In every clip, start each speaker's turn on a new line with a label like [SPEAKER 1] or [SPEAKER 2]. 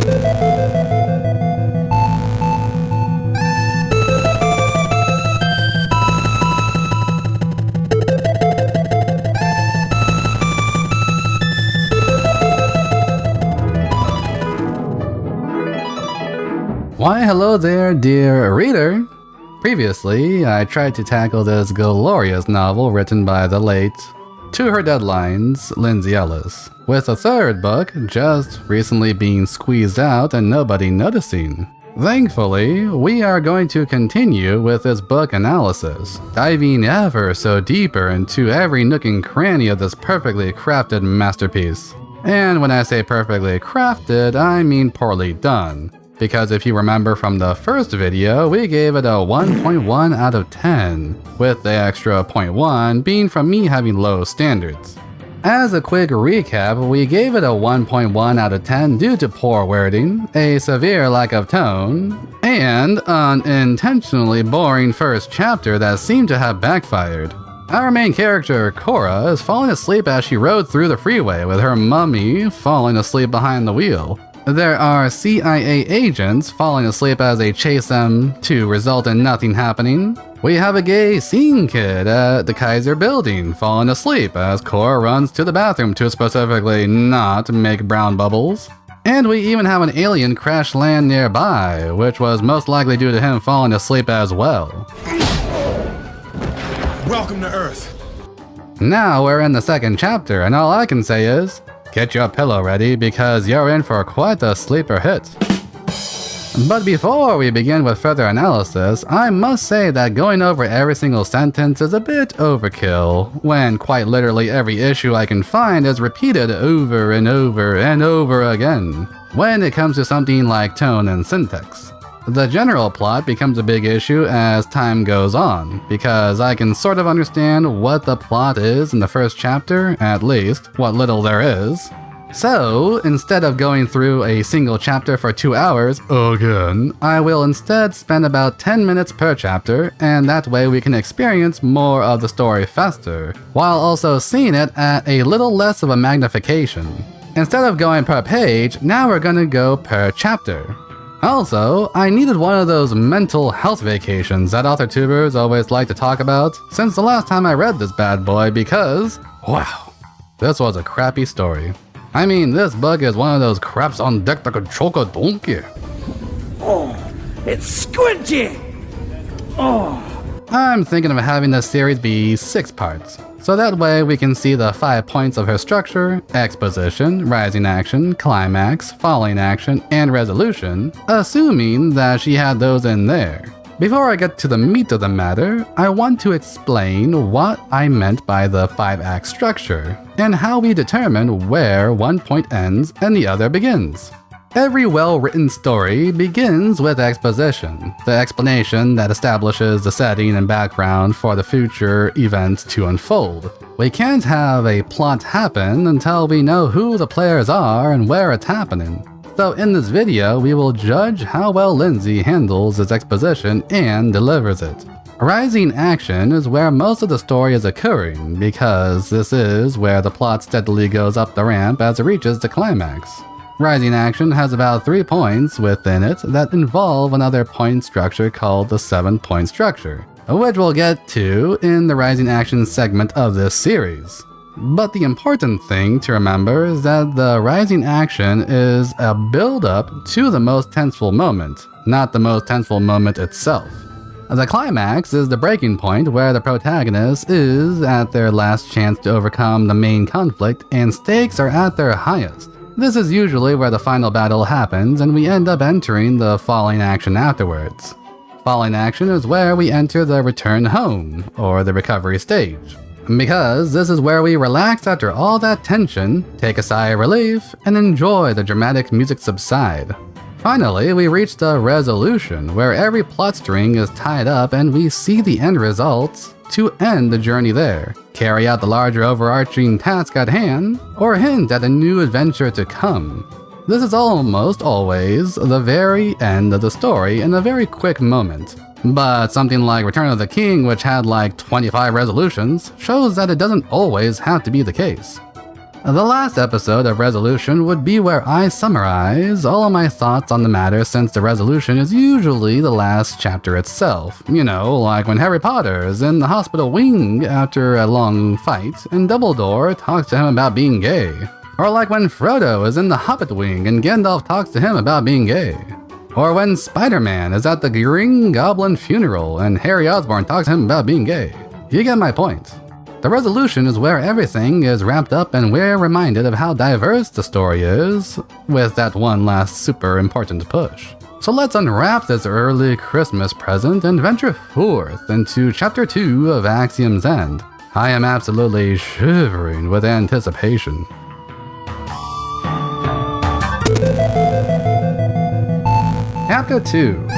[SPEAKER 1] Why hello there, dear reader! Previously, I tried to tackle this glorious novel written by the late, to her deadlines, Lindsay Ellis, with a third book just recently being squeezed out and nobody noticing. Thankfully, we are going to continue with this book analysis, diving ever so deeper into every nook and cranny of this perfectly crafted masterpiece. And when I say perfectly crafted, I mean poorly done. Because if you remember from the first video, we gave it a 1.1 out of 10, with the extra 0.1 being from me having low standards. As a quick recap, we gave it a 1.1 out of 10 due to poor wording, a severe lack of tone, and an intentionally boring first chapter that seemed to have backfired. Our main character, Cora, is falling asleep as she rode through the freeway with her mummy falling asleep behind the wheel. There are CIA agents falling asleep as they chase them to result in nothing happening. We have a gay scene kid at the Kaiser building falling asleep as Cora runs to the bathroom to specifically not make brown bubbles. And we even have an alien crash land nearby, which was most likely due to him falling asleep as well.
[SPEAKER 2] Welcome to Earth.
[SPEAKER 1] Now we're in the second chapter, and all I can say is, get your pillow ready because you're in for quite a sleeper hit. But before we begin with further analysis, I must say that going over every single sentence is a bit overkill, when quite literally every issue I can find is repeated over and over and over again, when it comes to something like tone and syntax. The general plot becomes a big issue as time goes on, because I can sort of understand what the plot is in the first chapter, at least, what little there is. So, instead of going through a single chapter for 2 hours, again, I will instead spend about 10 minutes per chapter, and that way we can experience more of the story faster, while also seeing it at a little less of a magnification. Instead of going per page, now we're gonna go per chapter. Also, I needed one of those mental health vacations that author-tubers always like to talk about since the last time I read this bad boy because, wow, this was a crappy story. I mean, this book is one of those craps on deck that could choke a donkey.
[SPEAKER 3] Oh, it's squidgy! Oh.
[SPEAKER 1] I'm thinking of having this series be 6 parts. So that way we can see the 5 points of her structure, exposition, rising action, climax, falling action, and resolution, assuming that she had those in there. Before I get to the meat of the matter, I want to explain what I meant by the 5-act structure, and how we determine where one point ends and the other begins. Every well-written story begins with exposition, the explanation that establishes the setting and background for the future events to unfold. We can't have a plot happen until we know who the players are and where it's happening. So in this video, we will judge how well Lindsay handles its exposition and delivers it. Rising action is where most of the story is occurring, because this is where the plot steadily goes up the ramp as it reaches the climax. Rising action has about 3 points within it that involve another point structure called the 7-point structure, which we'll get to in the rising action segment of this series. But the important thing to remember is that the rising action is a build-up to the most tenseful moment, not the most tenseful moment itself. The climax is the breaking point where the protagonist is at their last chance to overcome the main conflict and stakes are at their highest. This is usually where the final battle happens and we end up entering the falling action afterwards. Falling action is where we enter the return home, or the recovery stage. Because this is where we relax after all that tension, take a sigh of relief, and enjoy the dramatic music subside. Finally, we reach the resolution, where every plot string is tied up and we see the end results to end the journey there, carry out the larger overarching task at hand, or hint at a new adventure to come. This is almost always the very end of the story in a very quick moment. But something like Return of the King, which had like 25 resolutions, shows that it doesn't always have to be the case. The last episode of Resolution would be where I summarize all of my thoughts on the matter, since the resolution is usually the last chapter itself. You know, like when Harry Potter is in the hospital wing after a long fight and Dumbledore talks to him about being gay. Or like when Frodo is in the Hobbit wing and Gandalf talks to him about being gay. Or when Spider-Man is at the Green Goblin funeral and Harry Osborn talks to him about being gay. You get my point. The resolution is where everything is wrapped up and we're reminded of how diverse the story is, with that one last super important push. So let's unwrap this early Christmas present and venture forth into Chapter 2 of Axiom's End. I am absolutely shivering with anticipation. Chapter 2.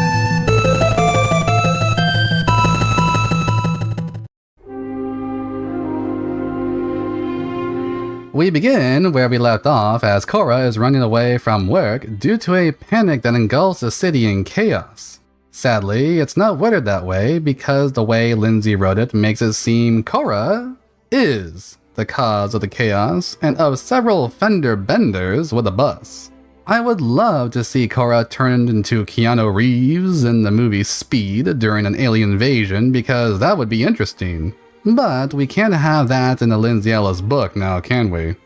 [SPEAKER 1] We begin where we left off as Cora is running away from work due to a panic that engulfs the city in chaos. Sadly, it's not worded that way because the way Lindsay wrote it makes it seem Cora is the cause of the chaos and of several fender benders with a bus. I would love to see Cora turned into Keanu Reeves in the movie Speed during an alien invasion because that would be interesting. But we can't have that in the Lindsay Ellis book now, can we?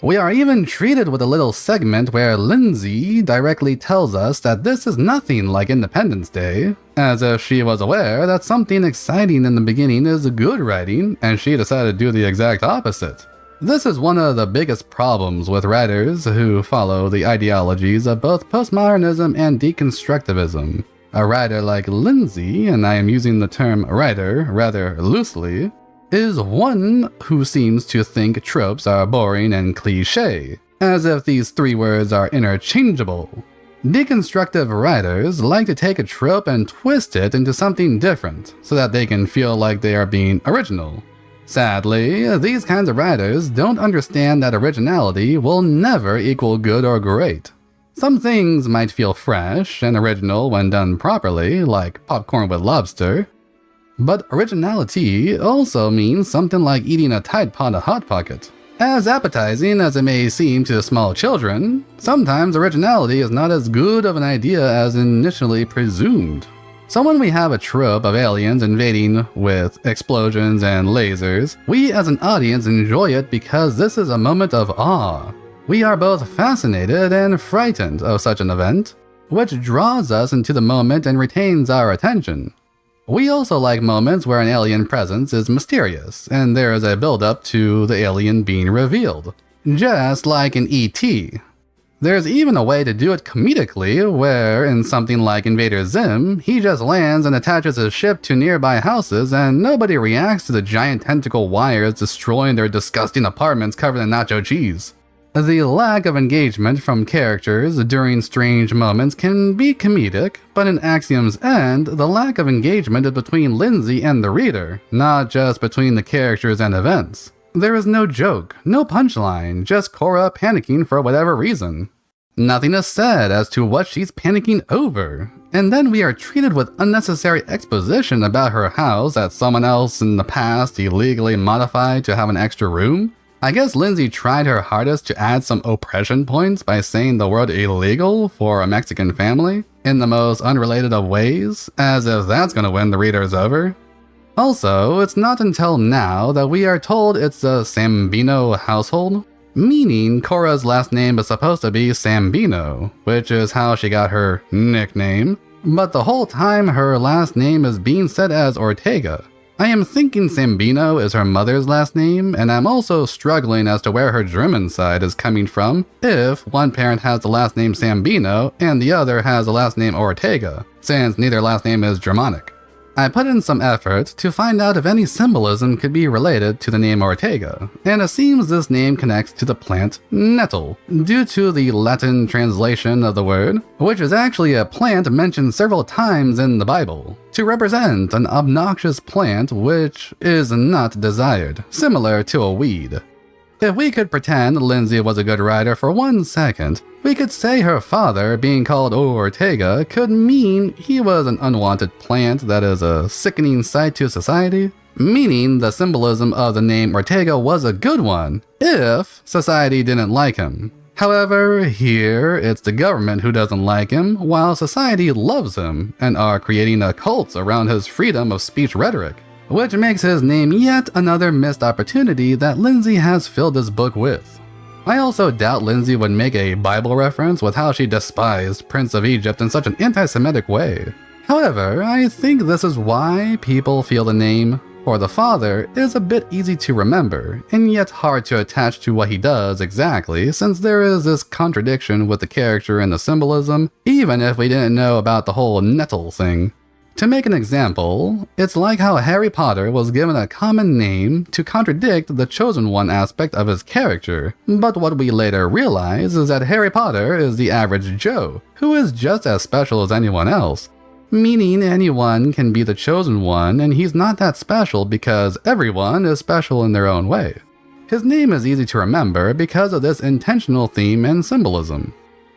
[SPEAKER 1] We are even treated with a little segment where Lindsay directly tells us that this is nothing like Independence Day, as if she was aware that something exciting in the beginning is good writing, and she decided to do the exact opposite. This is one of the biggest problems with writers who follow the ideologies of both postmodernism and deconstructivism. A writer like Lindsay, and I am using the term writer rather loosely, is one who seems to think tropes are boring and cliché, as if these three words are interchangeable. Deconstructive writers like to take a trope and twist it into something different, so that they can feel like they are being original. Sadly, these kinds of writers don't understand that originality will never equal good or great. Some things might feel fresh and original when done properly, like popcorn with lobster. But originality also means something like eating a Tide Pod of Hot Pocket. As appetizing as it may seem to small children, sometimes originality is not as good of an idea as initially presumed. So when we have a trope of aliens invading with explosions and lasers, we as an audience enjoy it because this is a moment of awe. We are both fascinated and frightened of such an event, which draws us into the moment and retains our attention. We also like moments where an alien presence is mysterious, and there is a build-up to the alien being revealed, just like in E.T. There's even a way to do it comedically, where in something like Invader Zim, he just lands and attaches his ship to nearby houses and nobody reacts to the giant tentacle wires destroying their disgusting apartments covered in nacho cheese. The lack of engagement from characters during strange moments can be comedic, but in Axiom's End, the lack of engagement is between Lindsay and the reader, not just between the characters and events. There is no joke, no punchline, just Cora panicking for whatever reason. Nothing is said as to what she's panicking over, and then we are treated with unnecessary exposition about her house that someone else in the past illegally modified to have an extra room. I guess Lindsay tried her hardest to add some oppression points by saying the word illegal for a Mexican family in the most unrelated of ways, as if that's gonna win the readers over. Also, it's not until now that we are told it's a Sambino household, meaning Cora's last name is supposed to be Sambino, which is how she got her nickname, but the whole time her last name is being said as Ortega. I am thinking Sambino is her mother's last name, and I'm also struggling as to where her German side is coming from if one parent has the last name Sambino and the other has the last name Ortega, since neither last name is Germanic. I put in some effort to find out if any symbolism could be related to the name Ortega, and it seems this name connects to the plant nettle, due to the Latin translation of the word, which is actually a plant mentioned several times in the Bible, to represent an obnoxious plant which is not desired, similar to a weed. If we could pretend Lindsay was a good writer for 1 second, we could say her father being called Ortega could mean he was an unwanted plant that is a sickening sight to society. meaning the symbolism of the name Ortega was a good one, if society didn't like him. However, here it's the government who doesn't like him, while society loves him and are creating a cult around his freedom of speech rhetoric, which makes his name yet another missed opportunity that Lindsay has filled this book with. I also doubt Lindsay would make a Bible reference with how she despised Prince of Egypt in such an anti-Semitic way. However, I think this is why people feel the name for the father is a bit easy to remember, and yet hard to attach to what he does exactly, since there is this contradiction with the character and the symbolism, even if we didn't know about the whole nettle thing. To make an example, it's like how Harry Potter was given a common name to contradict the chosen one aspect of his character, but what we later realize is that Harry Potter is the average Joe, who is just as special as anyone else. Meaning anyone can be the chosen one, and he's not that special because everyone is special in their own way. His name is easy to remember because of this intentional theme and symbolism.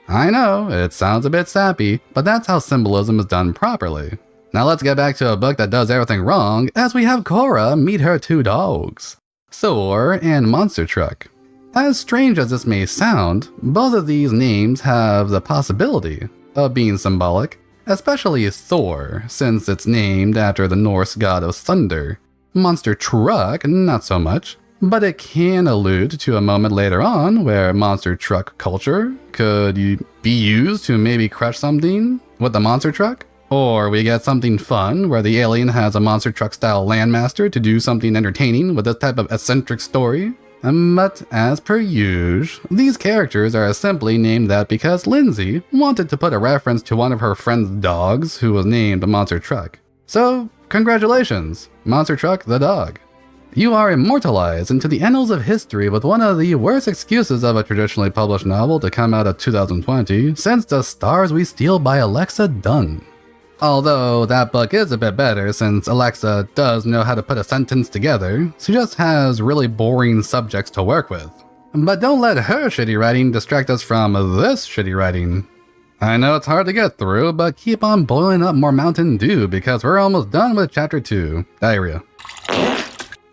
[SPEAKER 1] I know, it sounds a bit sappy, but that's how symbolism is done properly. Now let's get back to a book that does everything wrong, as we have Cora meet her two dogs, Thor and Monster Truck. As strange as this may sound, both of these names have the possibility of being symbolic, especially Thor, since it's named after the Norse god of thunder. Monster Truck, not so much, but it can allude to a moment later on where monster truck culture could be used to maybe crush something with the monster truck. Or we get something fun where the alien has a monster truck style landmaster to do something entertaining with this type of eccentric story. But as per usual, these characters are simply named that because Lindsay wanted to put a reference to one of her friend's dogs who was named Monster Truck. So, congratulations, Monster Truck the dog. You are immortalized into the annals of history with one of the worst excuses of a traditionally published novel to come out of 2020 since The Stars We Steal by Alexa Dunn. Although that book is a bit better since Alexa does know how to put a sentence together, she just has really boring subjects to work with. But don't let her shitty writing distract us from this shitty writing. I know it's hard to get through, but keep on boiling up more Mountain Dew because we're almost done with Chapter 2, Diarrhea.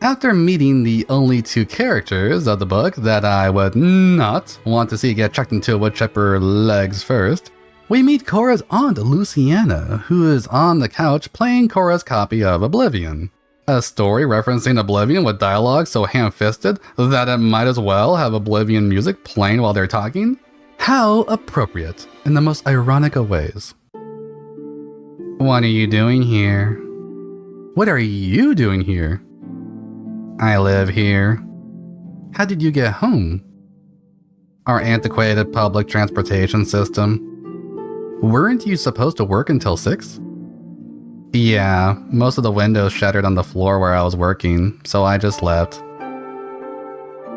[SPEAKER 1] After meeting the only two characters of the book that I would not want to see get chucked into woodchipper legs first, we meet Cora's aunt Luciana, who is on the couch playing Cora's copy of Oblivion. A story referencing Oblivion with dialogue so ham-fisted that it might as well have Oblivion music playing while they're talking? How appropriate, in the most ironic of ways. What are you doing here? What are you doing here? I live here. How did you get home? Our antiquated public transportation system. Weren't you supposed to work until 6? Yeah, most of the windows shattered on the floor where I was working, so I just left.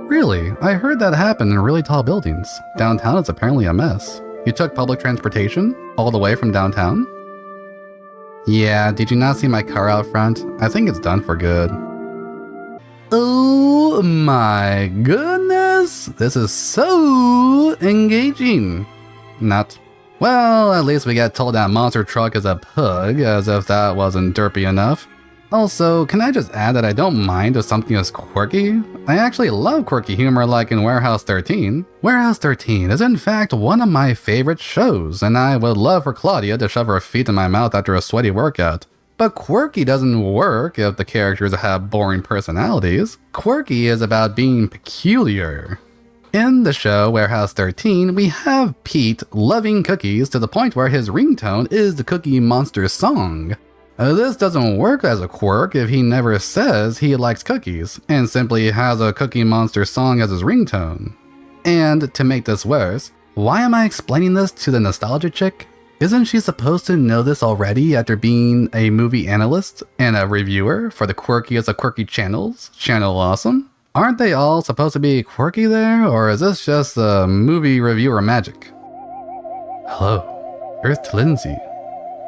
[SPEAKER 1] Really? I heard that happened in really tall buildings. Downtown is apparently a mess. You took public transportation? All the way from downtown? Yeah, did you not see my car out front? I think it's done for good. Oh my goodness! This is so engaging. Not. Well, at least we get told that Monster Truck is a pug, as if that wasn't derpy enough. Also, can I just add that I don't mind if something is quirky? I actually love quirky humor like in Warehouse 13. Warehouse 13 is in fact one of my favorite shows, and I would love for Claudia to shove her feet in my mouth after a sweaty workout. But quirky doesn't work if the characters have boring personalities. Quirky is about being peculiar. In the show Warehouse 13, we have Pete loving cookies to the point where his ringtone is the Cookie Monster song. This doesn't work as a quirk if he never says he likes cookies, and simply has a Cookie Monster song as his ringtone. And to make this worse, why am I explaining this to the nostalgia chick? Isn't she supposed to know this already after being a movie analyst and a reviewer for the quirkiest of quirky channels, Channel Awesome? Aren't they all supposed to be quirky there, or is this just a movie reviewer magic? Hello, Earth to Lindsay.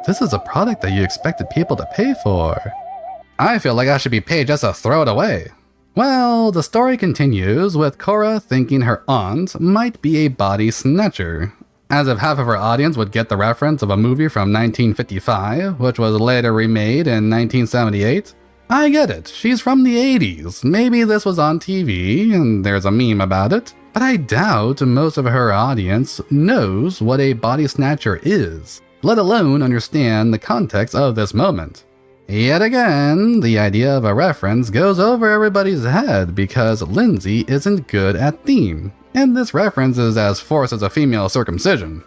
[SPEAKER 1] This is a product that you expected people to pay for. I feel like I should be paid just to throw it away. Well, the story continues with Cora thinking her aunt might be a body snatcher, as if half of her audience would get the reference of a movie from 1955, which was later remade in 1978. I get it, she's from the 80s, maybe this was on TV and there's a meme about it, but I doubt most of her audience knows what a body snatcher is, let alone understand the context of this moment. Yet again, the idea of a reference goes over everybody's head because Lindsay isn't good at theme, and this reference is as forced as a female circumcision.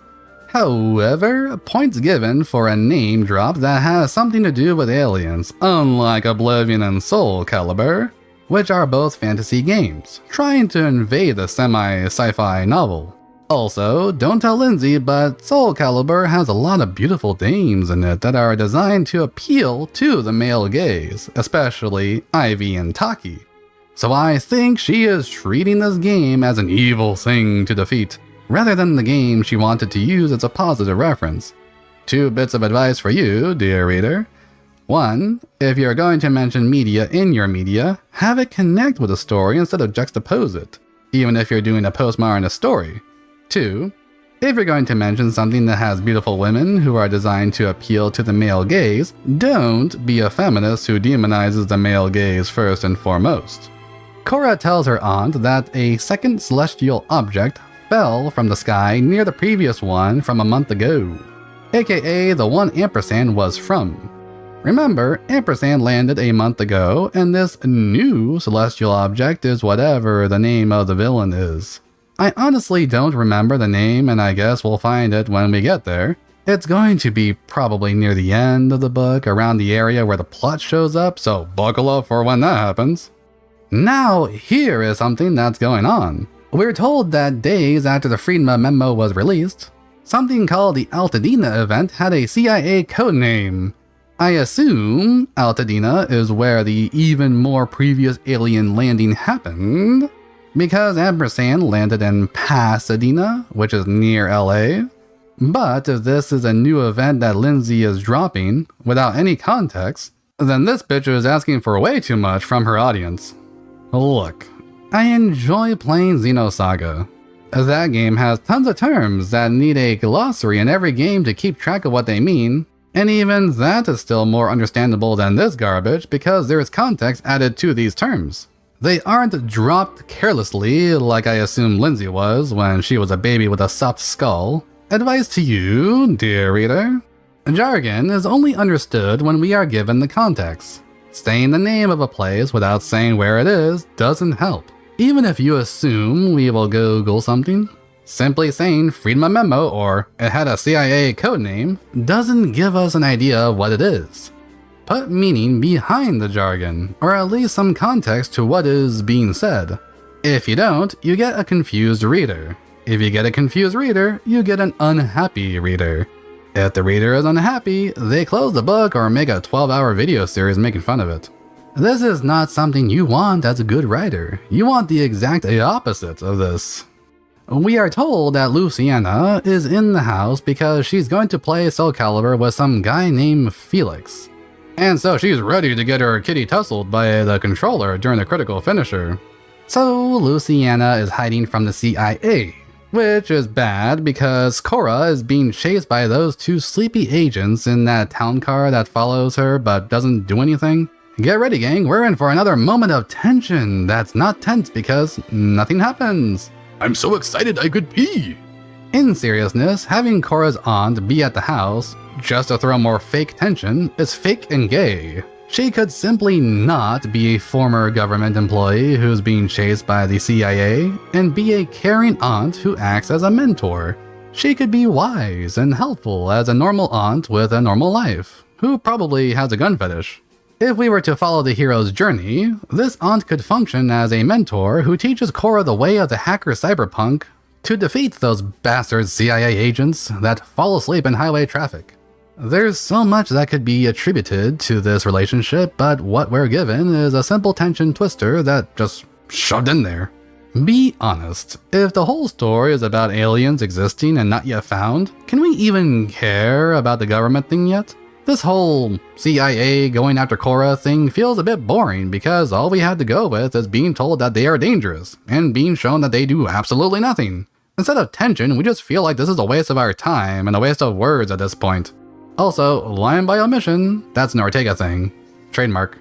[SPEAKER 1] However, points given for a name drop that has something to do with aliens, unlike Oblivion and Soul Calibur, which are both fantasy games, trying to invade a semi-sci-fi novel. Also, don't tell Lindsay, but Soul Calibur has a lot of beautiful dames in it that are designed to appeal to the male gaze, especially Ivy and Taki. So I think she is treating this game as an evil thing to defeat, rather than the game she wanted to use as a positive reference. 2 bits of advice for you, dear reader. 1. If you're going to mention media in your media, have it connect with a story instead of juxtapose it, even if you're doing a postmodernist story. 2. If you're going to mention something that has beautiful women who are designed to appeal to the male gaze, don't be a feminist who demonizes the male gaze first and foremost. Korra tells her aunt that a second celestial object fell from the sky near the previous one from a month ago, aka the one ampersand was from. Remember, ampersand landed a month ago, and this new celestial object is whatever the name of the villain is. I honestly don't remember the name, and I guess we'll find it when we get there. It's going to be probably near the end of the book, around the area where the plot shows up, so buckle up for when that happens. Now, here is something that's going on. We're told that days after the Friedma memo was released, something called the Altadena event had a CIA codename. I assume Altadena is where the even more previous alien landing happened, because ampersand landed in Pasadena, which is near LA. But if this is a new event that Lindsay is dropping without any context, then this bitch is asking for way too much from her audience. Look, I enjoy playing Xenosaga. That game has tons of terms that need a glossary in every game to keep track of what they mean, and even that is still more understandable than this garbage because there is context added to these terms. They aren't dropped carelessly like I assume Lindsay was when she was a baby with a soft skull. Advice to you, dear reader. Jargon is only understood when we are given the context. Saying the name of a place without saying where it is doesn't help. Even if you assume we will Google something, simply saying Friedma memo or it had a CIA codename doesn't give us an idea of what it is. Put meaning behind the jargon, or at least some context to what is being said. If you don't, you get a confused reader. If you get a confused reader, you get an unhappy reader. If the reader is unhappy, they close the book or make a 12-hour video series making fun of it. This is not something you want as a good writer. You want the exact opposite of this. We are told that Luciana is in the house because she's going to play Soul Calibur with some guy named Felix. And so she's ready to get her kitty tussled by the controller during the critical finisher. So Luciana is hiding from the CIA, which is bad because Korra is being chased by those 2 sleepy agents in that town car that follows her but doesn't do anything. Get ready, gang, we're in for another moment of tension that's not tense because nothing happens. I'm so excited I could pee! In seriousness, having Korra's aunt be at the house just to throw more fake tension is fake and gay. She could simply not be a former government employee who's being chased by the CIA and be a caring aunt who acts as a mentor. She could be wise and helpful as a normal aunt with a normal life, who probably has a gun fetish. If we were to follow the hero's journey, this aunt could function as a mentor who teaches Korra the way of the hacker cyberpunk to defeat those bastard CIA agents that fall asleep in highway traffic. There's so much that could be attributed to this relationship, but what we're given is a simple tension twister that just shoved in there. Be honest, if the whole story is about aliens existing and not yet found, can we even care about the government thing yet? This whole CIA going after Korra thing feels a bit boring because all we had to go with is being told that they are dangerous and being shown that they do absolutely nothing. Instead of tension, we just feel like this is a waste of our time and a waste of words at this point. Also, lying by omission, that's an Ortega thing. Trademark.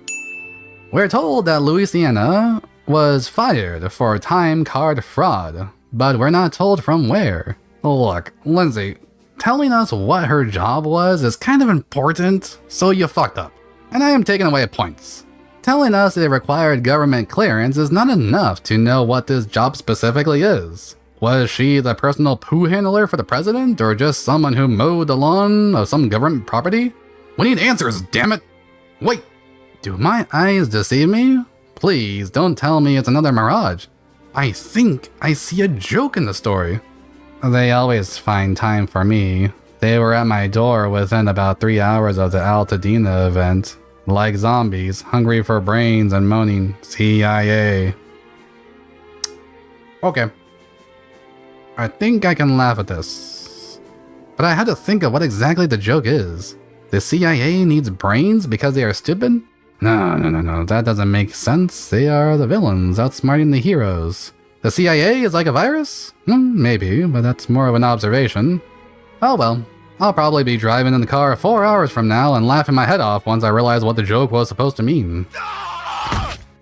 [SPEAKER 1] We're told that Louisiana was fired for time card fraud, but we're not told from where. Look, Lindsay, telling us what her job was is kind of important, so you fucked up. And I am taking away points. Telling us it required government clearance is not enough to know what this job specifically is. Was she the personal poo handler for the president, or just someone who mowed the lawn of some government property? We need answers, damn it! Wait, do my eyes deceive me? Please don't tell me it's another mirage. I think I see a joke in the story. They always find time for me. They were at my door within about 3 hours of the Altadena event. Like zombies, hungry for brains and moaning, CIA. Okay. I think I can laugh at this. But I had to think of what exactly the joke is. The CIA needs brains because they are stupid? No, that doesn't make sense. They are the villains, outsmarting the heroes. The CIA is like a virus? Maybe, but that's more of an observation. Oh well. I'll probably be driving in the car 4 hours from now and laughing my head off once I realize what the joke was supposed to mean.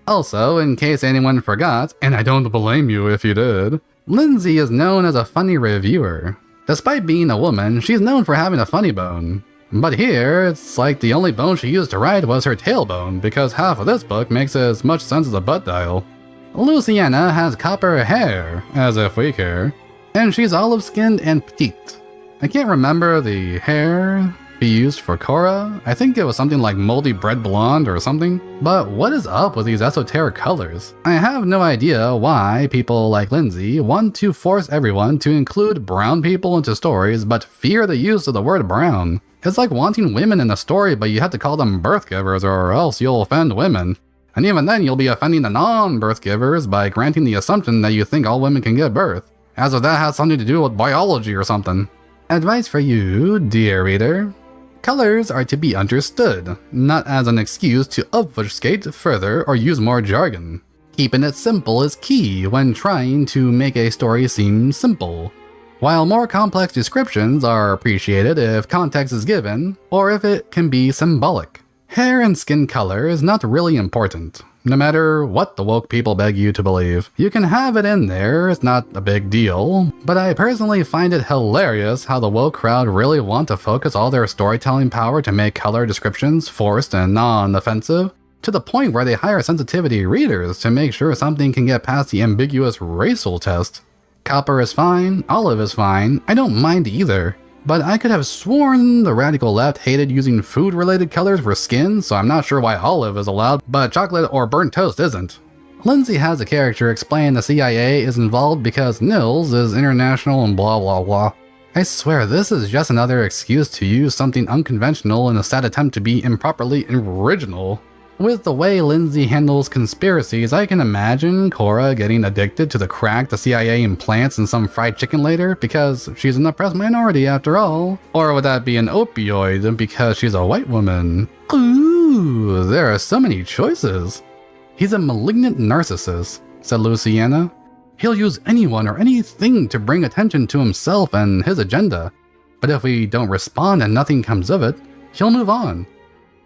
[SPEAKER 1] Also, in case anyone forgot, and I don't blame you if you did, Lindsay is known as a funny reviewer. Despite being a woman, she's known for having a funny bone. But here, it's like the only bone she used to write was her tailbone, because half of this book makes as much sense as a butt dial. Louisiana has copper hair, as if we care, and she's olive-skinned and petite. I can't remember the hair he used for Cora. I think it was something like moldy bread blonde or something. But what is up with these esoteric colors? I have no idea why people like Lindsay want to force everyone to include brown people into stories but fear the use of the word brown. It's like wanting women in a story but you have to call them birth givers or else you'll offend women. And even then you'll be offending the non-birth givers by granting the assumption that you think all women can give birth. As if that has something to do with biology or something. Advice for you, dear reader. Colors are to be understood, not as an excuse to obfuscate further or use more jargon. Keeping it simple is key when trying to make a story seem simple. While more complex descriptions are appreciated if context is given, or if it can be symbolic. Hair and skin color is not really important. No matter what the woke people beg you to believe, you can have it in there, it's not a big deal. But I personally find it hilarious how the woke crowd really want to focus all their storytelling power to make color descriptions forced and non-offensive, to the point where they hire sensitivity readers to make sure something can get past the ambiguous racial test. Copper is fine, olive is fine, I don't mind either. But I could have sworn the radical left hated using food-related colors for skin, so I'm not sure why olive is allowed, but chocolate or burnt toast isn't. Lindsay has a character explain the CIA is involved because Nils is international and blah blah blah. I swear this is just another excuse to use something unconventional in a sad attempt to be improperly original. With the way Lindsay handles conspiracies, I can imagine Cora getting addicted to the crack the CIA implants in some fried chicken later because she's an oppressed minority after all. Or would that be an opioid because she's a white woman? Ooh, there are so many choices. He's a malignant narcissist, said Louisiana. He'll use anyone or anything to bring attention to himself and his agenda. But if we don't respond and nothing comes of it, he'll move on.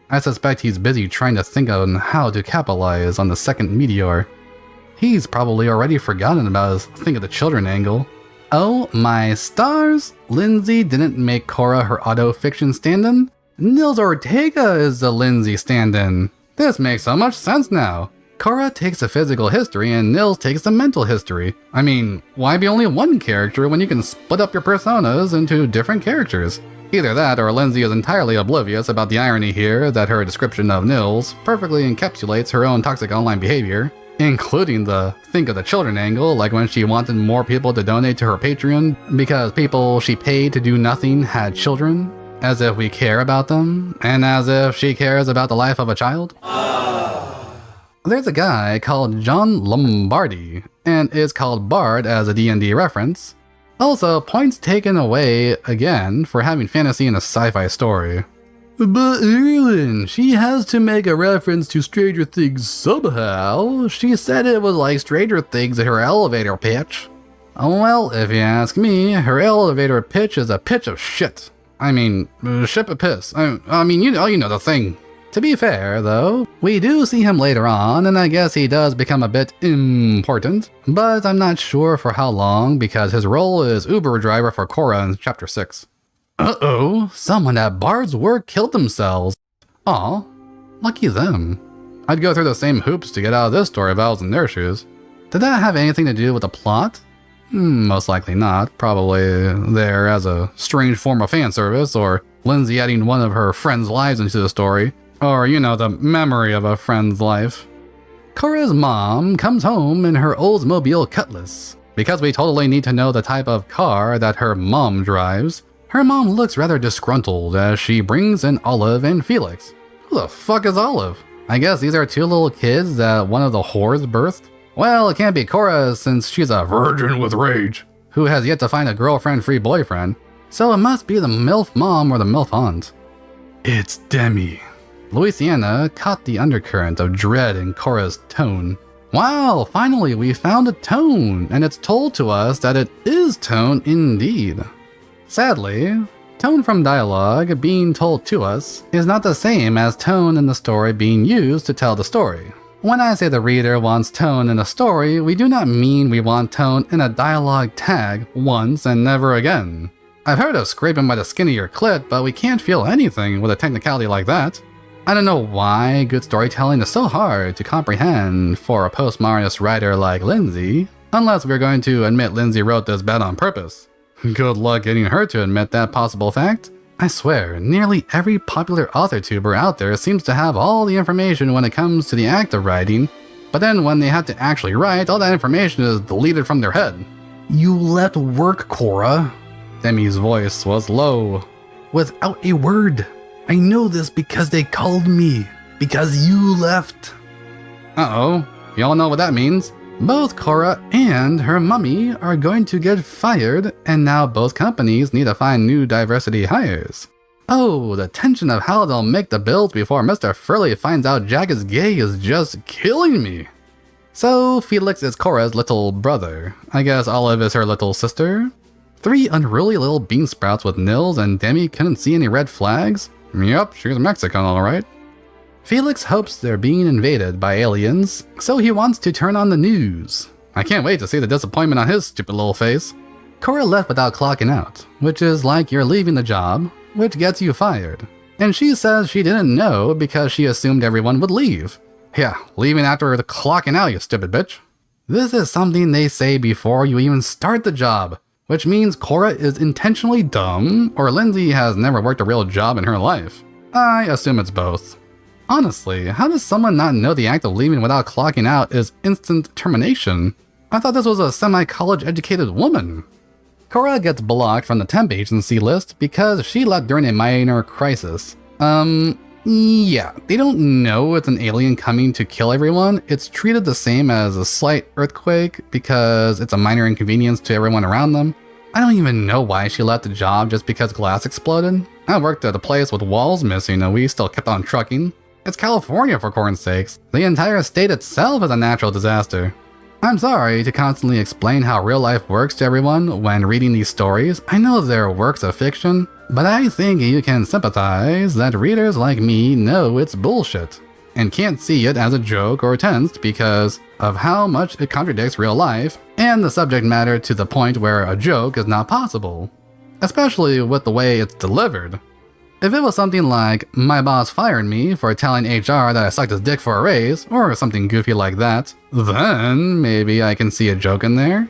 [SPEAKER 1] I suspect he's busy trying to think on how to capitalize on the second meteor. He's probably already forgotten about his think of the children angle. Oh my stars! Lindsay didn't make Cora her auto-fiction stand-in? Nils Ortega is the Lindsay stand-in. This makes so much sense now. Cora takes the physical history and Nils takes the mental history. I mean, why be only one character when you can split up your personas into different characters? Either that or Lindsay is entirely oblivious about the irony here that her description of Nils perfectly encapsulates her own toxic online behavior, including the think of the children angle, like when she wanted more people to donate to her Patreon because people she paid to do nothing had children, as if we care about them, and as if she cares about the life of a child. There's a guy called John Lombardi, and is called Bard as a D&D reference. Also, points taken away again for having fantasy in a sci-fi story. But Erlen, she has to make a reference to Stranger Things somehow. She said it was like Stranger Things in her elevator pitch. Well, if you ask me, her elevator pitch is a pitch of shit. I mean, ship of piss. I mean, you know the thing. To be fair, though, we do see him later on, and I guess he does become a bit important, but I'm not sure for how long because his role is Uber driver for Korra in Chapter 6. Uh-oh, someone at Bard's work killed themselves. Aw, lucky them. I'd go through the same hoops to get out of this story if I was in their shoes. Did that have anything to do with the plot? Most likely not. Probably there as a strange form of fan service, or Lindsay adding one of her friends' lives into the story. Or, you know, the memory of a friend's life. Korra's mom comes home in her Oldsmobile Cutlass. Because we totally need to know the type of car that her mom drives, her mom looks rather disgruntled as she brings in Olive and Felix. Who the fuck is Olive? I guess these are two little kids that one of the whores birthed? Well, it can't be Korra since she's a virgin with rage, who has yet to find a girlfriend-free boyfriend. So it must be the MILF mom or the MILF aunt. It's Demi. Louisiana caught the undercurrent of dread in Korra's tone. Wow, finally we found a tone, and it's told to us that it is tone indeed. Sadly, tone from dialogue being told to us is not the same as tone in the story being used to tell the story. When I say the reader wants tone in a story, we do not mean we want tone in a dialogue tag once and never again. I've heard of scraping by the skin of your clit, but we can't feel anything with a technicality like that. I don't know why good storytelling is so hard to comprehend for a postmodernist writer like Lindsay, unless we're going to admit Lindsay wrote this bad on purpose. Good luck getting her to admit that possible fact. I swear, nearly every popular author tuber out there seems to have all the information when it comes to the act of writing, but then when they have to actually write, all that information is deleted from their head. You left work, Korra. Demi's voice was low. Without a word. I know this because they called me. Because you left. Uh-oh. Y'all know what that means. Both Korra and her mummy are going to get fired, and now both companies need to find new diversity hires. Oh, the tension of how they'll make the bills before Mr. Furley finds out Jack is gay is just killing me. So, Felix is Korra's little brother. I guess Olive is her little sister. 3 unruly little bean sprouts with nils, and Demi couldn't see any red flags? Yup, she's Mexican, alright. Felix hopes they're being invaded by aliens, so he wants to turn on the news. I can't wait to see the disappointment on his stupid little face. Korra left without clocking out, which is like you're leaving the job, which gets you fired. And she says she didn't know because she assumed everyone would leave. Yeah, leaving after the clocking out, you stupid bitch. This is something they say before you even start the job, which means Korra is intentionally dumb, or Lindsay has never worked a real job in her life. I assume it's both. Honestly, how does someone not know the act of leaving without clocking out is instant termination? I thought this was a semi-college educated woman. Korra gets blocked from the temp agency list because she left during a minor crisis. Yeah, they don't know it's an alien coming to kill everyone. It's treated the same as a slight earthquake because it's a minor inconvenience to everyone around them. I don't even know why she left the job just because glass exploded. I worked at a place with walls missing and we still kept on trucking. It's California, for corn's sakes. The entire state itself is a natural disaster. I'm sorry to constantly explain how real life works to everyone when reading these stories. I know they're works of fiction, but I think you can sympathize that readers like me know it's bullshit, and can't see it as a joke or tensed because of how much it contradicts real life and the subject matter to the point where a joke is not possible, especially with the way it's delivered. If it was something like, my boss fired me for telling HR that I sucked his dick for a raise, or something goofy like that, then maybe I can see a joke in there.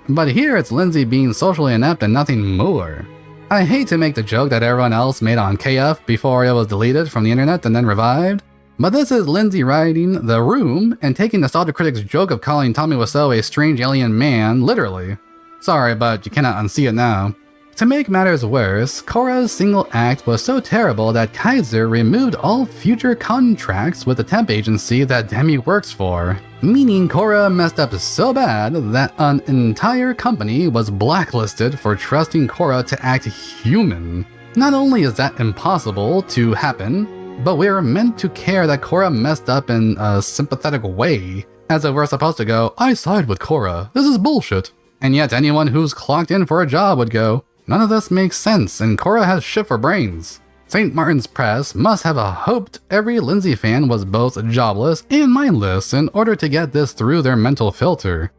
[SPEAKER 1] But here it's Lindsay being socially inept and nothing more. I hate to make the joke that everyone else made on KF before it was deleted from the internet and then revived, but this is Lindsay writing The Room and taking nostalgia critics' joke of calling Tommy Wiseau a strange alien man literally. Sorry, but you cannot unsee it now. To make matters worse, Korra's single act was so terrible that Kaiser removed all future contracts with the temp agency that Demi works for, meaning Korra messed up so bad that an entire company was blacklisted for trusting Korra to act human. Not only is that impossible to happen, but we're meant to care that Korra messed up in a sympathetic way, as if we're supposed to go, I side with Korra, this is bullshit. And yet anyone who's clocked in for a job would go, none of this makes sense, and Korra has shit for brains. St. Martin's Press must have hoped every Lindsay fan was both jobless and mindless in order to get this through their mental filter.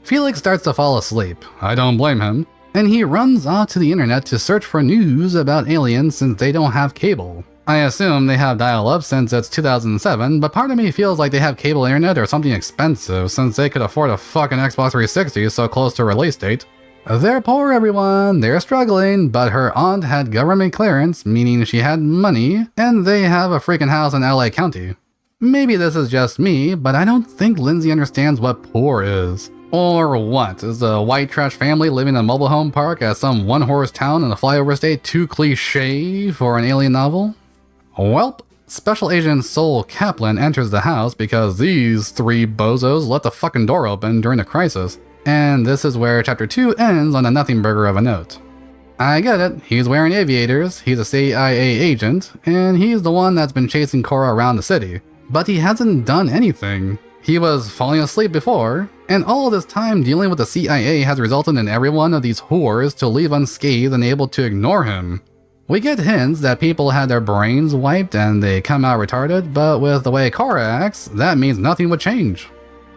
[SPEAKER 1] Felix starts to fall asleep. I don't blame him. And he runs off to the internet to search for news about aliens since they don't have cable. I assume they have dial-up since it's 2007, but part of me feels like they have cable internet or something expensive since they could afford a fucking Xbox 360 so close to release date. They're poor, everyone. They're struggling, but her aunt had government clearance, meaning she had money, and they have a freaking house in LA County. Maybe this is just me, but I don't think Lindsay understands what poor is. Or what? Is a white trash family living in a mobile home park at some one-horse town in a flyover state too cliché for an alien novel? Welp, Special Agent Sol Kaplan enters the house because these three bozos left the fucking door open during the crisis. And this is where Chapter 2 ends on a nothing burger of a note. I get it, he's wearing aviators, he's a CIA agent, and he's the one that's been chasing Cora around the city. But he hasn't done anything. He was falling asleep before, and all this time dealing with the CIA has resulted in every one of these whores to leave unscathed and able to ignore him. We get hints that people had their brains wiped and they come out retarded, but with the way Cora acts, that means nothing would change.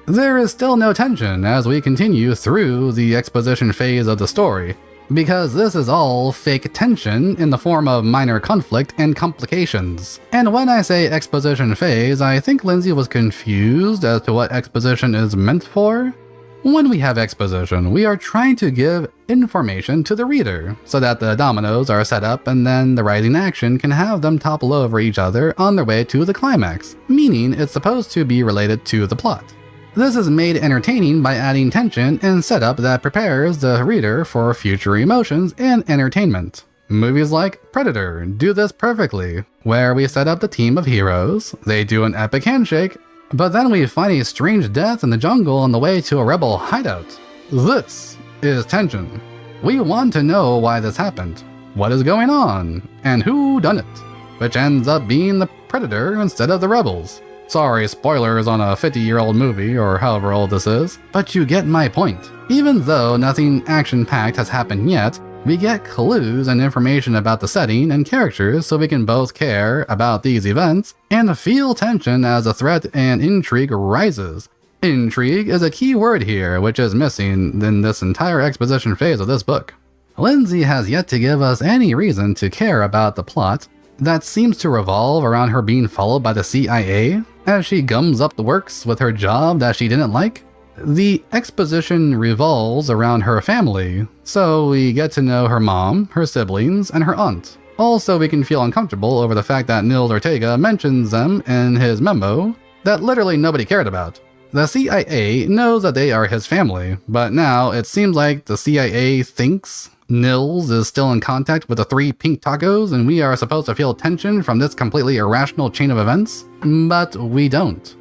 [SPEAKER 1] There is still no tension as we continue through the exposition phase of the story, because this is all fake tension in the form of minor conflict and complications. And when I say exposition phase, I think Lindsay was confused as to what exposition is meant for. When we have exposition, we are trying to give information to the reader, so that the dominoes are set up and then the rising action can have them topple over each other on their way to the climax, meaning it's supposed to be related to the plot. This is made entertaining by adding tension and setup that prepares the reader for future emotions and entertainment. Movies like Predator do this perfectly, where we set up the team of heroes, they do an epic handshake, but then we find a strange death in the jungle on the way to a rebel hideout. This is tension. We want to know why this happened, what is going on, and who done it, which ends up being the Predator instead of the rebels. Sorry, spoilers on a 50-year-old movie, or however old this is, but you get my point. Even though nothing action-packed has happened yet, we get clues and information about the setting and characters so we can both care about these events and feel tension as the threat and intrigue rises. Intrigue is a key word here, which is missing in this entire exposition phase of this book. Lindsay has yet to give us any reason to care about the plot that seems to revolve around her being followed by the CIA as she gums up the works with her job that she didn't like. The exposition revolves around her family, so we get to know her mom, her siblings, and her aunt. Also, we can feel uncomfortable over the fact that Nils Ortega mentions them in his memo that literally nobody cared about. The CIA knows that they are his family, but now it seems like the CIA thinks Nils is still in contact with the three pink tacos and we are supposed to feel tension from this completely irrational chain of events, but we don't.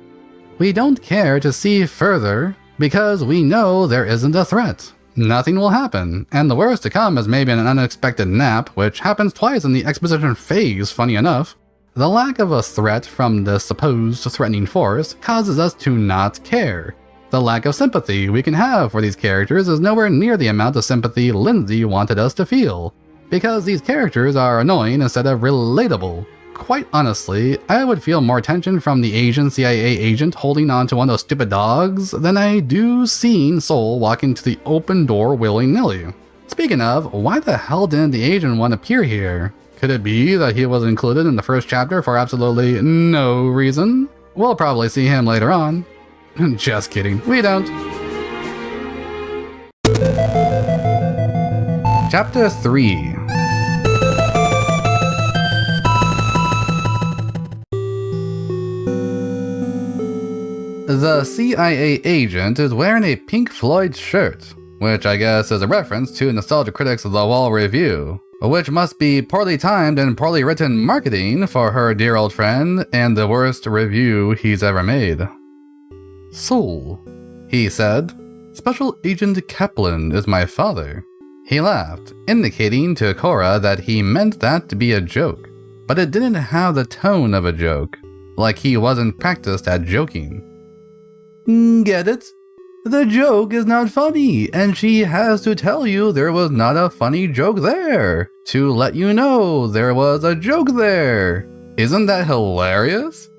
[SPEAKER 1] We don't care to see further because we know there isn't a threat. Nothing will happen, and the worst to come is maybe an unexpected nap, which happens twice in the exposition phase, funny enough. The lack of a threat from the supposed threatening force causes us to not care. The lack of sympathy we can have for these characters is nowhere near the amount of sympathy Lindsay wanted us to feel, because these characters are annoying instead of relatable. Quite honestly, I would feel more tension from the Asian CIA agent holding on to one of those stupid dogs than I do seeing Sol walk into the open door willy-nilly. Speaking of, why the hell didn't the Asian one appear here? Could it be that he was included in the first chapter for absolutely no reason? We'll probably see him later on. Just kidding, we don't. Chapter 3. The CIA agent is wearing a Pink Floyd shirt, which I guess is a reference to Nostalgia Critic's The Wall review, which must be poorly timed and poorly written marketing for her dear old friend and the worst review he's ever made. Sol, he said, Special Agent Kaplan is my father. He laughed, indicating to Cora that he meant that to be a joke, but it didn't have the tone of a joke, like he wasn't practiced at joking. Get it? The joke is not funny, and she has to tell you there was not a funny joke there, to let you know there was a joke there. Isn't that hilarious?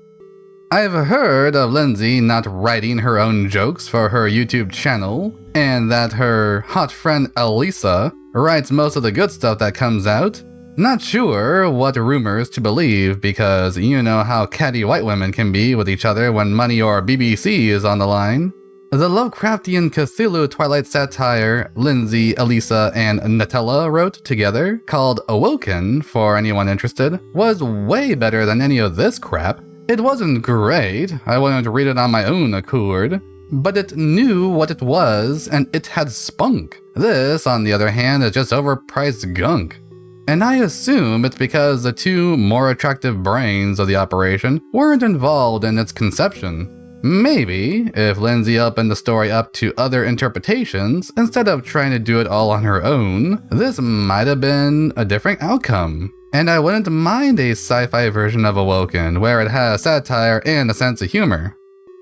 [SPEAKER 1] I've heard of Lindsay not writing her own jokes for her YouTube channel, and that her hot friend Elisa writes most of the good stuff that comes out. Not sure what rumors to believe, because you know how catty white women can be with each other when money or BBC is on the line. The Lovecraftian Cthulhu Twilight satire Lindsay, Elisa, and Nutella wrote together, called Awoken, for anyone interested, was way better than any of this crap. It wasn't great, I wouldn't read it on my own accord, but it knew what it was, and it had spunk. This, on the other hand, is just overpriced gunk. And I assume it's because the two more attractive brains of the operation weren't involved in its conception. Maybe, if Lindsay opened the story up to other interpretations, instead of trying to do it all on her own, this might have been a different outcome. And I wouldn't mind a sci-fi version of Awoken, where it has satire and a sense of humor.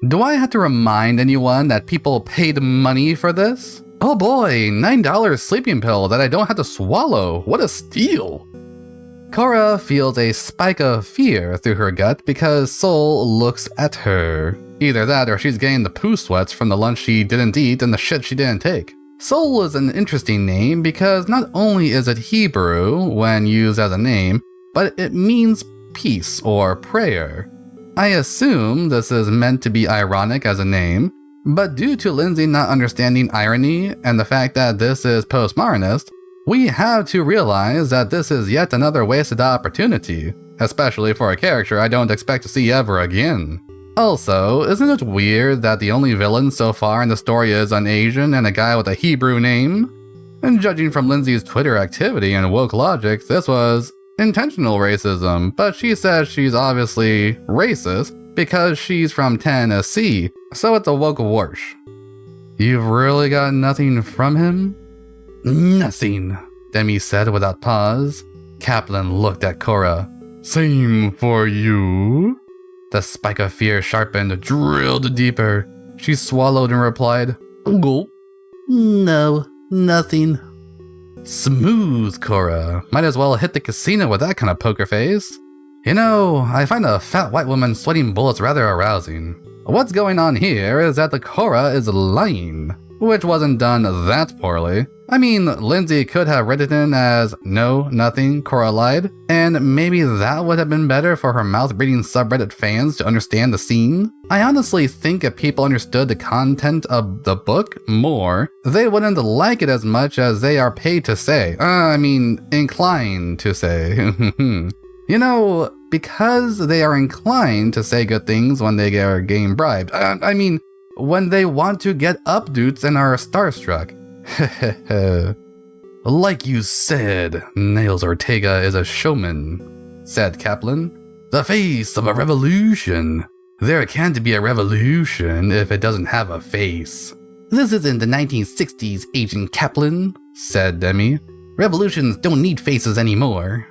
[SPEAKER 1] Do I have to remind anyone that people paid money for this? Oh boy, $9 sleeping pill that I don't have to swallow. What a steal! Cora feels a spike of fear through her gut because Soul looks at her. Either that or she's getting the poo sweats from the lunch she didn't eat and the shit she didn't take. Soul is an interesting name because not only is it Hebrew when used as a name, but it means peace or prayer. I assume this is meant to be ironic as a name, but due to Lindsay not understanding irony and the fact that this is postmodernist, we have to realize that this is yet another wasted opportunity, especially for a character I don't expect to see ever again. Also, isn't it weird that the only villain so far in the story is an Asian and a guy with a Hebrew name? And judging from Lindsay's Twitter activity and woke logic, this was intentional racism, but she says she's obviously racist because she's from Tennessee, so it's a woke wash. You've really got nothing from him? Nothing, Demi said without pause. Kaplan looked at Cora. Same for you? The spike of fear sharpened, drilled deeper. She swallowed and replied, Gulp. No, nothing. Smooth, Cora. Might as well hit the casino with that kind of poker face. You know, I find a fat white woman sweating bullets rather arousing. What's going on here is that the Cora is lying, which wasn't done that poorly. I mean, Lindsay could have written it as no, nothing, Cora lied, and maybe that would have been better for her mouth-breathing subreddit fans to understand the scene. I honestly think if people understood the content of the book more, they wouldn't like it as much as they are paid to say. Inclined to say. You know, because they are inclined to say good things when they are getting bribed. When they want to get updoots and are starstruck. Like you said, Nails Ortega is a showman, said Kaplan. The face of a revolution. There can't be a revolution if it doesn't have a face. This isn't the 1960s, Agent Kaplan, said Demi. Revolutions don't need faces anymore.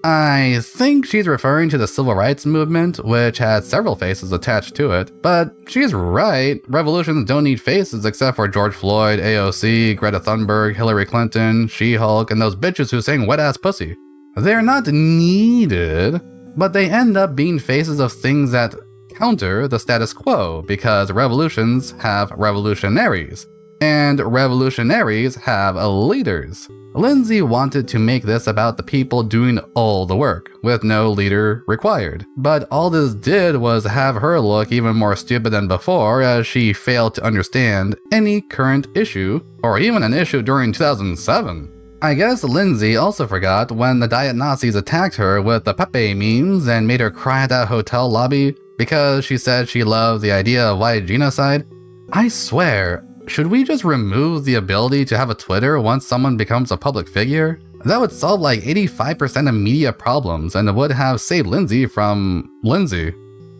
[SPEAKER 1] I think she's referring to the civil rights movement, which had several faces attached to it, but she's right, revolutions don't need faces except for George Floyd, AOC, Greta Thunberg, Hillary Clinton, She-Hulk, and those bitches who sang wet-ass pussy. They're not needed, but they end up being faces of things that counter the status quo, because revolutions have revolutionaries, and revolutionaries have leaders. Lindsay wanted to make this about the people doing all the work, with no leader required. But all this did was have her look even more stupid than before, as she failed to understand any current issue, or even an issue during 2007. I guess Lindsay also forgot when the Diet Nazis attacked her with the Pepe memes and made her cry at that hotel lobby because she said she loved the idea of white genocide. I swear, should we just remove the ability to have a Twitter once someone becomes a public figure? That would solve like 85% of media problems and it would have saved Lindsay from Lindsay.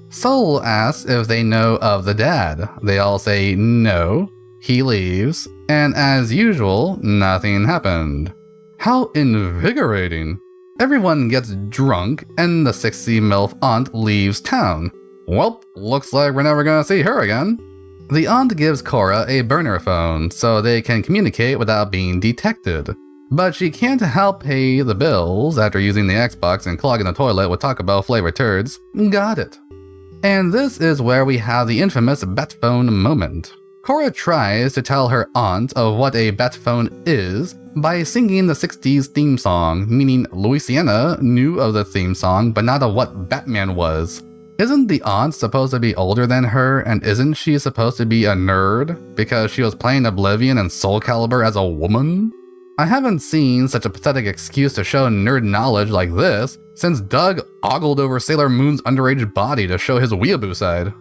[SPEAKER 1] Soul asks if they know of the dad. They all say no. He leaves, and as usual, nothing happened. How invigorating. Everyone gets drunk and the 60 MILF aunt leaves town. Well, looks like we're never gonna see her again. The aunt gives Korra a burner phone so they can communicate without being detected. But she can't help pay the bills after using the Xbox and clogging the toilet with Taco Bell flavored turds. Got it. And this is where we have the infamous bet phone moment. Korra tries to tell her aunt of what a bet phone is by singing the 60s theme song, meaning Louisiana knew of the theme song but not of what Batman was. Isn't the aunt supposed to be older than her, and isn't she supposed to be a nerd because she was playing Oblivion and Soul Calibur as a woman? I haven't seen such a pathetic excuse to show nerd knowledge like this since Doug ogled over Sailor Moon's underage body to show his weeaboo side.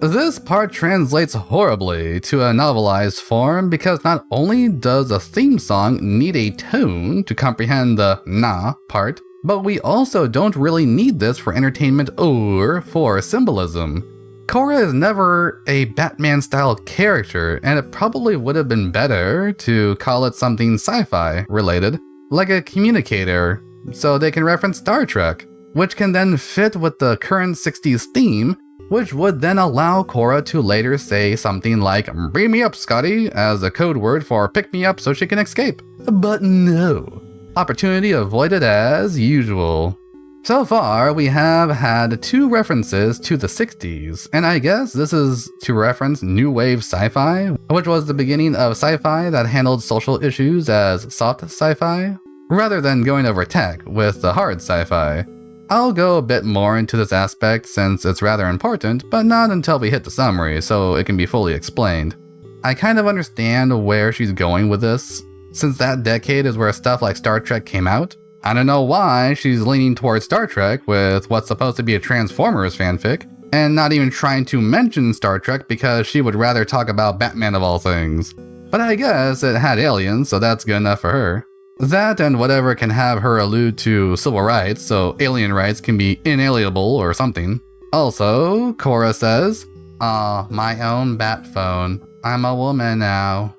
[SPEAKER 1] This part translates horribly to a novelized form because not only does a theme song need a tone to comprehend the na part, but we also don't really need this for entertainment or for symbolism. Korra is never a Batman-style character, and it probably would have been better to call it something sci-fi related, like a communicator, so they can reference Star Trek, which can then fit with the current 60s theme, which would then allow Korra to later say something like "Bring me up, Scotty," as a code word for pick me up so she can escape. But no. Opportunity avoided as usual. So far, we have had 2 references to the 60s, and I guess this is to reference new wave sci-fi, which was the beginning of sci-fi that handled social issues as soft sci-fi, rather than going over tech with the hard sci-fi. I'll go a bit more into this aspect since it's rather important, but not until we hit the summary so it can be fully explained. I kind of understand where she's going with this, since that decade is where stuff like Star Trek came out. I don't know why she's leaning towards Star Trek with what's supposed to be a Transformers fanfic, and not even trying to mention Star Trek because she would rather talk about Batman of all things. But I guess it had aliens, so that's good enough for her. That and whatever can have her allude to civil rights, so alien rights can be inalienable or something. Also, Korra says, "Aw, my own bat phone. I'm a woman now."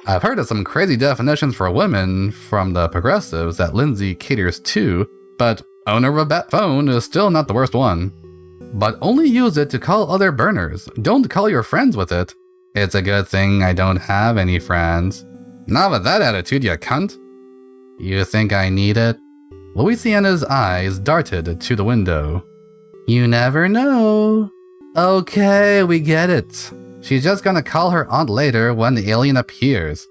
[SPEAKER 1] I've heard of some crazy definitions for women from the progressives that Lindsay caters to, but owner of a bat phone is still not the worst one. But only use it to call other burners. Don't call your friends with it. It's a good thing I don't have any friends. Not with that attitude, you cunt. You think I need it? Louisiana's eyes darted to the window. You never know. Okay, we get it. She's just gonna call her aunt later when the alien appears.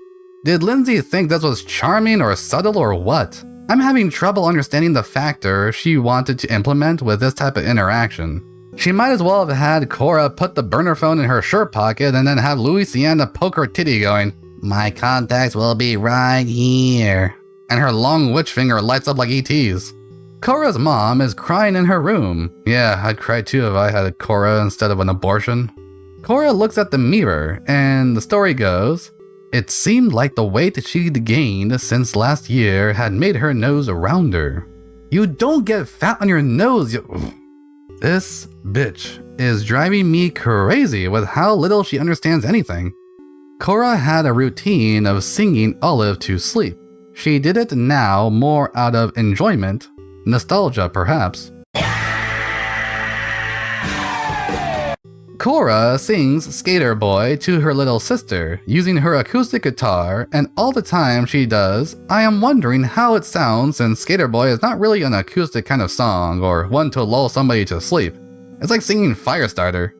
[SPEAKER 1] Did Lindsay think this was charming or subtle or what? I'm having trouble understanding the factor she wanted to implement with this type of interaction. She might as well have had Korra put the burner phone in her shirt pocket and then have Louisiana poke her titty going, "My contacts will be right here." And her long witch finger lights up like ET's. Korra's mom is crying in her room. Yeah, I'd cry too if I had Korra instead of an abortion. Korra looks at the mirror, and the story goes, it seemed like the weight she'd gained since last year had made her nose rounder. You don't get fat on your nose, This bitch is driving me crazy with how little she understands anything. Korra had a routine of singing Olive to sleep. She did it now more out of enjoyment, nostalgia perhaps. Korra sings Skater Boy to her little sister, using her acoustic guitar, and all the time she does, I am wondering how it sounds since Skater Boy is not really an acoustic kind of song or one to lull somebody to sleep. It's like singing Firestarter.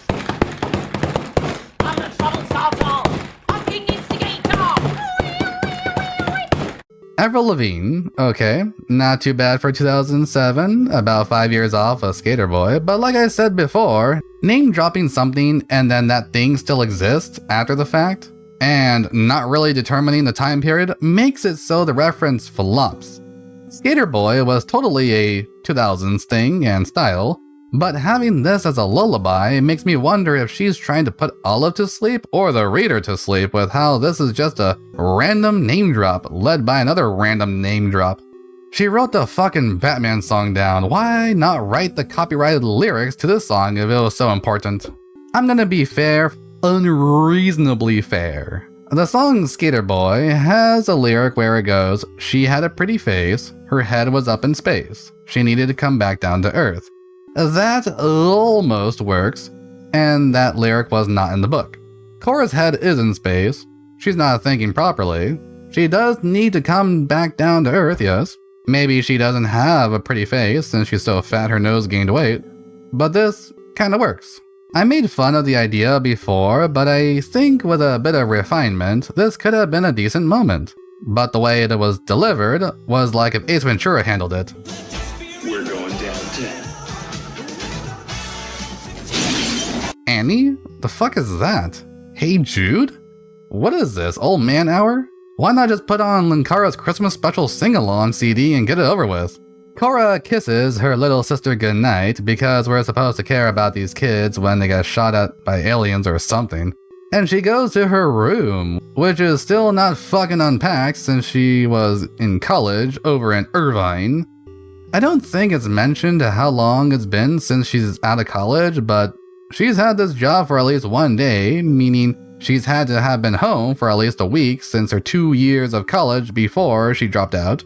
[SPEAKER 1] Avril Lavigne, okay, not too bad for 2007, about 5 years off of Skater Boy, but like I said before, name dropping something and then that thing still exists after the fact, and not really determining the time period makes it so the reference flops. Skater Boy was totally a 2000s thing and style, but having this as a lullaby makes me wonder if she's trying to put Olive to sleep or the reader to sleep with how this is just a random name drop led by another random name drop. She wrote the fucking Batman song down, why not write the copyrighted lyrics to this song if it was so important? I'm gonna be fair, unreasonably fair. The song Skater Boy has a lyric where it goes, she had a pretty face, her head was up in space, she needed to come back down to earth. That almost works, and that lyric was not in the book. Korra's head is in space. She's not thinking properly. She does need to come back down to Earth, yes. Maybe she doesn't have a pretty face since she's so fat her nose gained weight. But this kinda works. I made fun of the idea before, but I think with a bit of refinement, this could have been a decent moment. But the way it was delivered was like if Ace Ventura handled it.
[SPEAKER 3] We're going downtown.
[SPEAKER 1] Annie? The fuck is that? Hey Jude? What is this, old man hour? Why not just put on Linkara's Christmas special sing-along CD and get it over with? Korra kisses her little sister goodnight because we're supposed to care about these kids when they get shot at by aliens or something. And she goes to her room, which is still not fucking unpacked since she was in college over in Irvine. I don't think it's mentioned how long it's been since she's out of college, but she's had this job for at least one day, meaning she's had to have been home for at least a week since her 2 years of college before she dropped out.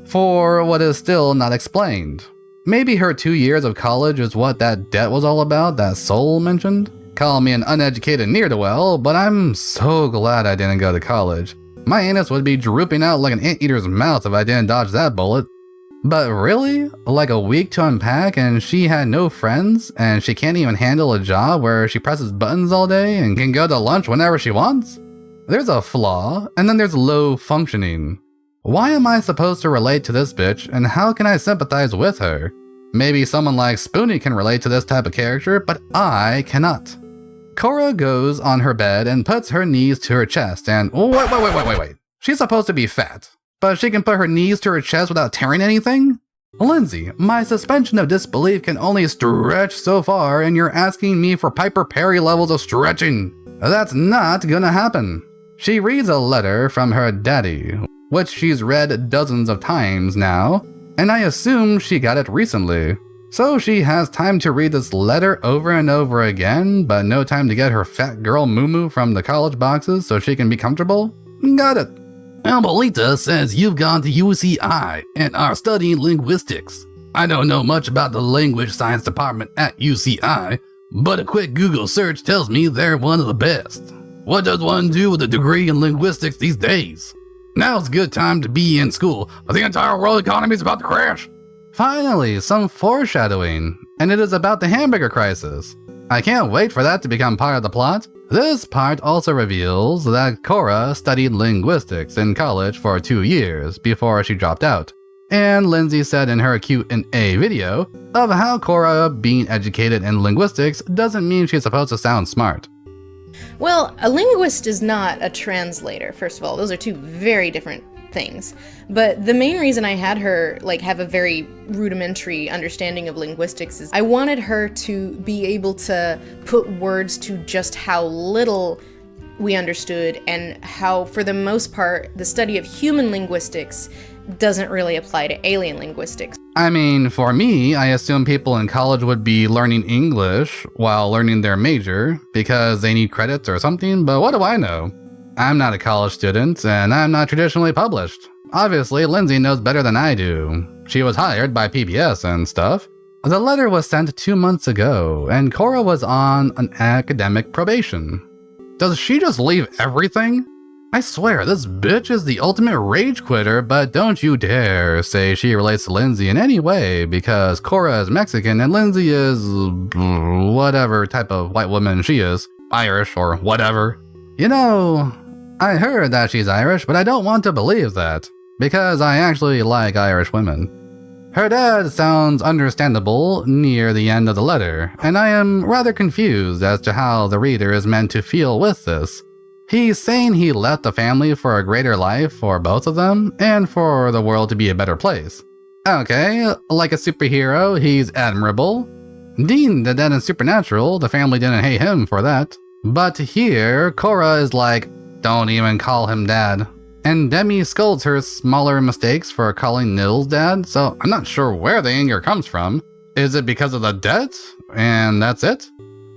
[SPEAKER 1] For what is still not explained. Maybe her 2 years of college is what that debt was all about that Soul mentioned? Call me an uneducated ne'er-do-well, but I'm so glad I didn't go to college. My anus would be drooping out like an anteater's mouth if I didn't dodge that bullet. But really? Like a week to unpack and she had no friends and she can't even handle a job where she presses buttons all day and can go to lunch whenever she wants? There's a flaw, and then there's low functioning. Why am I supposed to relate to this bitch, and how can I sympathize with her? Maybe someone like Spoonie can relate to this type of character, but I cannot. Korra goes on her bed and puts her knees to her chest and— wait. She's supposed to be fat, but she can put her knees to her chest without tearing anything? Lindsay, my suspension of disbelief can only stretch so far, and you're asking me for Piper Perry levels of stretching. That's not gonna happen. She reads a letter from her daddy, which she's read dozens of times now, and I assume she got it recently. So she has time to read this letter over and over again, but no time to get her fat girl moo-moo from the college boxes so she can be comfortable? Got it. Albolita says you've gone to UCI and are studying linguistics. I don't know much about the language science department at UCI, but a quick Google search tells me they're one of the best. What does one do with a degree in linguistics these days? Now's a good time to be in school, but the entire world economy is about to crash. Finally, some foreshadowing, and it is about the hamburger crisis. I can't wait for that to become part of the plot. This part also reveals that Korra studied linguistics in college for 2 years before she dropped out. And Lindsay said in her Q&A video of how Korra being educated in linguistics doesn't mean she's supposed to sound smart.
[SPEAKER 2] Well, a linguist is not a translator, first of all. Those are two very different things. But the main reason I had her have a very rudimentary understanding of linguistics is I wanted her to be able to put words to just how little we understood and how, for the most part, the study of human linguistics doesn't really apply to alien linguistics.
[SPEAKER 1] I mean, for me, I assume people in college would be learning English while learning their major because they need credits or something, but what do I know? I'm not a college student, and I'm not traditionally published. Obviously, Lindsay knows better than I do. She was hired by PBS and stuff. The letter was sent 2 months ago, and Korra was on an academic probation. Does she just leave everything? I swear, this bitch is the ultimate rage quitter, but don't you dare say she relates to Lindsay in any way, because Korra is Mexican and Lindsay is whatever type of white woman she is. Irish or whatever. You know, I heard that she's Irish, but I don't want to believe that, because I actually like Irish women. Her dad sounds understandable near the end of the letter, and I am rather confused as to how the reader is meant to feel with this. He's saying he left the family for a greater life for both of them, and for the world to be a better place. Okay, like a superhero, he's admirable. Dean did that in Supernatural, the family didn't hate him for that. But here, Korra is like, don't even call him dad. And Demi scolds her smaller mistakes for calling Nils dad, so I'm not sure where the anger comes from. Is it because of the debt? And that's it?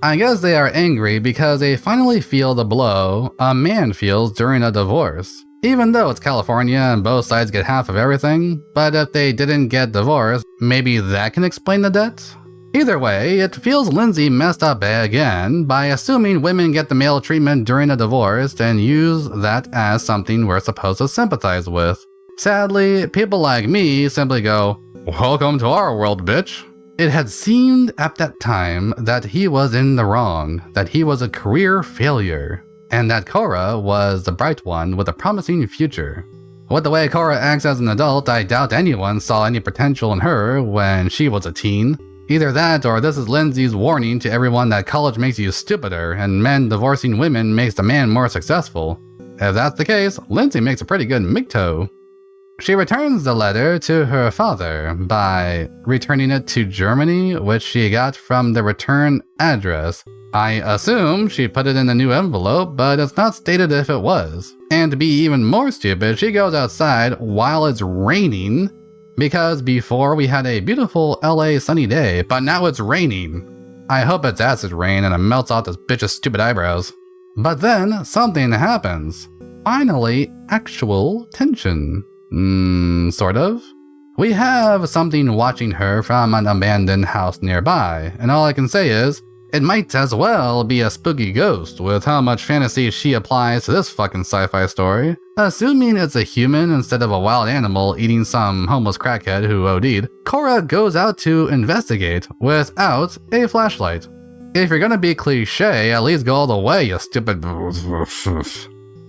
[SPEAKER 1] I guess they are angry because they finally feel the blow a man feels during a divorce. Even though it's California and both sides get half of everything, but if they didn't get divorced, maybe that can explain the debt? Either way, it feels Lindsay messed up again by assuming women get the male treatment during a divorce and use that as something we're supposed to sympathize with. Sadly, people like me simply go, "Welcome to our world, bitch." It had seemed at that time that he was in the wrong, that he was a career failure, and that Cora was the bright one with a promising future. With the way Cora acts as an adult, I doubt anyone saw any potential in her when she was a teen. Either that, or this is Lindsay's warning to everyone that college makes you stupider, and men divorcing women makes the man more successful. If that's the case, Lindsay makes a pretty good MGTOW. She returns the letter to her father by returning it to Germany, which she got from the return address. I assume she put it in a new envelope, but it's not stated if it was. And to be even more stupid, she goes outside while it's raining, because before we had a beautiful LA sunny day, but now it's raining. I hope it's acid rain and it melts off this bitch's stupid eyebrows. But then something happens. Finally, actual tension. Sort of. We have something watching her from an abandoned house nearby, and all I can say is, it might as well be a spooky ghost with how much fantasy she applies to this fucking sci-fi story. Assuming it's a human instead of a wild animal eating some homeless crackhead who OD'd, Cora goes out to investigate without a flashlight. If you're gonna be cliche, at least go all the way, you stupid...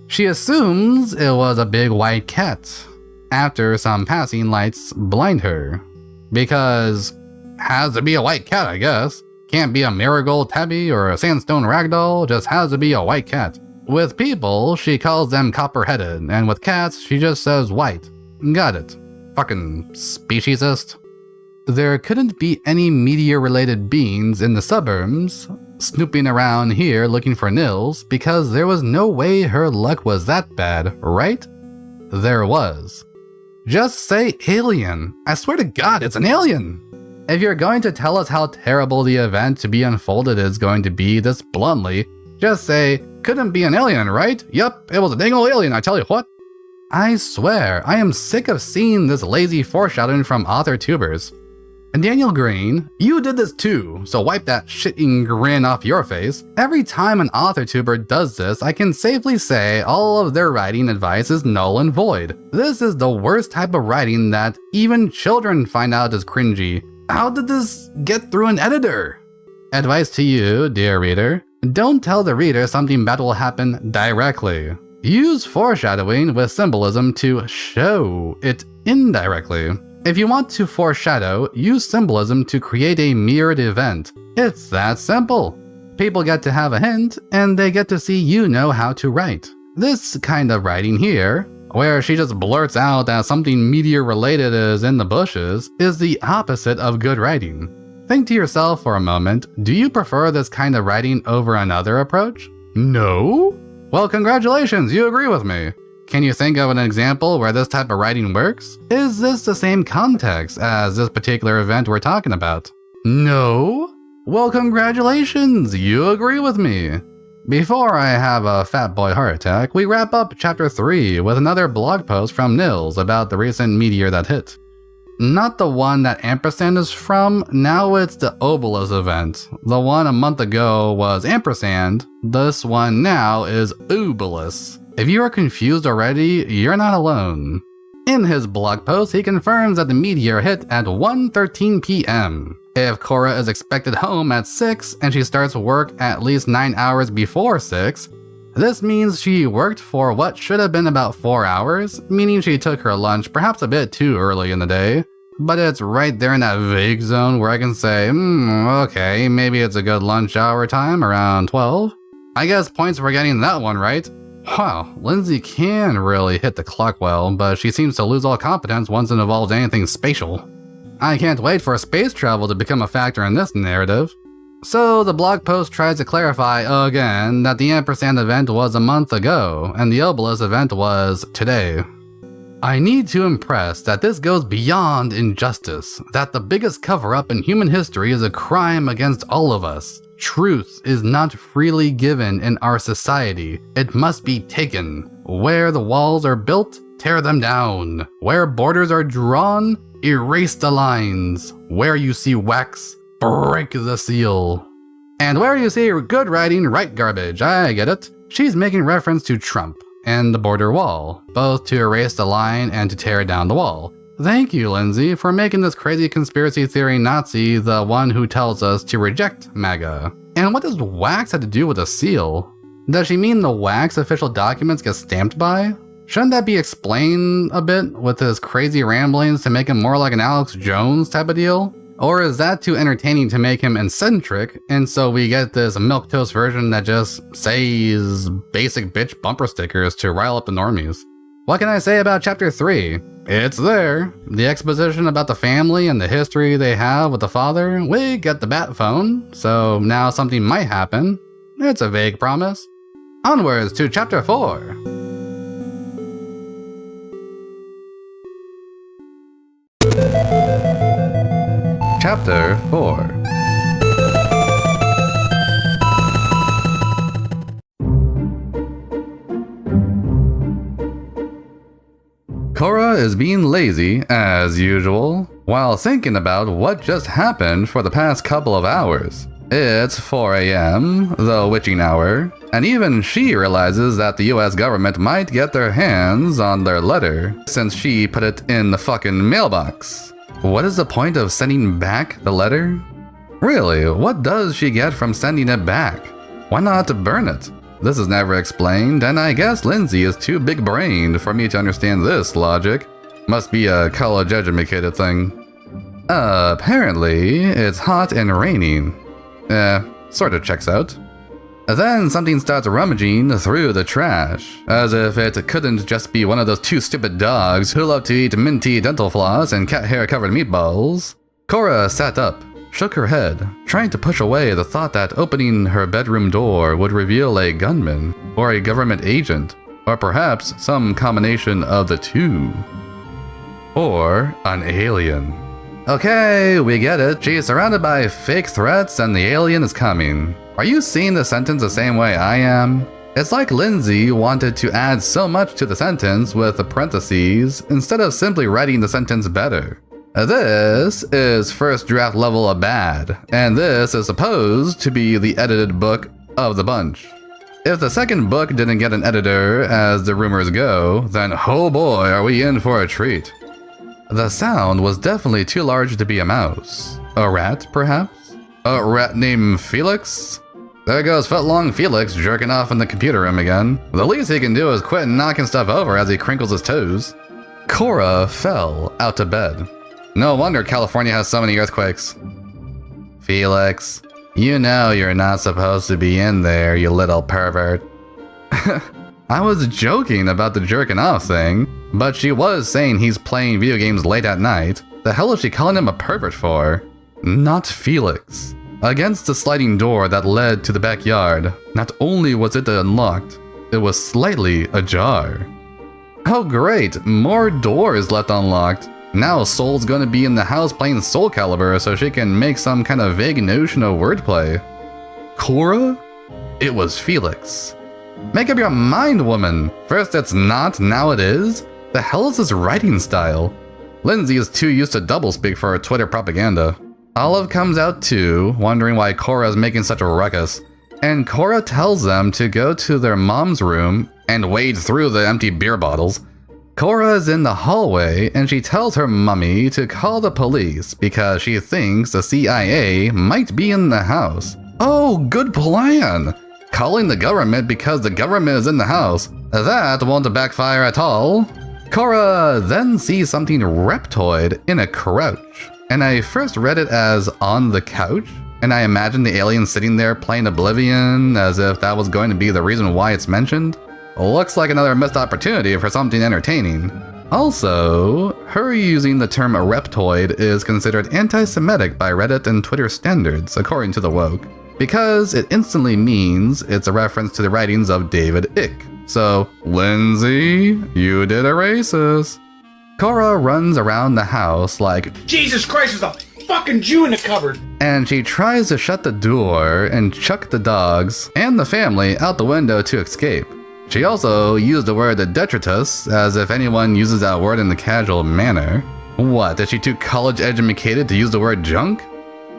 [SPEAKER 1] She assumes it was a big white cat, after some passing lights blind her. Because, has to be a white cat, I guess. Can't be a marigold tabby or a sandstone ragdoll, just has to be a white cat. With people, she calls them copper-headed, and with cats, she just says white. Got it. Fucking speciesist. There couldn't be any meteor-related beings in the suburbs snooping around here looking for Nils, because there was no way her luck was that bad, right? There was. Just say alien. I swear to God, it's an alien! If you're going to tell us how terrible the event to be unfolded is going to be this bluntly, just say, couldn't be an alien, right? Yup, it was a dang old alien, I tell you what. I swear, I am sick of seeing this lazy foreshadowing from author tubers. And Daniel Green, you did this too, so wipe that shitting grin off your face. Every time an author tuber does this, I can safely say all of their writing advice is null and void. This is the worst type of writing that even children find out is cringy. How did this get through an editor? Advice to you, dear reader, don't tell the reader something bad will happen directly. Use foreshadowing with symbolism to show it indirectly. If you want to foreshadow, use symbolism to create a mirrored event. It's that simple. People get to have a hint, and they get to see you know how to write. This kind of writing here, where she just blurts out that something meteor-related is in the bushes, is the opposite of good writing. Think to yourself for a moment, do you prefer this kind of writing over another approach? No? Well, congratulations, you agree with me. Can you think of an example where this type of writing works? Is this the same context as this particular event we're talking about? No? Well, congratulations, you agree with me. Before I have a fat boy heart attack, we wrap up chapter 3 with another blog post from Nils about the recent meteor that hit. Not the one that Ampersand is from, now it's the Obelus event. The one a month ago was Ampersand, this one now is Obelus. If you are confused already, you're not alone. In his blog post, he confirms that the meteor hit at 1:13 p.m. If Cora is expected home at 6 and she starts work at least 9 hours before 6, this means she worked for what should have been about 4 hours, meaning she took her lunch perhaps a bit too early in the day. But it's right there in that vague zone where I can say, okay, maybe it's a good lunch hour time around 12. I guess points for getting that one right. Wow, Lindsay can really hit the clock well, but she seems to lose all competence once it involves anything spatial. I can't wait for space travel to become a factor in this narrative. So the blog post tries to clarify again that the Ampersand event was a month ago, and the Obelus event was today. I need to impress that this goes beyond injustice, that the biggest cover-up in human history is a crime against all of us. Truth is not freely given in our society. It must be taken. Where the walls are built, tear them down. Where borders are drawn, erase the lines. Where you see wax, break the seal. And where you see good writing, write garbage. I get it. She's making reference to Trump and the border wall, both to erase the line and to tear down the wall. Thank you, Lindsay, for making this crazy conspiracy theory Nazi the one who tells us to reject MAGA. And what does wax have to do with a seal? Does she mean the wax official documents get stamped by? Shouldn't that be explained a bit with his crazy ramblings to make him more like an Alex Jones type of deal? Or is that too entertaining to make him eccentric, and so we get this milquetoast version that just says basic bitch bumper stickers to rile up the normies? What can I say about chapter 3? It's there. The exposition about the family and the history they have with the father. We get the bat phone, so now something might happen. It's a vague promise. Onwards to chapter 4. Chapter 4. Cora is being lazy, as usual, while thinking about what just happened for the past couple of hours. It's 4 a.m., the witching hour, and even she realizes that the US government might get their hands on their letter, since she put it in the fucking mailbox. What is the point of sending back the letter? Really, what does she get from sending it back? Why not burn it? This is never explained, and I guess Lindsay is too big-brained for me to understand this logic. Must be a college-educated thing. Apparently, it's hot and raining. Sorta checks out. Then something starts rummaging through the trash, as if it couldn't just be one of those two stupid dogs who love to eat minty dental floss and cat hair covered meatballs. Cora sat up, shook her head, trying to push away the thought that opening her bedroom door would reveal a gunman, or a government agent, or perhaps some combination of the two. Or an alien. Okay, we get it. She's surrounded by fake threats and the alien is coming. Are you seeing the sentence the same way I am? It's like Lindsay wanted to add so much to the sentence with the parentheses instead of simply writing the sentence better. This is first draft level of bad, and this is supposed to be the edited book of the bunch. If the second book didn't get an editor, as the rumors go, then oh boy are we in for a treat. The sound was definitely too large to be a mouse. A rat, perhaps? A rat named Felix? There goes footlong Felix jerking off in the computer room again. The least he can do is quit knocking stuff over as he crinkles his toes. Cora fell out of bed. No wonder California has so many earthquakes. Felix, you know you're not supposed to be in there, you little pervert. I was joking about the jerking off thing, but she was saying he's playing video games late at night. The hell is she calling him a pervert for? Not Felix. Against the sliding door that led to the backyard, not only was it unlocked, it was slightly ajar. Oh great, more doors left unlocked. Now Soul's gonna be in the house playing Soul Calibur so she can make some kind of vague notion of wordplay. Cora? It was Felix. Make up your mind, woman. First it's not, now it is? The hell is this writing style? Lindsay is too used to doublespeak for her Twitter propaganda. Olive comes out too, wondering why Cora is making such a ruckus. And Cora tells them to go to their mom's room and wade through the empty beer bottles. Cora is in the hallway and she tells her mummy to call the police because she thinks the CIA might be in the house. Oh, good plan! Calling the government because the government is in the house. That won't backfire at all. Cora then sees something reptoid in a crouch, and I first read it as on the couch, and I imagined the alien sitting there playing Oblivion as if that was going to be the reason why it's mentioned. Looks like another missed opportunity for something entertaining. Also, her using the term reptoid is considered anti-Semitic by Reddit and Twitter standards, according to the woke, because it instantly means it's a reference to the writings of David Icke. So, Lindsay, you did erase us. Cora runs around the house like,
[SPEAKER 4] Jesus Christ, there's a fucking Jew in the cupboard!
[SPEAKER 1] And she tries to shut the door and chuck the dogs and the family out the window to escape. She also used the word detritus, as if anyone uses that word in a casual manner. What, is she too college-educated to use the word junk?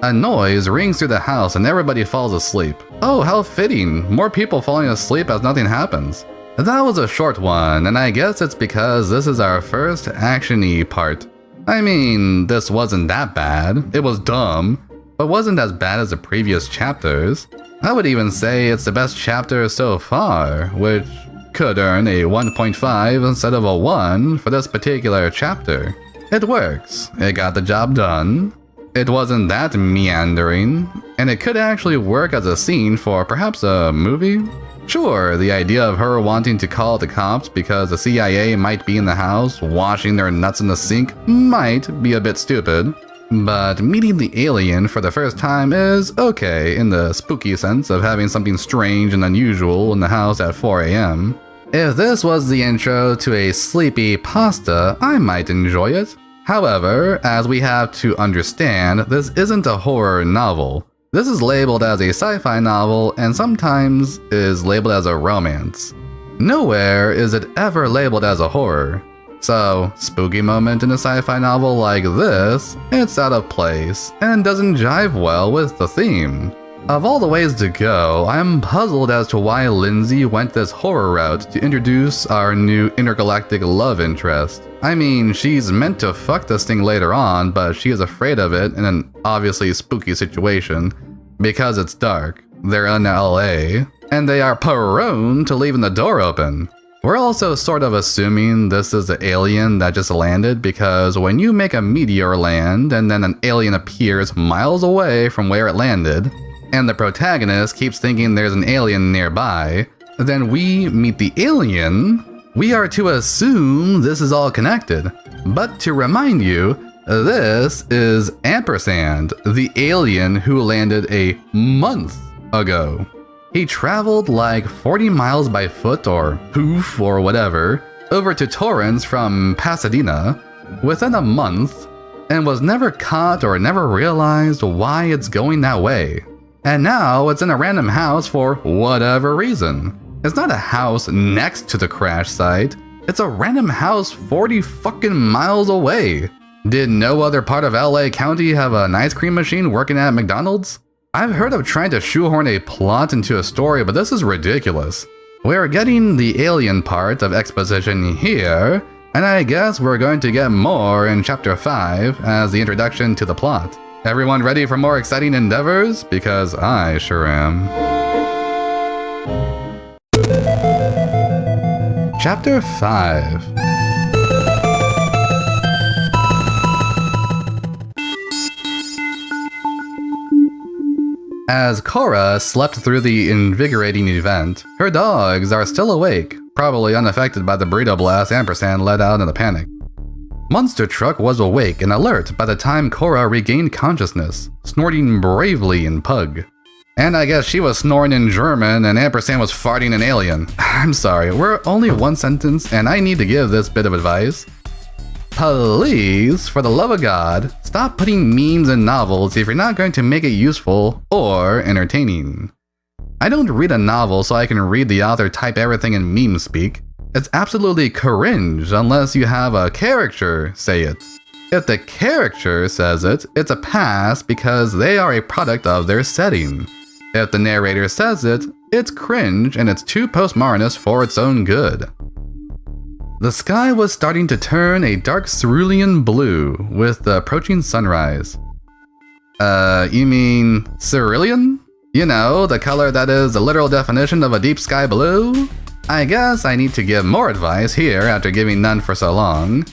[SPEAKER 1] A noise rings through the house and everybody falls asleep. Oh, how fitting. More people falling asleep as nothing happens. That was a short one, and I guess it's because this is our first action-y part. I mean, this wasn't that bad. It was dumb, but wasn't as bad as the previous chapters. I would even say it's the best chapter so far, which could earn a 1.5 instead of a 1 for this particular chapter. It works. It got the job done. It wasn't that meandering, and it could actually work as a scene for perhaps a movie. Sure, the idea of her wanting to call the cops because the CIA might be in the house washing their nuts in the sink might be a bit stupid, but meeting the alien for the first time is okay in the spooky sense of having something strange and unusual in the house at 4 a.m. If this was the intro to a sleepy pasta, I might enjoy it. However, as we have to understand, this isn't a horror novel. This is labeled as a sci-fi novel and sometimes is labeled as a romance. Nowhere is it ever labeled as a horror. So, spooky moment in a sci-fi novel like this, it's out of place and doesn't jive well with the theme. Of all the ways to go, I'm puzzled as to why Lindsay went this horror route to introduce our new intergalactic love interest. I mean, she's meant to fuck this thing later on, but she is afraid of it in an obviously spooky situation because it's dark, they're in LA, and they are prone to leaving the door open. We're also sort of assuming this is the alien that just landed because when you make a meteor land and then an alien appears miles away from where it landed, and the protagonist keeps thinking there's an alien nearby, then we meet the alien, we are to assume this is all connected. But to remind you, this is Ampersand, the alien who landed a month ago. He traveled like 40 miles by foot or hoof or whatever over to Torrance from Pasadena within a month and was never caught or never realized why it's going that way. And now it's in a random house for whatever reason. It's not a house next to the crash site. It's a random house 40 fucking miles away. Did no other part of LA County have an ice cream machine working at McDonald's? I've heard of trying to shoehorn a plot into a story, but this is ridiculous. We're getting the alien part of exposition here, and I guess we're going to get more in chapter 5 as the introduction to the plot. Everyone ready for more exciting endeavors? Because I sure am. Chapter 5. As Cora slept through the invigorating event, her dogs are still awake, probably unaffected by the burrito blast Ampersand let out in a panic. Monster Truck was awake and alert by the time Cora regained consciousness, snorting bravely in Pug. And I guess she was snoring in German and Ampersand was farting in Alien. I'm sorry, we're only one sentence and I need to give this bit of advice. Please, for the love of God, stop putting memes in novels if you're not going to make it useful or entertaining. I don't read a novel so I can read the author type everything in meme speak. It's absolutely cringe unless you have a character say it. If the character says it, it's a pass because they are a product of their setting. If the narrator says it, it's cringe and it's too postmodernist for its own good. The sky was starting to turn a dark cerulean blue with the approaching sunrise. You mean cerulean? You know, the color that is the literal definition of a deep sky blue? I guess I need to give more advice here after giving none for so long.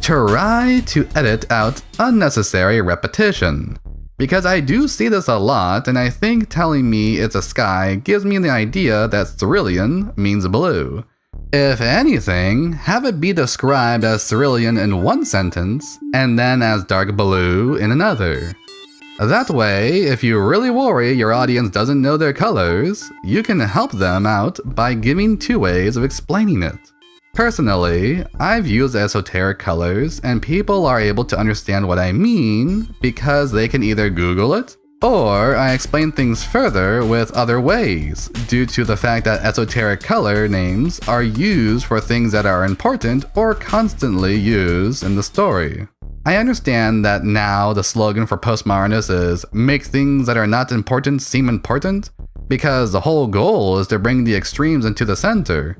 [SPEAKER 1] Try to edit out unnecessary repetition. Because I do see this a lot, and I think telling me it's a sky gives me the idea that cerulean means blue. If anything, have it be described as cerulean in one sentence, and then as dark blue in another. That way, if you really worry your audience doesn't know their colors, you can help them out by giving two ways of explaining it. Personally, I've used esoteric colors and people are able to understand what I mean because they can either Google it, or I explain things further with other ways, due to the fact that esoteric color names are used for things that are important or constantly used in the story. I understand that now the slogan for postmodernists is make things that are not important seem important, because the whole goal is to bring the extremes into the center.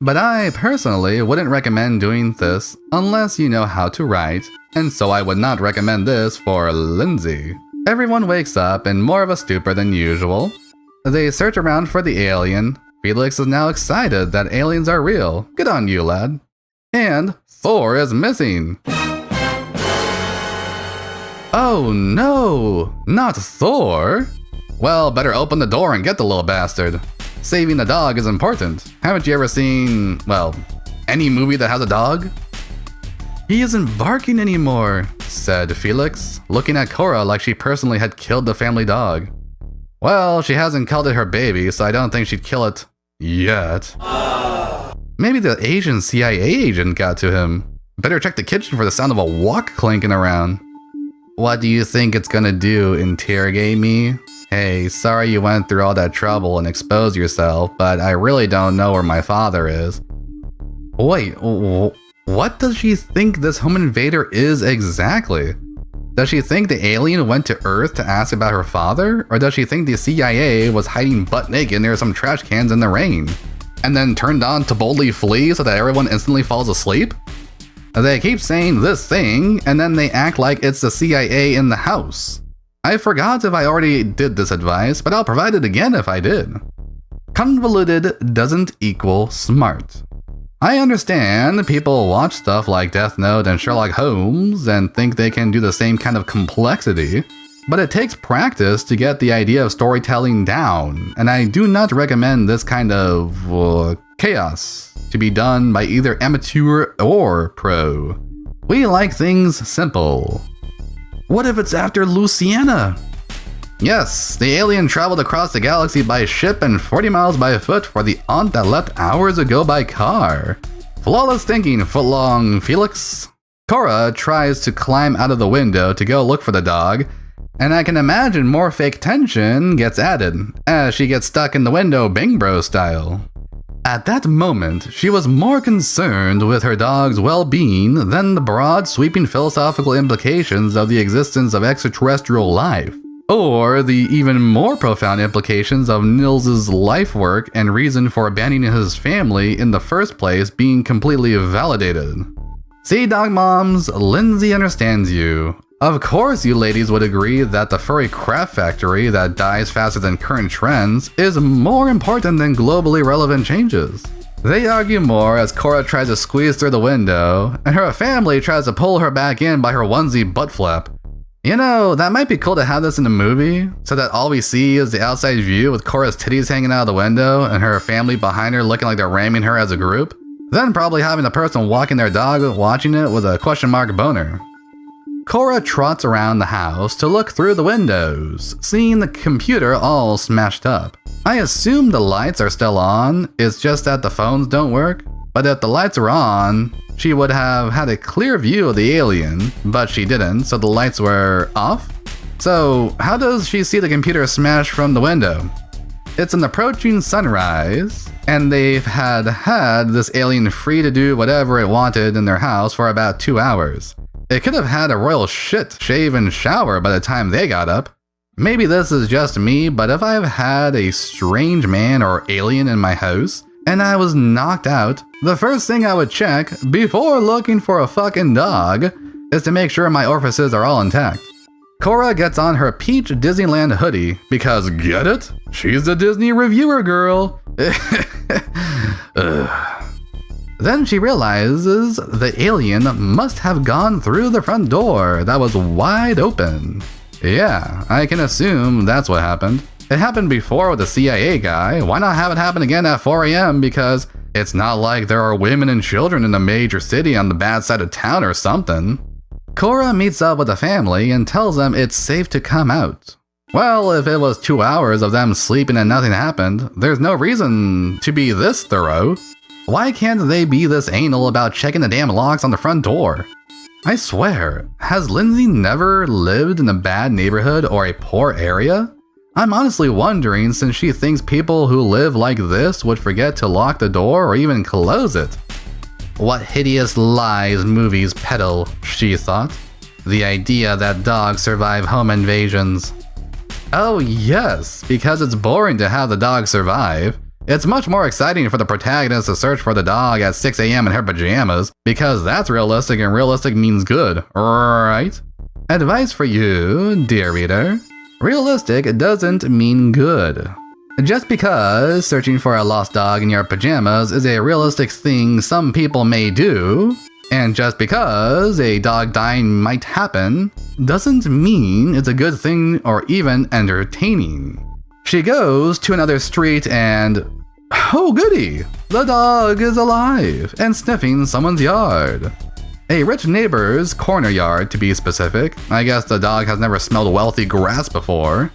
[SPEAKER 1] But I personally wouldn't recommend doing this unless you know how to write, and so I would not recommend this for Lindsay. Everyone wakes up in more of a stupor than usual. They search around for the alien. Felix is now excited that aliens are real. Good on you, lad. And Thor is missing. Oh no, not Thor. Well, better open the door and get the little bastard. Saving the dog is important. Haven't you ever seen, well, any movie that has a dog? He isn't barking anymore, said Felix, looking at Cora like she personally had killed the family dog. Well, she hasn't called it her baby, so I don't think she'd kill it yet. Maybe the Asian CIA agent got to him. Better check the kitchen for the sound of a wok clinking around. What do you think it's gonna do, interrogate me? Hey, sorry you went through all that trouble and exposed yourself, but I really don't know where my father is. Wait, what does she think this home invader is exactly? Does she think the alien went to Earth to ask about her father? Or does she think the CIA was hiding butt naked near some trash cans in the rain? And then turned on to boldly flee so that everyone instantly falls asleep? They keep saying this thing, and then they act like it's the CIA in the house. I forgot if I already did this advice, but I'll provide it again if I did. Convoluted doesn't equal smart. I understand people watch stuff like Death Note and Sherlock Holmes and think they can do the same kind of complexity, but it takes practice to get the idea of storytelling down, and I do not recommend this kind of chaos to be done by either amateur or pro. We like things simple. What if it's after Luciana? Yes, the alien traveled across the galaxy by ship and 40 miles by foot for the aunt that left hours ago by car. Flawless thinking, footlong Felix. Cora tries to climb out of the window to go look for the dog, and I can imagine more fake tension gets added as she gets stuck in the window Bing Bro style. At that moment, she was more concerned with her dog's well-being than the broad, sweeping philosophical implications of the existence of extraterrestrial life, or the even more profound implications of Nils's life work and reason for abandoning his family in the first place being completely validated. See, dog moms, Lindsay understands you. Of course you ladies would agree that the furry crap factory that dies faster than current trends is more important than globally relevant changes. They argue more as Cora tries to squeeze through the window, and her family tries to pull her back in by her onesie butt flap. You know, that might be cool to have this in a movie, so that all we see is the outside view with Cora's titties hanging out of the window and her family behind her looking like they're ramming her as a group. Then probably having the person walking their dog watching it with a question mark boner. Cora trots around the house to look through the windows, seeing the computer all smashed up. I assume the lights are still on, it's just that the phones don't work. But if the lights are on, she would have had a clear view of the alien, but she didn't, so the lights were off? So how does she see the computer smash from the window? It's an approaching sunrise, and they've had this alien free to do whatever it wanted in their house for about 2 hours. It could have had a royal shit, shave, and shower by the time they got up. Maybe this is just me, but if I've had a strange man or alien in my house, and I was knocked out, the first thing I would check, before looking for a fucking dog, is to make sure my orifices are all intact. Cora gets on her peach Disneyland hoodie, because get it? She's the Disney reviewer girl. Then she realizes the alien must have gone through the front door that was wide open. Yeah, I can assume that's what happened. It happened before with the CIA guy, why not have it happen again at 4 a.m. because it's not like there are women and children in a major city on the bad side of town or something. Cora meets up with the family and tells them it's safe to come out. Well, if it was 2 hours of them sleeping and nothing happened, there's no reason to be this thorough. Why can't they be this anal about checking the damn locks on the front door? I swear, has Lindsay never lived in a bad neighborhood or a poor area? I'm honestly wondering, since she thinks people who live like this would forget to lock the door or even close it. What hideous lies movies peddle, she thought. The idea that dogs survive home invasions. Oh yes, because it's boring to have the dog survive. It's much more exciting for the protagonist to search for the dog at 6 a.m. in her pajamas, because that's realistic and realistic means good, right? Advice for you, dear reader. Realistic doesn't mean good. Just because searching for a lost dog in your pajamas is a realistic thing some people may do, and just because a dog dying might happen, doesn't mean it's a good thing or even entertaining. She goes to another street and, oh goody, the dog is alive and sniffing someone's yard. A rich neighbor's corner yard, to be specific. I guess the dog has never smelled wealthy grass before.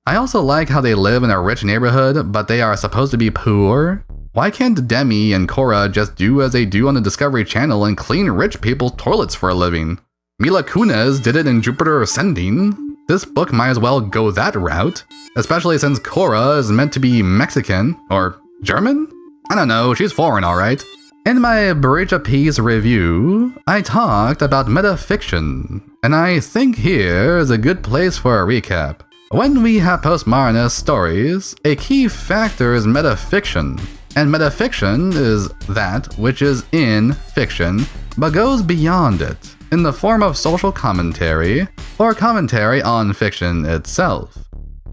[SPEAKER 1] I also like how they live in a rich neighborhood, but they are supposed to be poor. Why can't Demi and Cora just do as they do on the Discovery Channel and clean rich people's toilets for a living? Mila Kunis did it in Jupiter Ascending. This book might as well go that route, especially since Cora is meant to be Mexican, or German? I don't know, she's foreign alright. In my Bridge of Peace review, I talked about metafiction, and I think here is a good place for a recap. When we have postmodernist stories, a key factor is metafiction, and metafiction is that which is in fiction, but goes beyond it, in the form of social commentary, or commentary on fiction itself.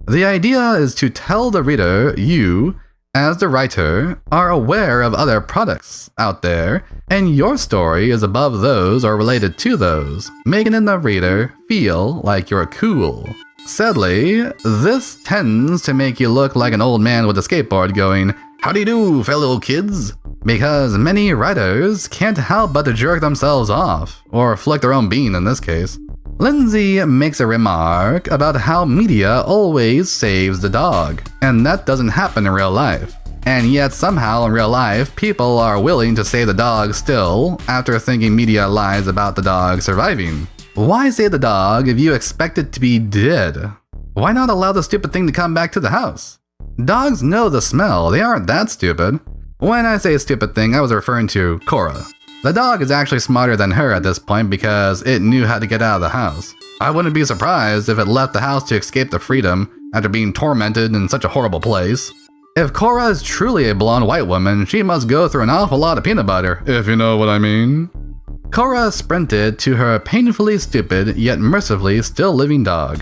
[SPEAKER 1] The idea is to tell the reader you, as the writer, are aware of other products out there, and your story is above those or related to those, making the reader feel like you're cool. Sadly, this tends to make you look like an old man with a skateboard going, "How do you do, fellow kids?" Because many writers can't help but to jerk themselves off, or flick their own bean in this case. Lindsay makes a remark about how media always saves the dog, and that doesn't happen in real life. And yet somehow in real life, people are willing to save the dog still, after thinking media lies about the dog surviving. Why save the dog if you expect it to be dead? Why not allow the stupid thing to come back to the house? Dogs know the smell, they aren't that stupid. When I say stupid thing, I was referring to Cora. The dog is actually smarter than her at this point because it knew how to get out of the house. I wouldn't be surprised if it left the house to escape the freedom after being tormented in such a horrible place. If Cora is truly a blonde white woman, she must go through an awful lot of peanut butter, if you know what I mean. Cora sprinted to her painfully stupid yet mercifully still living dog.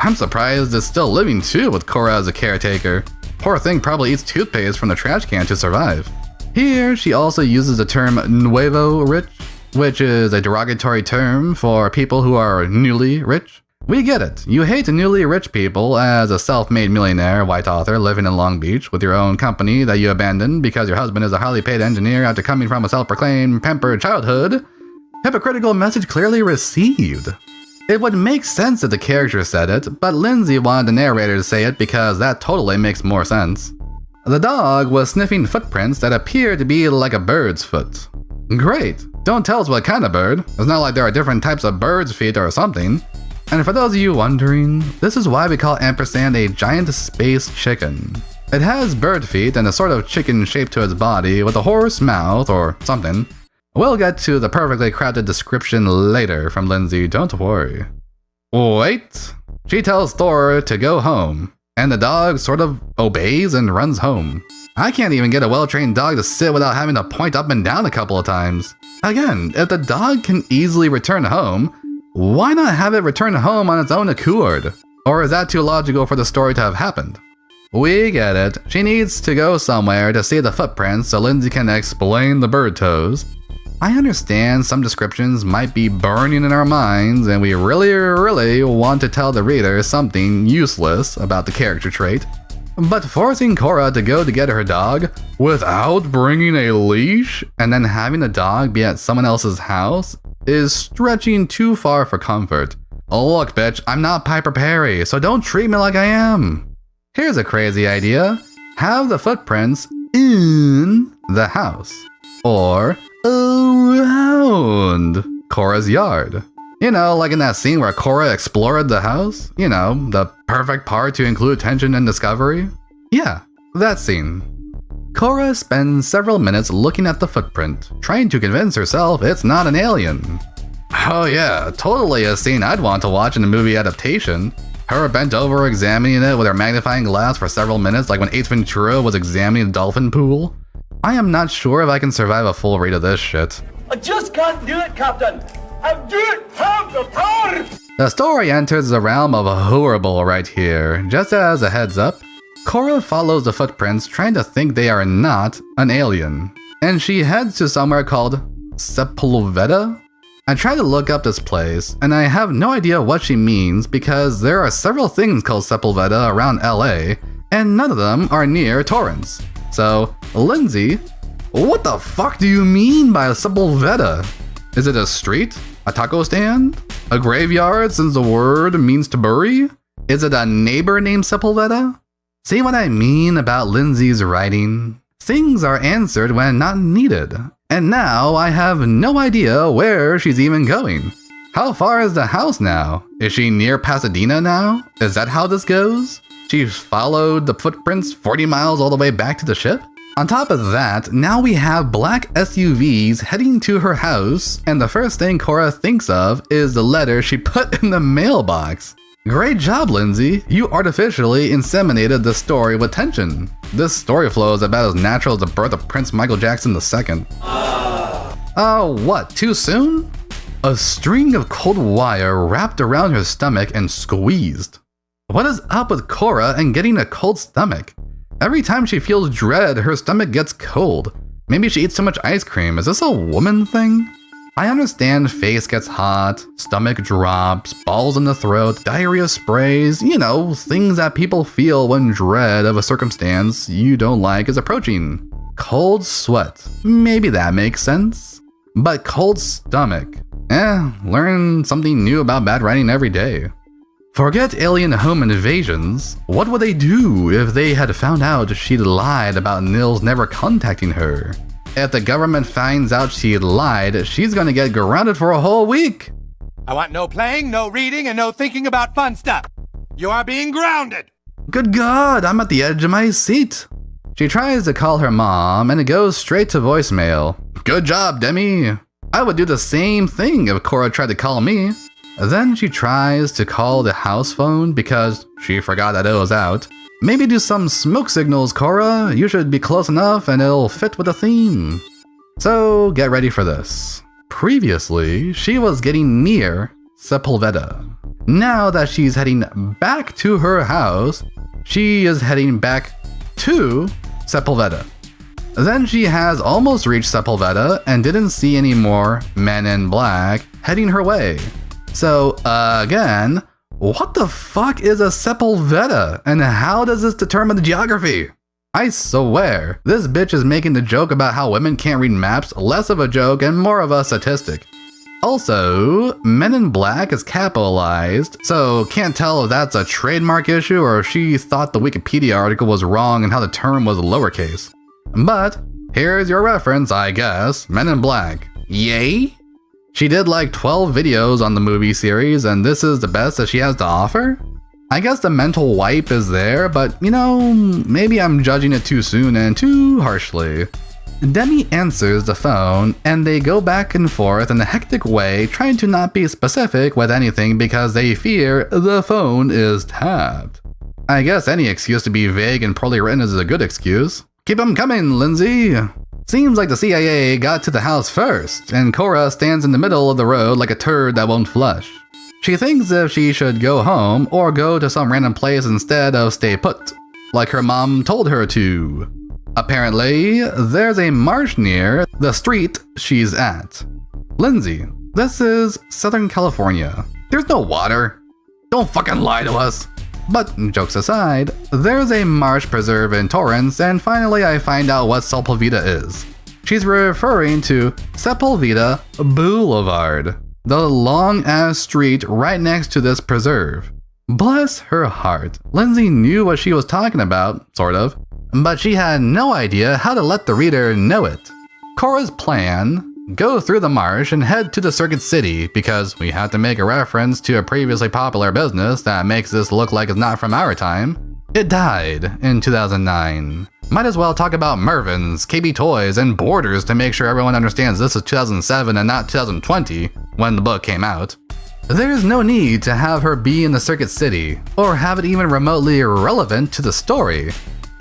[SPEAKER 1] I'm surprised it's still living too with Cora as a caretaker. Poor thing probably eats toothpaste from the trash can to survive. Here, she also uses the term nuevo rich, which is a derogatory term for people who are newly rich. We get it. You hate newly rich people as a self-made millionaire white author living in Long Beach with your own company that you abandoned because your husband is a highly paid engineer after coming from a self-proclaimed pampered childhood. Hypocritical message clearly received. It would make sense if the character said it, but Lindsay wanted the narrator to say it because that totally makes more sense. The dog was sniffing footprints that appeared to be like a bird's foot. Great, don't tell us what kind of bird. It's not like there are different types of birds' feet or something. And for those of you wondering, this is why we call Ampersand a giant space chicken. It has bird feet and a sort of chicken shape to its body with a horse mouth or something. We'll get to the perfectly crafted description later from Lindsay, don't worry. Wait! She tells Thor to go home, and the dog sort of obeys and runs home. I can't even get a well-trained dog to sit without having to point up and down a couple of times. Again, if the dog can easily return home, why not have it return home on its own accord? Or is that too logical for the story to have happened? We get it. She needs to go somewhere to see the footprints so Lindsay can explain the bird toes. I understand some descriptions might be burning in our minds and we really want to tell the reader something useless about the character trait. But forcing Cora to go to get her dog without bringing a leash and then having the dog be at someone else's house is stretching too far for comfort. Look bitch, I'm not Piper Perry, so don't treat me like I am. Here's a crazy idea. Have the footprints in the house. Or around Cora's yard. You know, like in that scene where Cora explored the house? You know, the perfect part to include tension and discovery? Yeah, that scene. Cora spends several minutes looking at the footprint, trying to convince herself it's not an alien. Oh yeah, totally a scene I'd want to watch in a movie adaptation. Her bent over examining it with her magnifying glass for several minutes, like when Ace Ventura was examining the dolphin pool. I am not sure if I can survive a full read of this shit.
[SPEAKER 5] I just can't do it, Captain. I don't have the power.
[SPEAKER 1] The story enters the realm of horrible right here. Just as a heads up, Cora follows the footprints trying to think they are not an alien. And she heads to somewhere called Sepulveda? I tried to look up this place, and I have no idea what she means because there are several things called Sepulveda around LA, and none of them are near Torrance. So, Lindsay, what the fuck do you mean by Sepulveda? Is it a street? A taco stand? A graveyard since the word means to bury? Is it a neighbor named Sepulveda? See what I mean about Lindsay's writing? Things are answered when not needed. And now I have no idea where she's even going. How far is the house now? Is she near Pasadena now? Is that how this goes? She followed the footprints 40 miles all the way back to the ship? On top of that, now we have black SUVs heading to her house, and the first thing Cora thinks of is the letter she put in the mailbox. Great job, Lindsay. You artificially inseminated the story with tension. This story flow is about as natural as the birth of Prince Michael Jackson II. Oh, what, too soon? A string of cold wire wrapped around her stomach and squeezed. What is up with Cora and getting a cold stomach? Every time she feels dread, her stomach gets cold. Maybe she eats too much ice cream. Is this a woman thing? I understand face gets hot, stomach drops, balls in the throat, diarrhea sprays, you know, things that people feel when dread of a circumstance you don't like is approaching. Cold sweat, maybe that makes sense. But cold stomach, learn something new about bad writing every day. Forget alien home invasions. What would they do if they had found out she'd lied about Nils never contacting her? If the government finds out she lied, she's gonna get grounded for a whole week.
[SPEAKER 6] I want no playing, no reading, and no thinking about fun stuff. You are being grounded.
[SPEAKER 1] Good God, I'm at the edge of my seat. She tries to call her mom, and it goes straight to voicemail. Good job, Demi. I would do the same thing if Cora tried to call me. Then she tries to call the house phone because she forgot that it was out. Maybe do some smoke signals, Cora. You should be close enough and it'll fit with the theme. So get ready for this. Previously, she was getting near Sepulveda. Now that she's heading back to her house, she is heading back to Sepulveda. Then she has almost reached Sepulveda and didn't see any more men in black heading her way. So again, what the fuck is a Sepulveda, and how does this determine the geography? I swear, this bitch is making the joke about how women can't read maps less of a joke and more of a statistic. Also, Men in Black is capitalized, so can't tell if that's a trademark issue or if she thought the Wikipedia article was wrong and how the term was lowercase. But here's your reference, I guess, Men in Black. Yay? She did like 12 videos on the movie series, and this is the best that she has to offer? I guess the mental wipe is there, but you know, maybe I'm judging it too soon and too harshly. Demi answers the phone, and they go back and forth in a hectic way, trying to not be specific with anything because they fear the phone is tapped. I guess any excuse to be vague and poorly written is a good excuse. Keep 'em coming, Lindsay! Seems like the CIA got to the house first, and Cora stands in the middle of the road like a turd that won't flush. She thinks if she should go home or go to some random place instead of stay put, like her mom told her to. Apparently, there's a marsh near the street she's at. Lindsay, this is Southern California. There's no water. Don't fucking lie to us. But jokes aside, there's a marsh preserve in Torrance, and finally I find out what Sepulveda is. She's referring to Sepulveda Boulevard, the long-ass street right next to this preserve. Bless her heart, Lindsay knew what she was talking about, sort of, but she had no idea how to let the reader know it. Cora's plan: go through the marsh and head to the Circuit City because we have to make a reference to a previously popular business that makes this look like it's not from our time. It died in 2009. Might as well talk about Mervyn's, KB Toys, and Borders to make sure everyone understands this is 2007 and not 2020. when the book came out. There's no need to have her be in the Circuit City, or have it even remotely relevant to the story.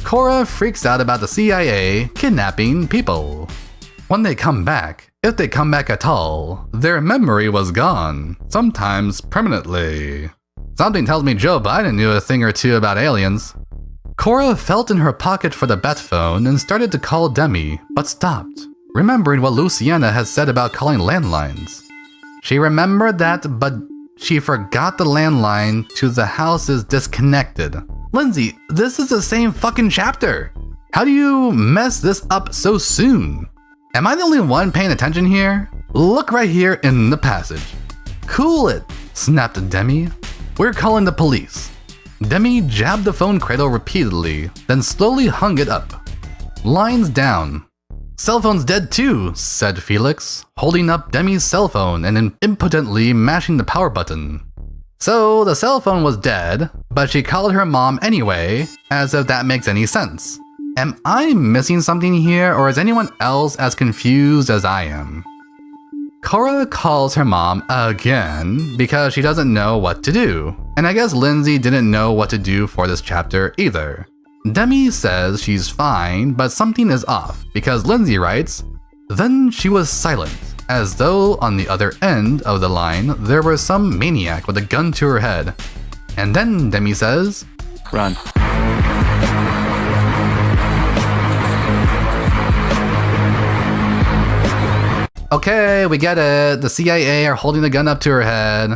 [SPEAKER 1] Cora freaks out about the CIA kidnapping people. When they come back, if they come back at all, their memory was gone, sometimes permanently. Something tells me Joe Biden knew a thing or two about aliens. Cora felt in her pocket for the bat phone and started to call Demi, but stopped, remembering what Luciana had said about calling landlines. She remembered that, but she forgot the landline to the house is disconnected. Lindsay, this is the same fucking chapter! How do you mess this up so soon? Am I the only one paying attention here? Look right here in the passage. Cool it, snapped Demi. We're calling the police. Demi jabbed the phone cradle repeatedly, then slowly hung it up. Lines down. Cell phone's dead too, said Felix, holding up Demi's cell phone and impotently mashing the power button. So the cell phone was dead, but she called her mom anyway, as if that makes any sense. Am I missing something here, or is anyone else as confused as I am? Cora calls her mom again because she doesn't know what to do, and I guess Lindsay didn't know what to do for this chapter either. Demi says she's fine, but something is off because Lindsay writes, "Then she was silent, as though on the other end of the line there was some maniac with a gun to her head. And then Demi says,
[SPEAKER 7] Run.
[SPEAKER 1] Okay, we get it. The CIA are holding the gun up to her head.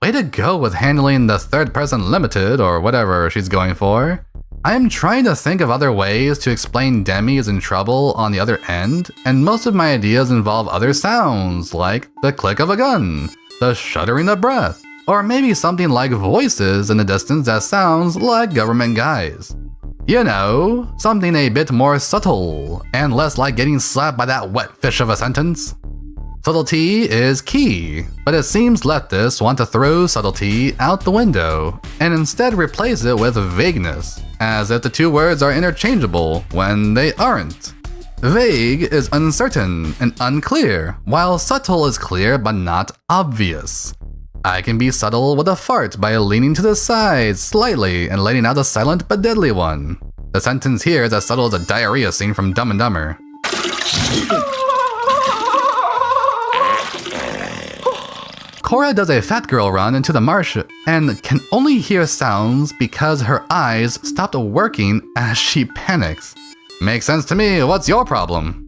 [SPEAKER 1] Way to go with handling the third person limited or whatever she's going for. I am trying to think of other ways to explain Demi is in trouble on the other end, and most of my ideas involve other sounds, like the click of a gun, the shuddering of breath, or maybe something like voices in the distance that sounds like government guys. You know, something a bit more subtle, and less like getting slapped by that wet fish of a sentence. Subtlety is key, but it seems leftists want to throw subtlety out the window, and instead replace it with vagueness, as if the two words are interchangeable when they aren't. Vague is uncertain and unclear, while subtle is clear but not obvious. I can be subtle with a fart by leaning to the side slightly and letting out a silent but deadly one. The sentence here is as subtle as a diarrhea scene from Dumb and Dumber. Cora does a fat girl run into the marsh and can only hear sounds because her eyes stopped working as she panics. Makes sense to me, what's your problem?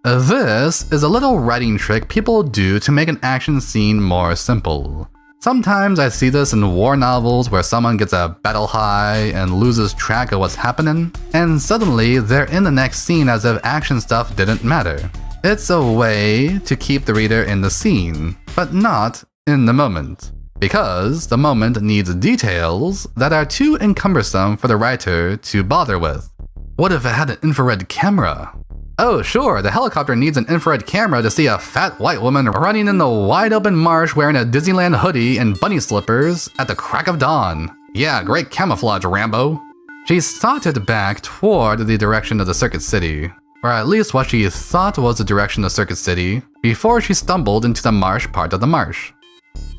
[SPEAKER 1] This is a little writing trick people do to make an action scene more simple. Sometimes I see this in war novels where someone gets a battle high and loses track of what's happening, and suddenly they're in the next scene as if action stuff didn't matter. It's a way to keep the reader in the scene, but not in the moment, because the moment needs details that are too encumbersome for the writer to bother with. What if it had an infrared camera? Oh sure, the helicopter needs an infrared camera to see a fat white woman running in the wide open marsh wearing a Disneyland hoodie and bunny slippers at the crack of dawn. Yeah, great camouflage, Rambo. She started back toward the direction of the Circuit City, or at least what she thought was the direction of Circuit City, before she stumbled into the marsh part of the marsh.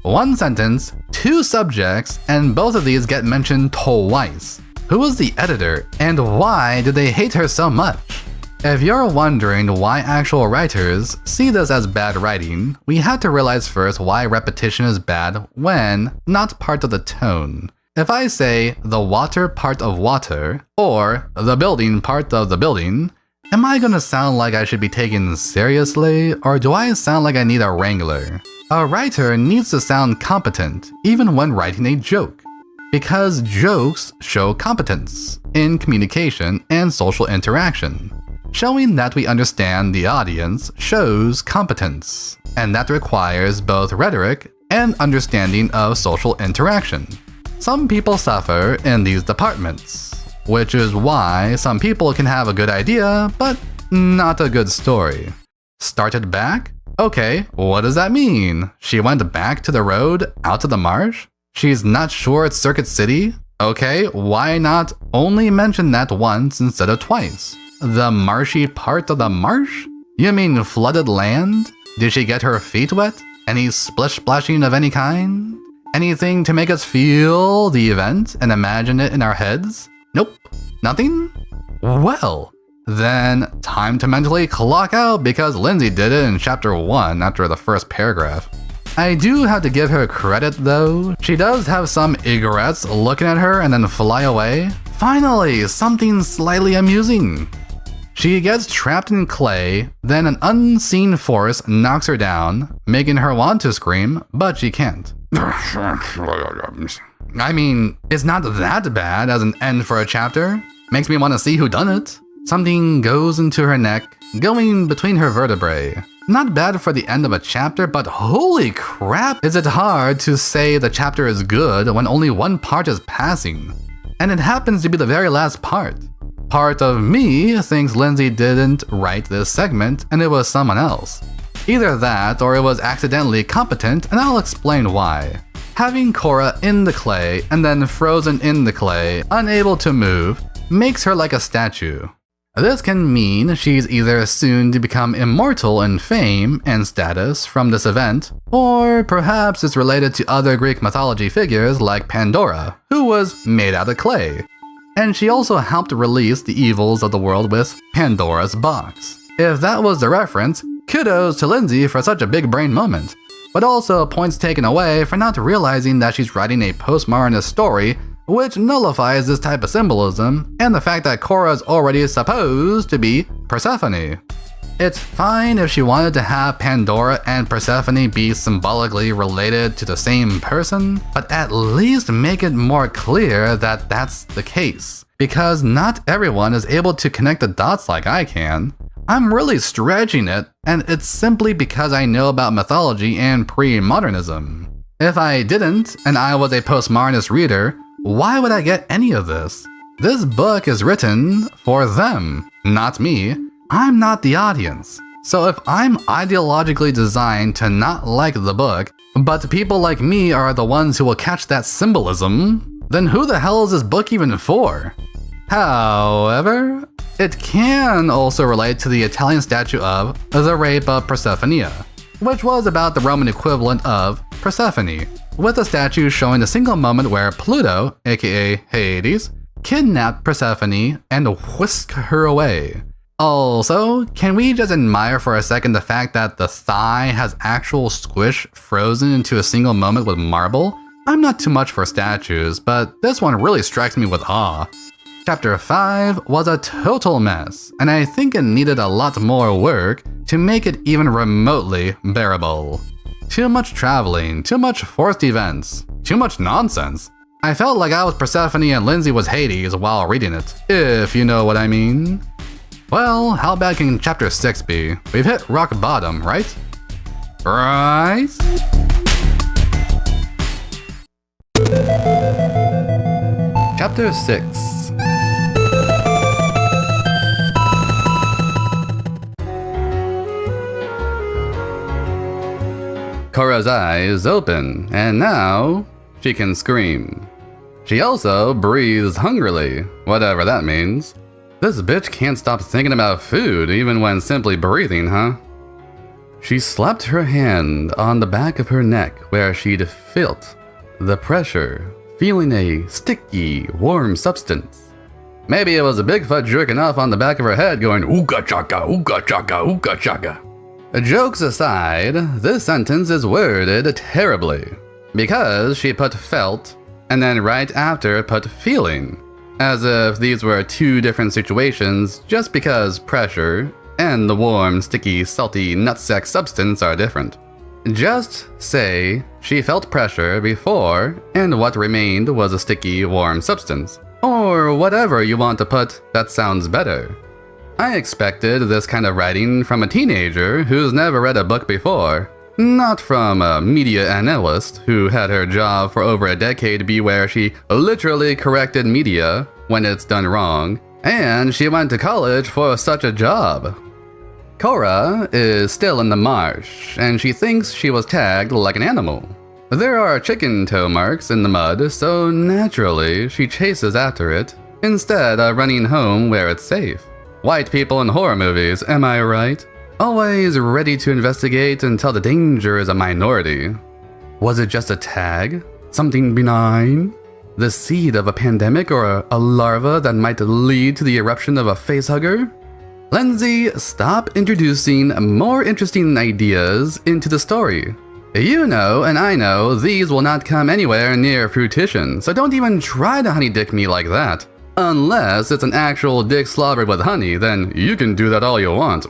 [SPEAKER 1] One sentence, two subjects, and both of these get mentioned twice. Who was the editor, and why did they hate her so much? If you're wondering why actual writers see this as bad writing, we have to realize first why repetition is bad when not part of the tone. If I say the water part of water, or the building part of the building, am I gonna sound like I should be taken seriously, or do I sound like I need a wrangler? A writer needs to sound competent, even when writing a joke, because jokes show competence in communication and social interaction. Showing that we understand the audience shows competence, and that requires both rhetoric and understanding of social interaction. Some people suffer in these departments, which is why some people can have a good idea, but not a good story. Started back? Okay, what does that mean? She went back to the road, out to the marsh? She's not sure it's Circuit City? Okay, why not only mention that once instead of twice? The marshy part of the marsh? You mean flooded land? Did she get her feet wet? Any splish-splashing of any kind? Anything to make us feel the event and imagine it in our heads? Nope. Nothing? Well, then time to mentally clock out because Lindsay did it in chapter 1 after the first paragraph. I do have to give her credit though. She does have some egrets looking at her and then fly away. Finally, something slightly amusing. She gets trapped in clay, then an unseen force knocks her down, making her want to scream, but she can't. I mean, it's not that bad as an end for a chapter. Makes me want to see who done it. Something goes into her neck, going between her vertebrae. Not bad for the end of a chapter, but holy crap, is it hard to say the chapter is good when only one part is passing. And it happens to be the very last part. Part of me thinks Lindsay didn't write this segment and it was someone else. Either that or it was accidentally competent, and I'll explain why. Having Korra in the clay and then frozen in the clay, unable to move, makes her like a statue. This can mean she's either soon to become immortal in fame and status from this event, or perhaps it's related to other Greek mythology figures like Pandora, who was made out of clay. And she also helped release the evils of the world with Pandora's box. If that was the reference, kudos to Lindsay for such a big brain moment, but also points taken away for not realizing that she's writing a postmodernist story which nullifies this type of symbolism and the fact that Korra's already supposed to be Persephone. It's fine if she wanted to have Pandora and Persephone be symbolically related to the same person, but at least make it more clear that that's the case, because not everyone is able to connect the dots like I can. I'm really stretching it, and it's simply because I know about mythology and pre-modernism. If I didn't, and I was a postmodernist reader, why would I get any of this? This book is written for them, not me. I'm not the audience. So if I'm ideologically designed to not like the book, but people like me are the ones who will catch that symbolism, then who the hell is this book even for? However, it can also relate to the Italian statue of the Rape of Persephone, which was about the Roman equivalent of Persephone, with a statue showing a single moment where Pluto, aka Hades, kidnapped Persephone and whisked her away. Also, can we just admire for a second the fact that the thigh has actual squish frozen into a single moment with marble? I'm not too much for statues, but this one really strikes me with awe. Chapter 5 was a total mess, and I think it needed a lot more work to make it even remotely bearable. Too much traveling, too much forced events, too much nonsense. I felt like I was Persephone and Lindsay was Hades while reading it, if you know what I mean. Well, how bad can chapter 6 be? We've hit rock bottom, right? Right? Chapter 6. Korra's eyes open, and now she can scream. She also breathes hungrily, whatever that means. This bitch can't stop thinking about food even when simply breathing, huh? She slapped her hand on the back of her neck where she'd felt the pressure, feeling a sticky, warm substance. Maybe it was a Bigfoot jerking off on the back of her head going ooga chaka, ooga chaka, ooga chaka. Jokes aside, this sentence is worded terribly, because she put felt, and then right after put feeling, as if these were two different situations just because pressure and the warm, sticky, salty nutsack substance are different. Just say she felt pressure before, and what remained was a sticky, warm substance. Or whatever you want to put that sounds better. I expected this kind of writing from a teenager who's never read a book before, not from a media analyst who had her job for over a decade be where she literally corrected media when it's done wrong, and she went to college for such a job. Korra is still in the marsh, and she thinks she was tagged like an animal. There are chicken toe marks in the mud, so naturally she chases after it, instead of running home where it's safe. White people in horror movies, am I right? Always ready to investigate until the danger is a minority. Was it just a tag? Something benign? The seed of a pandemic or a larva that might lead to the eruption of a facehugger? Lindsay, stop introducing more interesting ideas into the story. You know and I know these will not come anywhere near fruition, so don't even try to honey dick me like that. Unless it's an actual dick slobbered with honey, then you can do that all you want.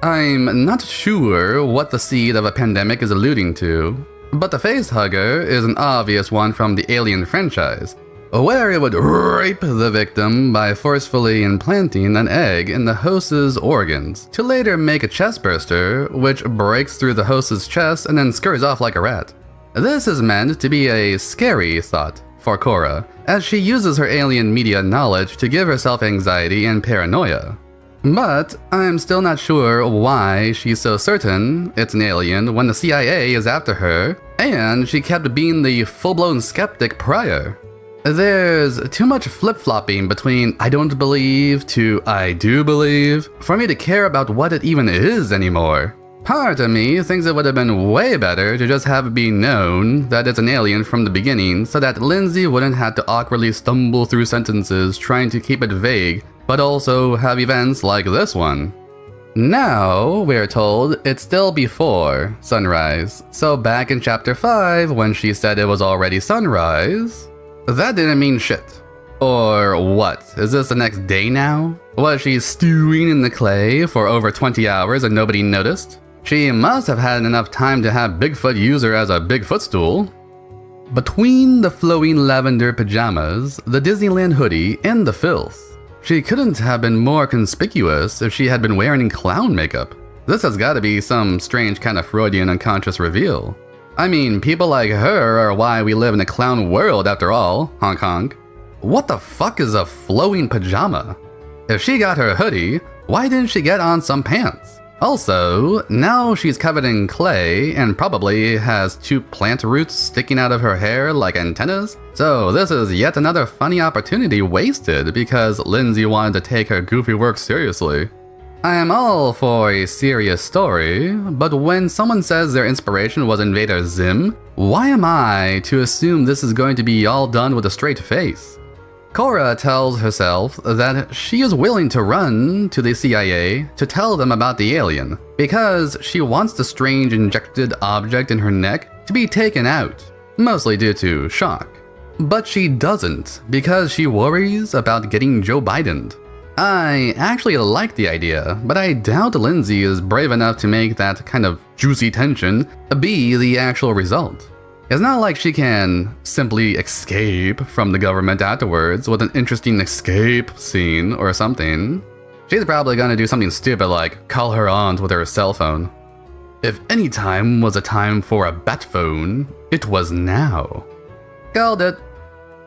[SPEAKER 1] I'm not sure what the seed of a pandemic is alluding to, but the facehugger is an obvious one from the Alien franchise, where it would rape the victim by forcefully implanting an egg in the host's organs, to later make a chestburster, which breaks through the host's chest and then scurries off like a rat. This is meant to be a scary thought for Cora, as she uses her alien media knowledge to give herself anxiety and paranoia. But I'm still not sure why she's so certain it's an alien when the CIA is after her, and she kept being the full-blown skeptic prior. There's too much flip-flopping between I don't believe to I do believe for me to care about what it even is anymore. Part of me thinks it would have been way better to just have it be known that it's an alien from the beginning so that Lindsay wouldn't have to awkwardly stumble through sentences trying to keep it vague, but also have events like this one. Now, we're told it's still before sunrise, so back in chapter 5 when she said it was already sunrise, that didn't mean shit. Or what? Is this the next day now? Was she stewing in the clay for over 20 hours and nobody noticed? She must have had enough time to have Bigfoot use her as a big footstool. Between the flowing lavender pajamas, the Disneyland hoodie, and the filth, she couldn't have been more conspicuous if she had been wearing clown makeup. This has got to be some strange kind of Freudian unconscious reveal. I mean, people like her are why we live in a clown world after all, honk honk. What the fuck is a flowing pajama? If she got her hoodie, why didn't she get on some pants? Also, now she's covered in clay and probably has 2 plant roots sticking out of her hair like antennas. So this is yet another funny opportunity wasted because Lindsay wanted to take her goofy work seriously. I am all for a serious story, but when someone says their inspiration was Invader Zim, why am I to assume this is going to be all done with a straight face? Cora tells herself that she is willing to run to the CIA to tell them about the alien, because she wants the strange injected object in her neck to be taken out, mostly due to shock. But she doesn't, because she worries about getting Joe Biden'd. I actually like the idea, but I doubt Lindsay is brave enough to make that kind of juicy tension be the actual result. It's not like she can simply escape from the government afterwards with an interesting escape scene or something. She's probably gonna do something stupid like call her aunt with her cell phone. If any time was a time for a bat phone, it was now. Called it.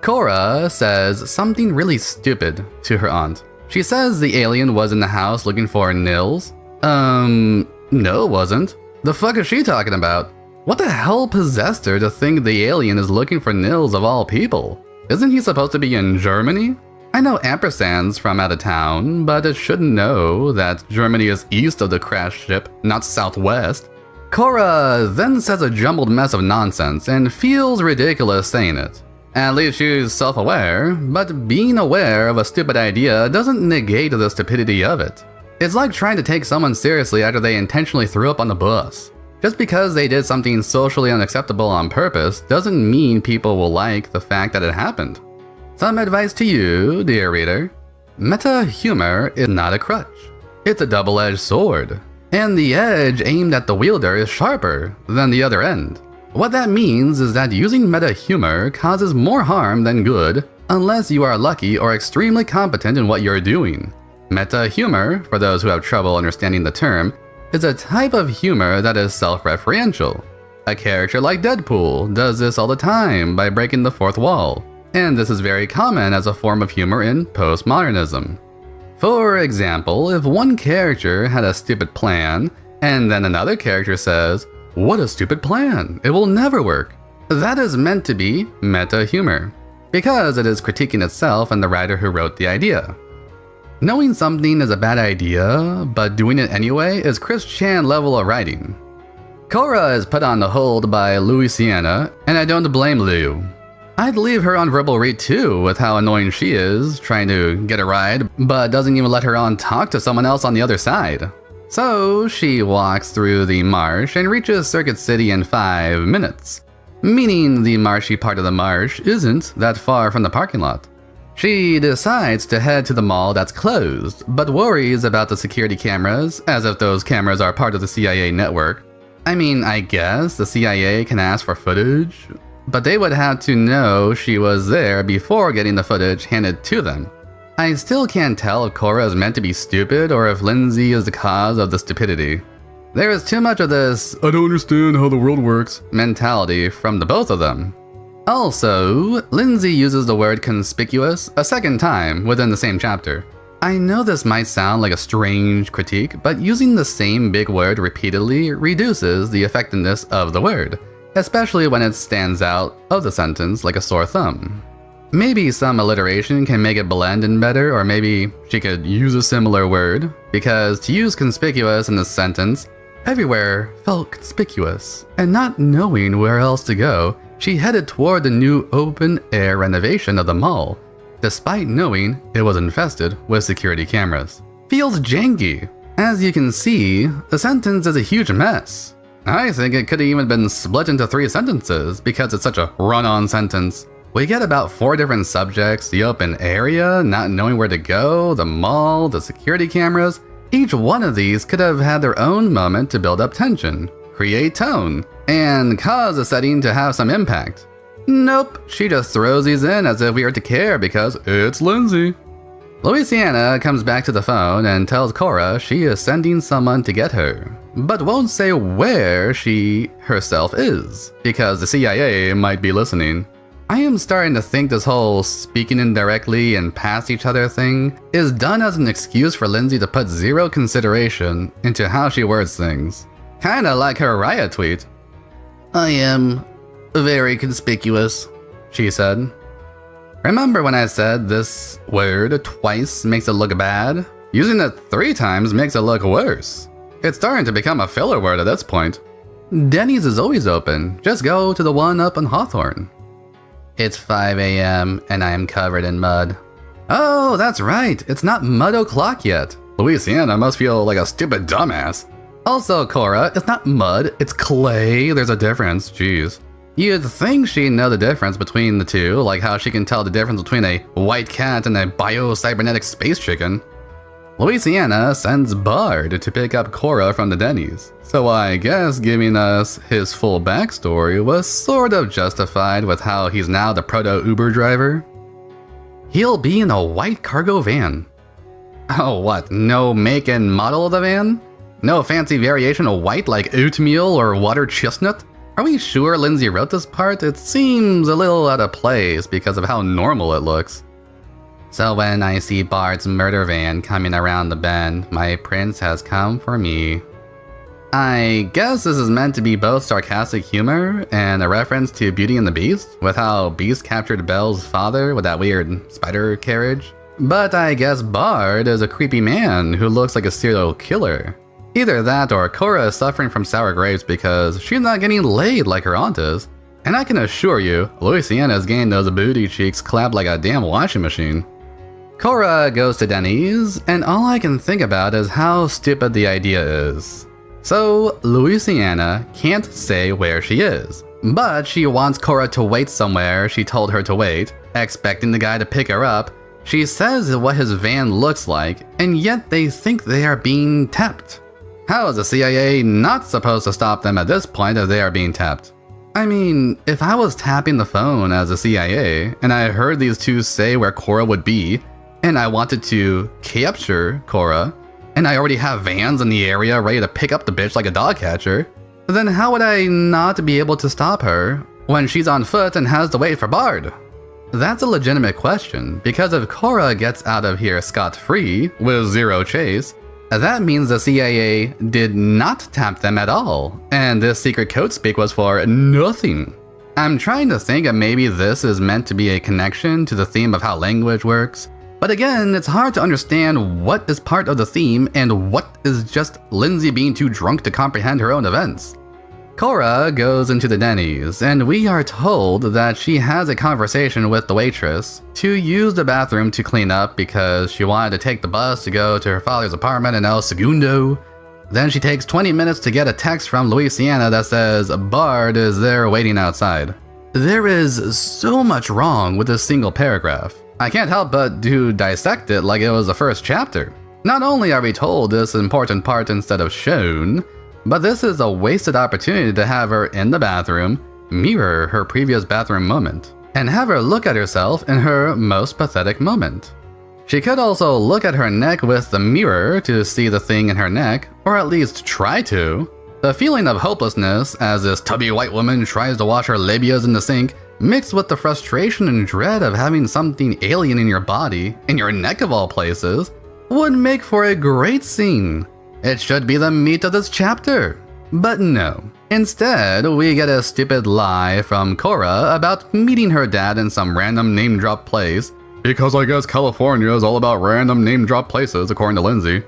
[SPEAKER 1] Cora says something really stupid to her aunt. She says the alien was in the house looking for Nils. No it wasn't. The fuck is she talking about? What the hell possessed her to think the alien is looking for Nils of all people? Isn't he supposed to be in Germany? I know ampersand's from out of town, but it should know that Germany is east of the crash ship, not southwest. Cora then says a jumbled mess of nonsense and feels ridiculous saying it. At least she's self-aware, but being aware of a stupid idea doesn't negate the stupidity of it. It's like trying to take someone seriously after they intentionally threw up on the bus. Just because they did something socially unacceptable on purpose doesn't mean people will like the fact that it happened. Some advice to you, dear reader. Meta-humor is not a crutch. It's a double-edged sword, and the edge aimed at the wielder is sharper than the other end. What that means is that using meta-humor causes more harm than good unless you are lucky or extremely competent in what you're doing. Meta-humor, for those who have trouble understanding the term, is a type of humor that is self-referential. A character like Deadpool does this all the time by breaking the fourth wall, and this is very common as a form of humor in postmodernism. For example, if one character had a stupid plan, and then another character says, "What a stupid plan, it will never work," that is meant to be meta-humor, because it is critiquing itself and the writer who wrote the idea. Knowing something is a bad idea, but doing it anyway is Chris Chan level of writing. Korra is put on hold by Louisiana, and I don't blame Lou. I'd leave her on verbal read too, with how annoying she is, trying to get a ride, but doesn't even let her on talk to someone else on the other side. So she walks through the marsh and reaches Circuit City in 5 minutes, meaning the marshy part of the marsh isn't that far from the parking lot. She decides to head to the mall that's closed, but worries about the security cameras, as if those cameras are part of the CIA network. I mean, I guess the CIA can ask for footage, but they would have to know she was there before getting the footage handed to them. I still can't tell if Korra is meant to be stupid or if Lindsay is the cause of the stupidity. There is too much of this "I don't understand how the world works" mentality from the both of them. Also, Lindsay uses the word conspicuous a second time within the same chapter. I know this might sound like a strange critique, but using the same big word repeatedly reduces the effectiveness of the word, especially when it stands out of the sentence like a sore thumb. Maybe some alliteration can make it blend in better, or maybe she could use a similar word, because to use conspicuous in this sentence, everywhere felt conspicuous, and not knowing where else to go, she headed toward the new open-air renovation of the mall, despite knowing it was infested with security cameras. Feels janky. As you can see, the sentence is a huge mess. I think it could have even been split into 3 sentences because it's such a run-on sentence. We get about 4 different subjects: the open area, not knowing where to go, the mall, the security cameras. Each one of these could have had their own moment to build up tension, create tone, and cause the setting to have some impact. Nope, she just throws these in as if we are to care because it's Lindsay. Louisiana comes back to the phone and tells Korra she is sending someone to get her, but won't say where she herself is, because the CIA might be listening. I am starting to think this whole speaking indirectly and past each other thing is done as an excuse for Lindsay to put zero consideration into how she words things. Kinda like her riot tweet. "I am very conspicuous," she said. Remember when I said this word twice makes it look bad? Using it 3 times makes it look worse. It's starting to become a filler word at this point. Denny's is always open. Just go to the one up on Hawthorne. It's 5 a.m. and I am covered in mud. Oh, that's right. It's not mud o'clock yet. Louisiana must feel like a stupid dumbass. Also, Korra, it's not mud, it's clay. There's a difference, jeez. You'd think she'd know the difference between the two, like how she can tell the difference between a white cat and a bio-cybernetic space chicken. Louisiana sends Bard to pick up Korra from the Denny's, so I guess giving us his full backstory was sort of justified with how he's now the proto-Uber driver. He'll be in a white cargo van. Oh, what, no make and model of the van? No fancy variation of white like oatmeal or water chestnut? Are we sure Lindsay wrote this part? It seems a little out of place because of how normal it looks. So when I see Bard's murder van coming around the bend, my prince has come for me. I guess this is meant to be both sarcastic humor and a reference to Beauty and the Beast, with how Beast captured Belle's father with that weird spider carriage. But I guess Bard is a creepy man who looks like a serial killer. Either that or Korra is suffering from sour grapes because she's not getting laid like her aunt is. And I can assure you, Louisiana's getting those booty cheeks clapped like a damn washing machine. Korra goes to Denny's, and all I can think about is how stupid the idea is. So, Louisiana can't say where she is, but she wants Korra to wait somewhere she told her to wait, expecting the guy to pick her up. She says what his van looks like, and yet they think they are being tapped. How is the CIA not supposed to stop them at this point if they are being tapped? I mean, if I was tapping the phone as the CIA, and I heard these two say where Korra would be, and I wanted to capture Korra, and I already have vans in the area ready to pick up the bitch like a dog catcher, then how would I not be able to stop her when she's on foot and has to wait for Bard? That's a legitimate question, because if Korra gets out of here scot-free with zero chase, that means the CIA did not tap them at all, and this secret code speak was for nothing. I'm trying to think that maybe this is meant to be a connection to the theme of how language works, But again, it's hard to understand what is part of the theme and what is just Lindsay being too drunk to comprehend her own events. Cora goes into the Denny's, and we are told that she has a conversation with the waitress to use the bathroom to clean up because she wanted to take the bus to go to her father's apartment in El Segundo. Then she takes 20 minutes to get a text from Louisiana that says Bard is there waiting outside. There is so much wrong with this single paragraph. I can't help but to dissect it like it was the first chapter. Not only are we told this important part instead of shown, but this is a wasted opportunity to have her in the bathroom, mirror her previous bathroom moment, and have her look at herself in her most pathetic moment. She could also look at her neck with the mirror to see the thing in her neck, or at least try to. The feeling of hopelessness as this tubby white woman tries to wash her labias in the sink, mixed with the frustration and dread of having something alien in your body, in your neck of all places, would make for a great scene. It should be the meat of this chapter. But no. Instead, we get a stupid lie from Cora about meeting her dad in some random name-drop place, because I guess California is all about random name-drop places, according to Lindsay.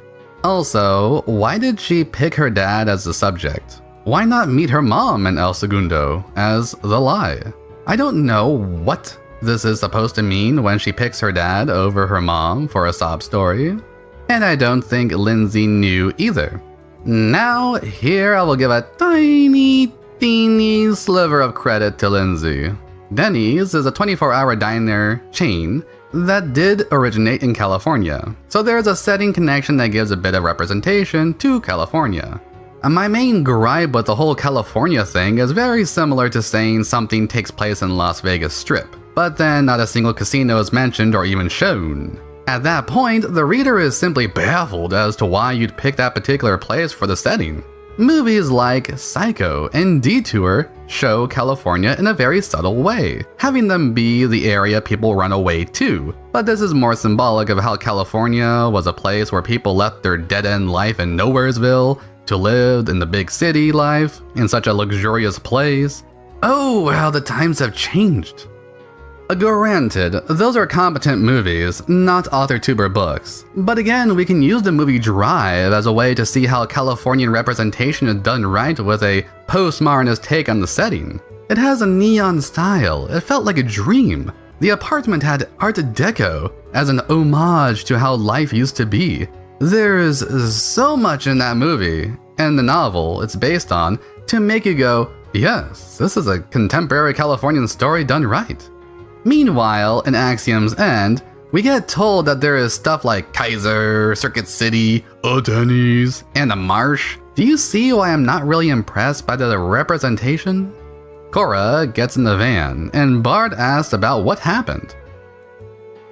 [SPEAKER 1] Also, why did she pick her dad as the subject? Why not meet her mom in El Segundo as the lie? I don't know what this is supposed to mean when she picks her dad over her mom for a sob story. And I don't think Lindsay knew either. Now, here I will give a tiny, teeny sliver of credit to Lindsay. Denny's is a 24-hour diner chain that did originate in California, so there's a setting connection that gives a bit of representation to California. My main gripe with the whole California thing is very similar to saying something takes place in Las Vegas Strip, but then not a single casino is mentioned or even shown. At that point, the reader is simply baffled as to why you'd pick that particular place for the setting. Movies like Psycho and Detour show California in a very subtle way, having them be the area people run away to. But this is more symbolic of how California was a place where people left their dead-end life in Nowheresville to live in the big city life in such a luxurious place. Oh, how the times have changed. Granted, those are competent movies, not author-tuber books. But again, we can use the movie Drive as a way to see how Californian representation is done right with a postmodernist take on the setting. It has a neon style, it felt like a dream. The apartment had Art Deco as an homage to how life used to be. There's so much in that movie, and the novel it's based on, to make you go, yes, this is a contemporary Californian story done right. Meanwhile, in Axiom's End, we get told that there is stuff like Kaiser, Circuit City, Denny's, and the Marsh. Do you see why I'm not really impressed by the representation? Cora gets in the van, and Bard asks about what happened.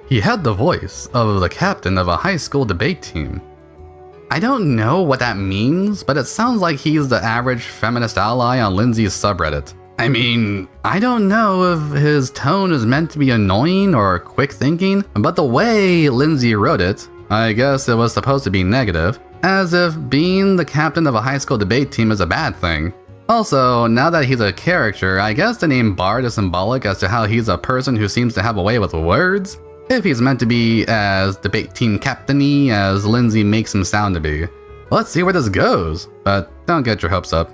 [SPEAKER 1] He had the voice of the captain of a high school debate team. I don't know what that means, but it sounds like he's the average feminist ally on Lindsay's subreddit. I mean, I don't know if his tone is meant to be annoying or quick thinking, but the way Lindsay wrote it, I guess it was supposed to be negative, as if being the captain of a high school debate team is a bad thing. Also, now that he's a character, I guess the name Bard is symbolic as to how he's a person who seems to have a way with words, if he's meant to be as debate team captain-y as Lindsay makes him sound to be. Let's see where this goes, but don't get your hopes up.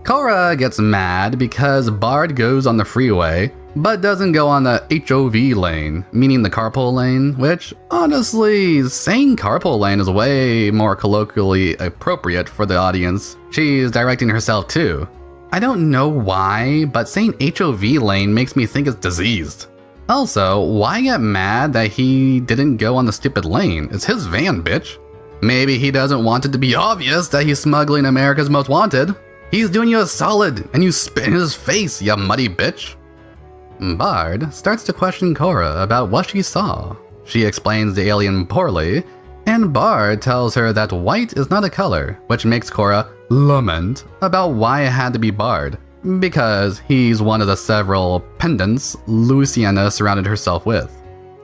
[SPEAKER 1] Cora gets mad because Bard goes on the freeway, but doesn't go on the HOV lane, meaning the carpool lane, which, honestly, saying carpool lane is way more colloquially appropriate for the audience she's directing herself to. I don't know why, but saying HOV lane makes me think it's diseased. Also, why get mad that he didn't go on the stupid lane? It's his van, bitch. Maybe he doesn't want it to be obvious that he's smuggling America's Most Wanted. He's doing you a solid, and you spit in his face, you muddy bitch. Bard starts to question Cora about what she saw. She explains the alien poorly, and Bard tells her that white is not a color, which makes Cora lament about why it had to be Bard, because he's one of the several pendants Louisiana surrounded herself with.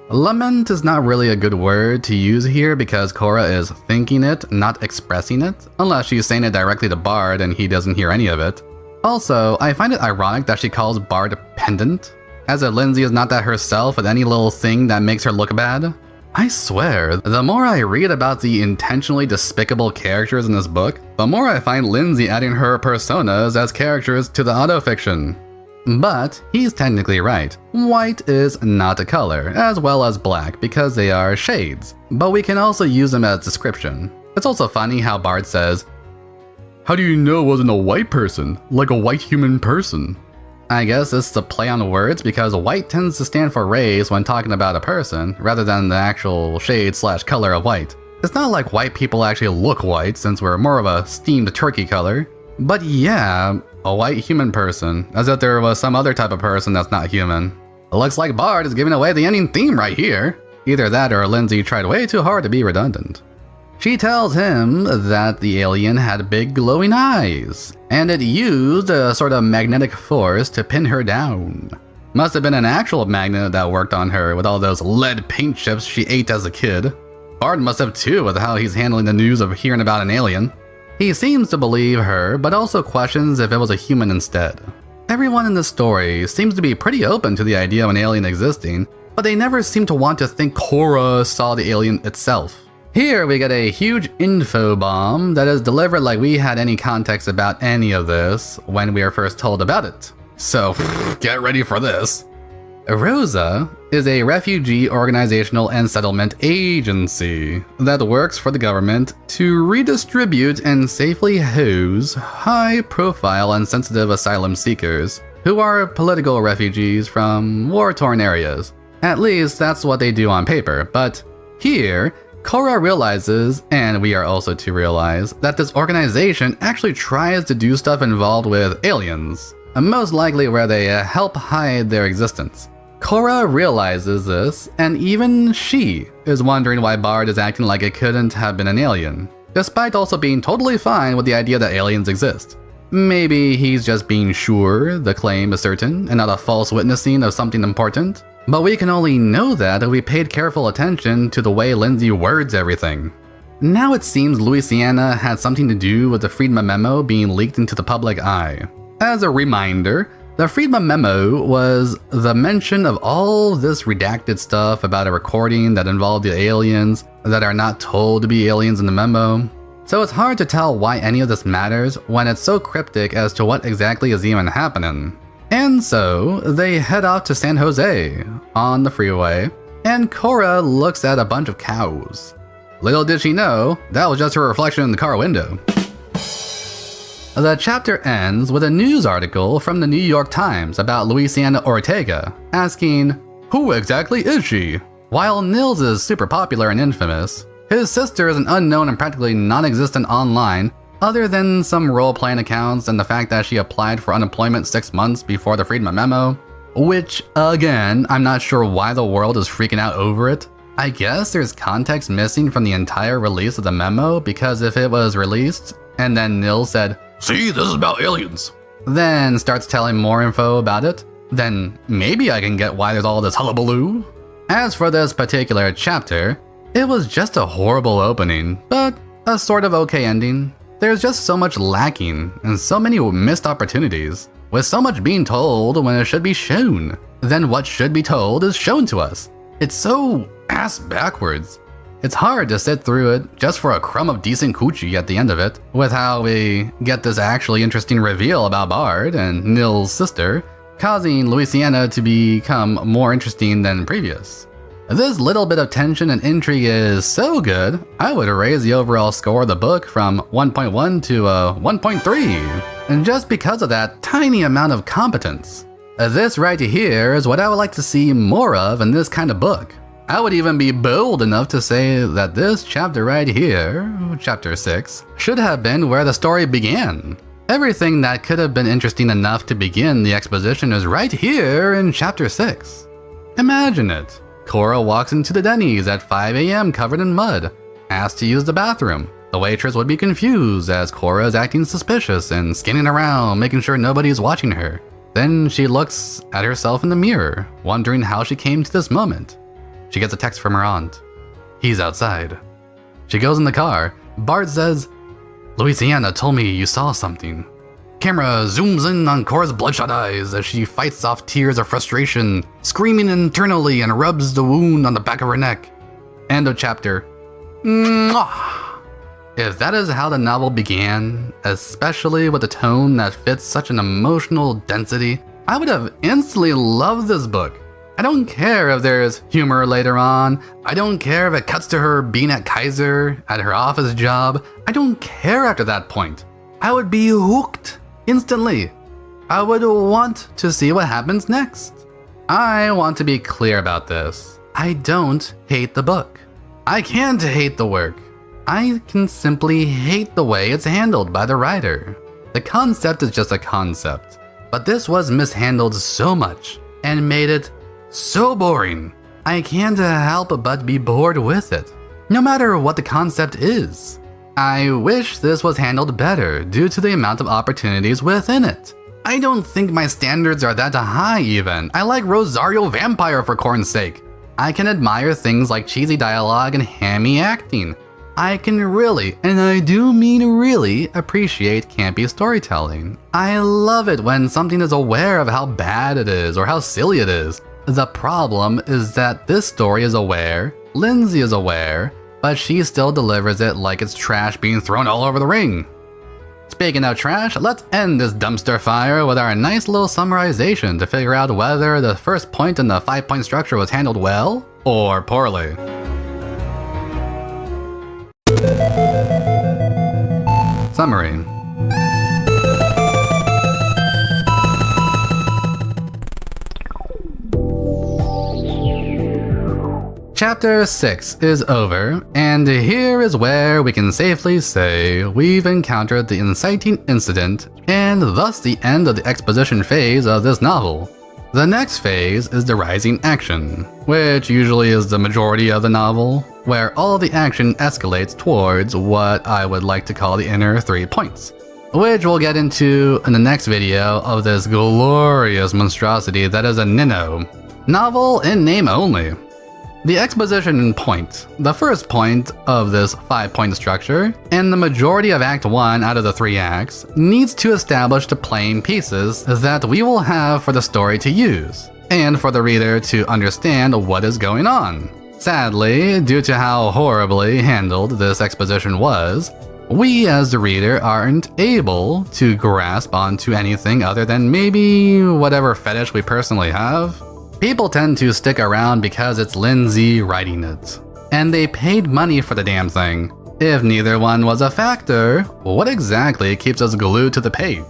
[SPEAKER 1] Lament is not really a good word to use here because Cora is thinking it, not expressing it, unless she's saying it directly to Bard and he doesn't hear any of it. Also, I find it ironic that she calls Bard pendant, as if Lindsay is not that herself with any little thing that makes her look bad. I swear, the more I read about the intentionally despicable characters in this book, the more I find Lindsay adding her personas as characters to the autofiction. But he's technically right. White is not a color, as well as black, because they are shades. But we can also use them as description. It's also funny how Bard says, "How do you know it wasn't a white person? Like a white human person?" I guess it's a play on words because white tends to stand for race when talking about a person, rather than the actual shade/color of white. It's not like white people actually look white, since we're more of a steamed turkey color. But yeah, a white human person, as if there was some other type of person that's not human. It looks like Bard is giving away the ending theme right here. Either that or Lindsay tried way too hard to be redundant. She tells him that the alien had big glowing eyes, and it used a sort of magnetic force to pin her down. Must have been an actual magnet that worked on her with all those lead paint chips she ate as a kid. Bard must have too with how he's handling the news of hearing about an alien. He seems to believe her, but also questions if it was a human instead. Everyone in this story seems to be pretty open to the idea of an alien existing, but they never seem to want to think Cora saw the alien itself. Here we get a huge info bomb that is delivered like we had any context about any of this when we were first told about it. So, get ready for this. Rosa is a refugee organizational and settlement agency that works for the government to redistribute and safely house high-profile and sensitive asylum seekers who are political refugees from war-torn areas. At least that's what they do on paper, but here, Cora realizes, and we are also to realize, that this organization actually tries to do stuff involved with aliens, most likely where they help hide their existence. Cora realizes this, and even she is wondering why Bard is acting like it couldn't have been an alien, despite also being totally fine with the idea that aliens exist. Maybe he's just being sure the claim is certain and not a false witnessing of something important, but we can only know that if we paid careful attention to the way Lindsay words everything. Now it seems Louisiana had something to do with the Friedman memo being leaked into the public eye. As a reminder, the Friedman memo was the mention of all this redacted stuff about a recording that involved the aliens that are not told to be aliens in the memo. So it's hard to tell why any of this matters when it's so cryptic as to what exactly is even happening. And so they head off to San Jose on the freeway, and Cora looks at a bunch of cows. Little did she know, that was just her reflection in the car window. The chapter ends with a news article from the New York Times about Louisiana Ortega, asking, "Who exactly is she?" While Nils is super popular and infamous, his sister is an unknown and practically non-existent online, other than some role-playing accounts and the fact that she applied for unemployment 6 months before the Friedman memo, which, again, I'm not sure why the world is freaking out over it. I guess there's context missing from the entire release of the memo, because if it was released, and then Nils said, "See, this is about aliens," then starts telling more info about it, then maybe I can get why there's all this hullabaloo. As for this particular chapter, it was just a horrible opening, but a sort of okay ending. There's just so much lacking, and so many missed opportunities, with so much being told when it should be shown. Then what should be told is shown to us. It's so ass backwards. It's hard to sit through it just for a crumb of decent coochie at the end of it, with how we get this actually interesting reveal about Bard and Nils' sister, causing Louisiana to become more interesting than previous. This little bit of tension and intrigue is so good, I would raise the overall score of the book from 1.1 to a 1.3, and just because of that tiny amount of competence. This right here is what I would like to see more of in this kind of book. I would even be bold enough to say that this chapter right here, chapter 6, should have been where the story began. Everything that could have been interesting enough to begin the exposition is right here in chapter 6. Imagine it. Cora walks into the Denny's at 5 a.m. covered in mud, asked to use the bathroom. The waitress would be confused as Cora is acting suspicious and scanning around, making sure nobody's watching her. Then she looks at herself in the mirror, wondering how she came to this moment. She gets a text from her aunt. He's outside. She goes in the car. Bart says, "Louisiana told me you saw something." Camera zooms in on Cora's bloodshot eyes as she fights off tears of frustration, screaming internally and rubs the wound on the back of her neck. End of chapter. Mwah! If that is how the novel began, especially with a tone that fits such an emotional density, I would have instantly loved this book. I don't care if there's humor later on. I don't care if it cuts to her being at Kaiser, at her office job. I don't care after that point. I would be hooked instantly. I would want to see what happens next. I want to be clear about this. I don't hate the book. I can't hate the work. I can simply hate the way it's handled by the writer. The concept is just a concept, but this was mishandled so much and made it so boring. I can't help but be bored with it, no matter what the concept is. I wish this was handled better due to the amount of opportunities within it. I don't think my standards are that high even. I like Rosario Vampire for corn's sake. I can admire things like cheesy dialogue and hammy acting. I can really, and I do mean really, appreciate campy storytelling. I love it when something is aware of how bad it is or how silly it is. The problem is that this story is aware, Lindsay is aware, but she still delivers it like it's trash being thrown all over the ring. Speaking of trash, let's end this dumpster fire with our nice little summarization to figure out whether the first point in the 5-point structure was handled well or poorly. Summary. Chapter 6 is over, and here is where we can safely say we've encountered the inciting incident and thus the end of the exposition phase of this novel. The next phase is the rising action, which usually is the majority of the novel, where all the action escalates towards what I would like to call the inner 3 points, which we'll get into in the next video of this glorious monstrosity that is a Nino. Novel in name only. The exposition point, the first point of this 5-point structure, and the majority of Act 1 out of the 3 acts, needs to establish the playing pieces that we will have for the story to use, and for the reader to understand what is going on. Sadly, due to how horribly handled this exposition was, we as the reader aren't able to grasp onto anything other than maybe whatever fetish we personally have. People tend to stick around because it's Lindsay writing it, and they paid money for the damn thing. If neither one was a factor, what exactly keeps us glued to the page?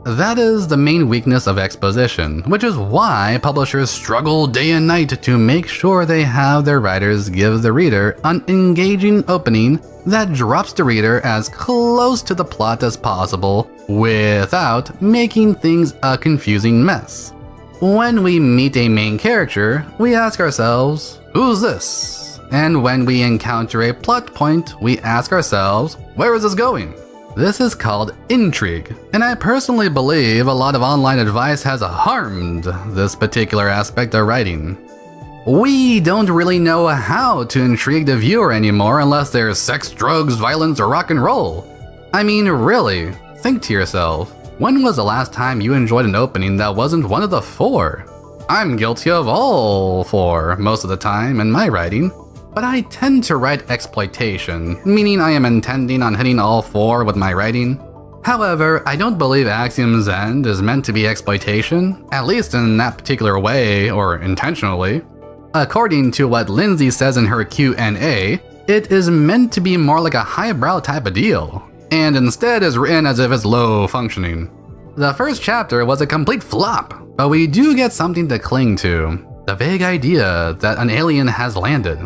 [SPEAKER 1] That is the main weakness of exposition, which is why publishers struggle day and night to make sure they have their writers give the reader an engaging opening that drops the reader as close to the plot as possible without making things a confusing mess. When we meet a main character, we ask ourselves, who's this? And when we encounter a plot point, we ask ourselves, where is this going? This is called intrigue, and I personally believe a lot of online advice has harmed this particular aspect of writing. We don't really know how to intrigue the viewer anymore unless there's sex, drugs, violence, or rock and roll. I mean, really, think to yourself. When was the last time you enjoyed an opening that wasn't one of the 4? I'm guilty of all 4 most of the time in my writing, but I tend to write exploitation, meaning I am intending on hitting all 4 with my writing. However, I don't believe Axiom's End is meant to be exploitation, at least in that particular way or intentionally. According to what Lindsay says in her Q&A, it is meant to be more like a highbrow type of deal, and instead is written as if it's low functioning. The first chapter was a complete flop, but we do get something to cling to, the vague idea that an alien has landed.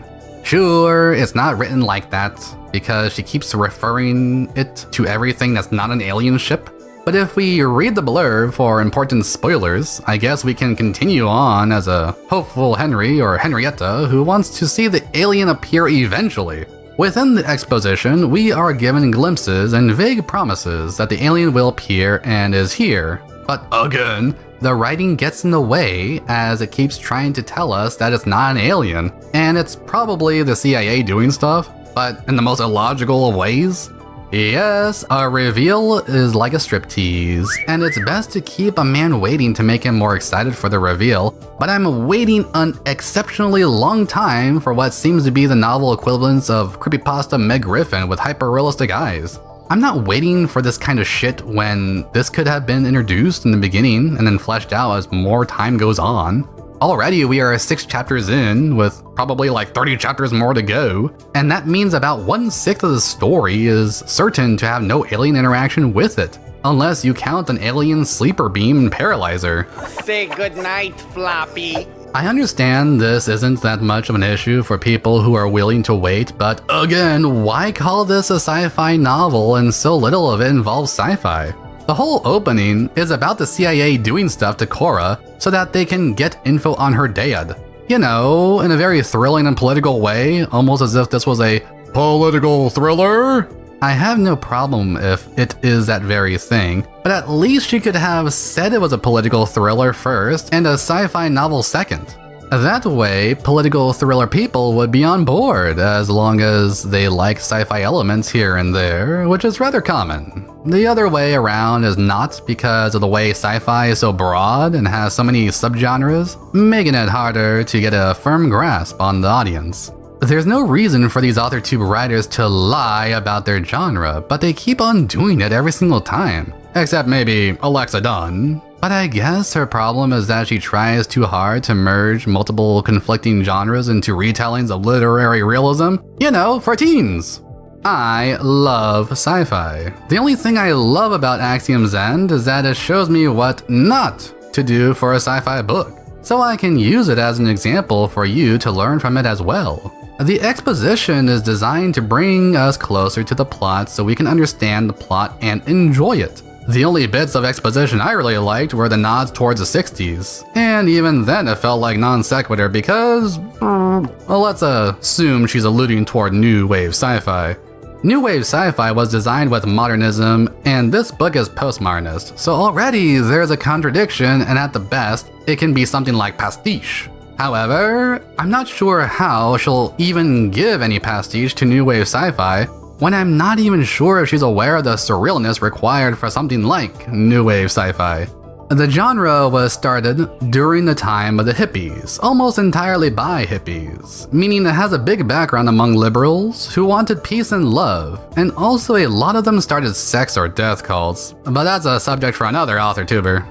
[SPEAKER 1] Sure, it's not written like that, because she keeps referring it to everything that's not an alien ship, but if we read the blurb for important spoilers, I guess we can continue on as a hopeful Henry or Henrietta who wants to see the alien appear eventually. Within the exposition, we are given glimpses and vague promises that the alien will appear and is here. But again, the writing gets in the way as it keeps trying to tell us that it's not an alien, and it's probably the CIA doing stuff, but in the most illogical of ways. Yes, a reveal is like a striptease, and it's best to keep a man waiting to make him more excited for the reveal, but I'm waiting an exceptionally long time for what seems to be the novel equivalents of creepypasta Meg Griffin with hyper-realistic eyes. I'm not waiting for this kind of shit when this could have been introduced in the beginning and then fleshed out as more time goes on. Already we are 6 chapters in, with probably like 30 chapters more to go, and that means about 1/6 of the story is certain to have no alien interaction with it, unless you count an alien sleeper beam and paralyzer.
[SPEAKER 7] Say goodnight, Floppy.
[SPEAKER 1] I understand this isn't that much of an issue for people who are willing to wait, but again, why call this a sci-fi novel and so little of it involves sci-fi? The whole opening is about the CIA doing stuff to Cora so that they can get info on her dad. You know, in a very thrilling and political way, almost as if this was a political thriller. I have no problem if it is that very thing, but at least she could have said it was a political thriller first and a sci-fi novel second. That way, political thriller people would be on board, as long as they like sci-fi elements here and there, which is rather common. The other way around is not, because of the way sci-fi is so broad and has so many subgenres, making it harder to get a firm grasp on the audience. There's no reason for these AuthorTube writers to lie about their genre, but they keep on doing it every single time. Except maybe Alexa Dunn. But I guess her problem is that she tries too hard to merge multiple conflicting genres into retellings of literary realism, you know, for teens. I love sci-fi. The only thing I love about Axiom's End is that it shows me what not to do for a sci-fi book, so I can use it as an example for you to learn from it as well. The exposition is designed to bring us closer to the plot so we can understand the plot and enjoy it. The only bits of exposition I really liked were the nods towards the 60s, and even then it felt like non sequitur because, well, let's assume she's alluding toward new wave sci-fi. New wave sci-fi was designed with modernism, and this book is postmodernist, so already there's a contradiction, and at the best, it can be something like pastiche. However, I'm not sure how she'll even give any pastiche to new wave sci-fi, when I'm not even sure if she's aware of the surrealness required for something like new wave sci-fi. The genre was started during the time of the hippies, almost entirely by hippies, meaning it has a big background among liberals who wanted peace and love, and also a lot of them started sex or death cults, but that's a subject for another author-tuber.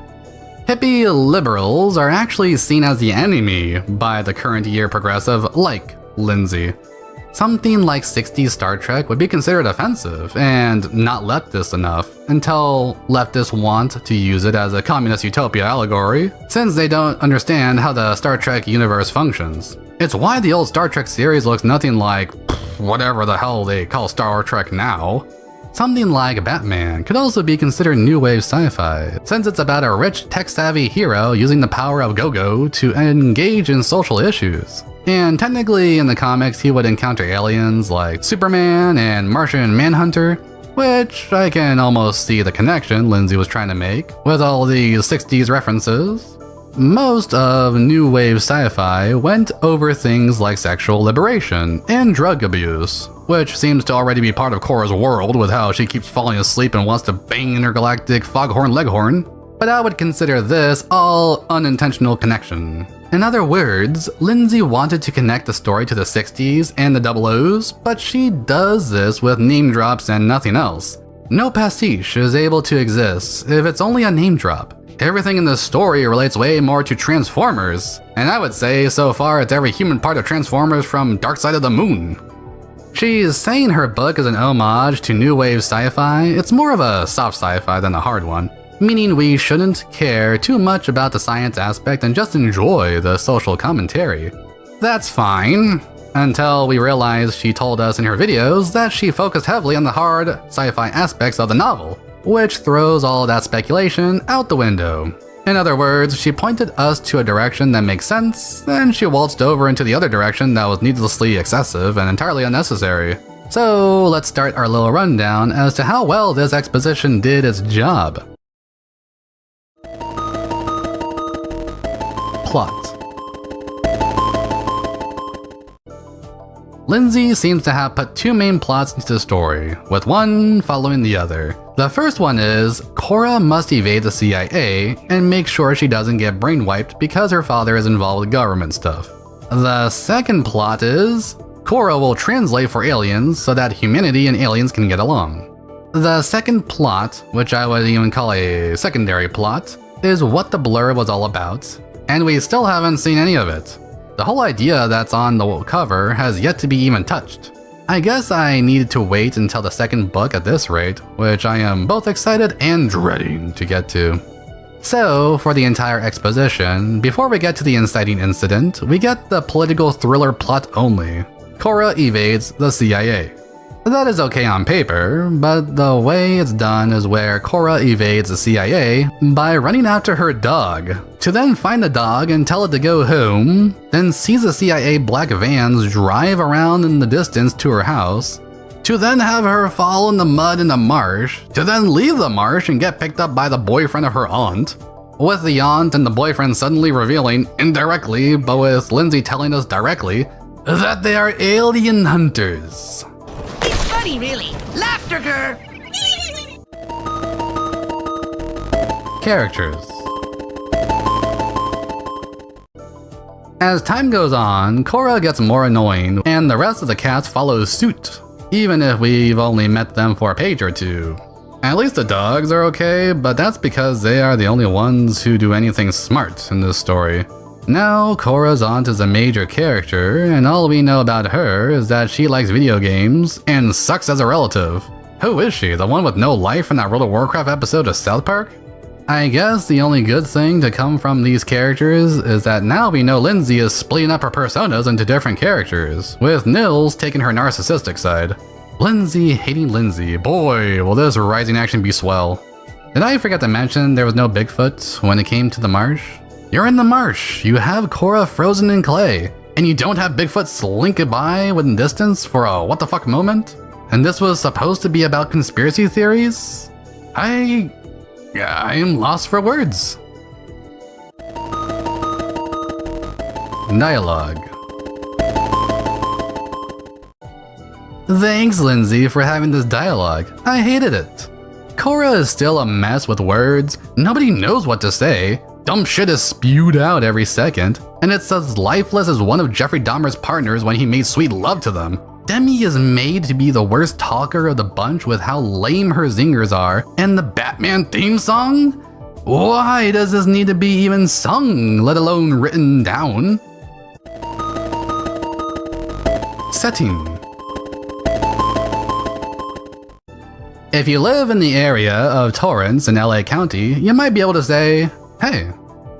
[SPEAKER 1] Hippie liberals are actually seen as the enemy by the current year progressive like Lindsay. Something like 60s Star Trek would be considered offensive and not leftist enough until leftists want to use it as a communist utopia allegory, since they don't understand how the Star Trek universe functions. It's why the old Star Trek series looks nothing like whatever the hell they call Star Trek now. Something like Batman could also be considered new wave sci-fi, since it's about a rich, tech-savvy hero using the power of go-go to engage in social issues. And technically in the comics he would encounter aliens like Superman and Martian Manhunter, which I can almost see the connection Lindsay was trying to make with all these 60s references. Most of new wave sci-fi went over things like sexual liberation and drug abuse, which seems to already be part of Cora's world with how she keeps falling asleep and wants to bang intergalactic foghorn leghorn. But I would consider this all unintentional connection. In other words, Lindsay wanted to connect the story to the 60s and the Double O's, but she does this with name drops and nothing else. No pastiche is able to exist if it's only a name drop. Everything in this story relates way more to Transformers, and I would say so far it's every human part of Transformers from Dark Side of the Moon. She's saying her book is an homage to new wave sci-fi. It's more of a soft sci-fi than a hard one, meaning we shouldn't care too much about the science aspect and just enjoy the social commentary. That's fine, until we realize she told us in her videos that she focused heavily on the hard sci-fi aspects of the novel, which throws all that speculation out the window. In other words, she pointed us to a direction that makes sense, then she waltzed over into the other direction that was needlessly excessive and entirely unnecessary. So let's start our little rundown as to how well this exposition did its job. Plot. Lindsay seems to have put two main plots into the story, with one following the other. The first one is, Korra must evade the CIA and make sure she doesn't get brainwiped because her father is involved with government stuff. The second plot is, Korra will translate for aliens so that humanity and aliens can get along. The second plot, which I would even call a secondary plot, is what the blur was all about, and we still haven't seen any of it. The whole idea that's on the cover has yet to be even touched. I guess I needed to wait until the second book at this rate, which I am both excited and dreading to get to. So, for the entire exposition, before we get to the inciting incident, we get the political thriller plot only. Korra evades the CIA. That is okay on paper, but the way it's done is where Korra evades the CIA by running after her dog, to then find the dog and tell it to go home, then sees the CIA black vans drive around in the distance to her house, to then have her fall in the mud in the marsh, to then leave the marsh and get picked up by the boyfriend of her aunt, with the aunt and the boyfriend suddenly revealing, indirectly, but with Lindsay telling us directly, that they are alien hunters.
[SPEAKER 7] It's funny, really. Laughter, girl.
[SPEAKER 1] Characters. As time goes on, Korra gets more annoying, and the rest of the cast follows suit, even if we've only met them for a page or two. At least the dogs are okay, but that's because they are the only ones who do anything smart in this story. Now, Korra's aunt is a major character, and all we know about her is that she likes video games and sucks as a relative. Who is she, the one with no life in that World of Warcraft episode of South Park? I guess the only good thing to come from these characters is that now we know Lindsay is splitting up her personas into different characters, with Nils taking her narcissistic side. Lindsay hating Lindsay, boy, will this rising action be swell. Did I forget to mention there was no Bigfoot when it came to the marsh? You're in the marsh, you have Korra frozen in clay, and you don't have Bigfoot slinking by within distance for a what the fuck moment? And this was supposed to be about conspiracy theories? I am lost for words. Dialogue. Thanks, Lindsay, for having this dialogue. I hated it. Korra is still a mess with words, nobody knows what to say, dumb shit is spewed out every second, and it's as lifeless as one of Jeffrey Dahmer's partners when he made sweet love to them. Demi is made to be the worst talker of the bunch with how lame her zingers are, and the Batman theme song? Why does this need to be even sung, let alone written down? Setting. If you live in the area of Torrance in LA County, you might be able to say, hey,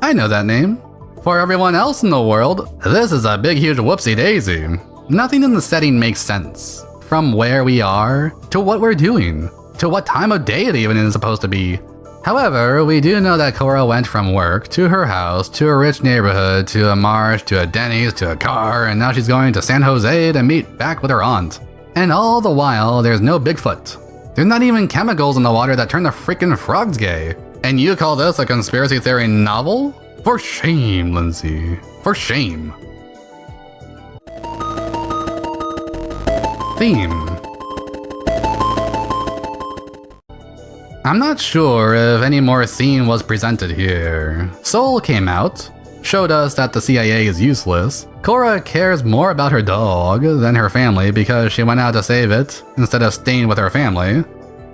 [SPEAKER 1] I know that name. For everyone else in the world, this is a big huge whoopsie daisy. Nothing in the setting makes sense. From where we are, to what we're doing, to what time of day it even is supposed to be. However, we do know that Korra went from work, to her house, to a rich neighborhood, to a marsh, to a Denny's, to a car, and now she's going to San Jose to meet back with her aunt. And all the while, there's no Bigfoot. There's not even chemicals in the water that turn the freaking frogs gay. And you call this a conspiracy theory novel? For shame, Lindsay. For shame. Theme. I'm not sure if any more theme was presented here. Soul came out, showed us that the CIA is useless. Korra cares more about her dog than her family because she went out to save it instead of staying with her family.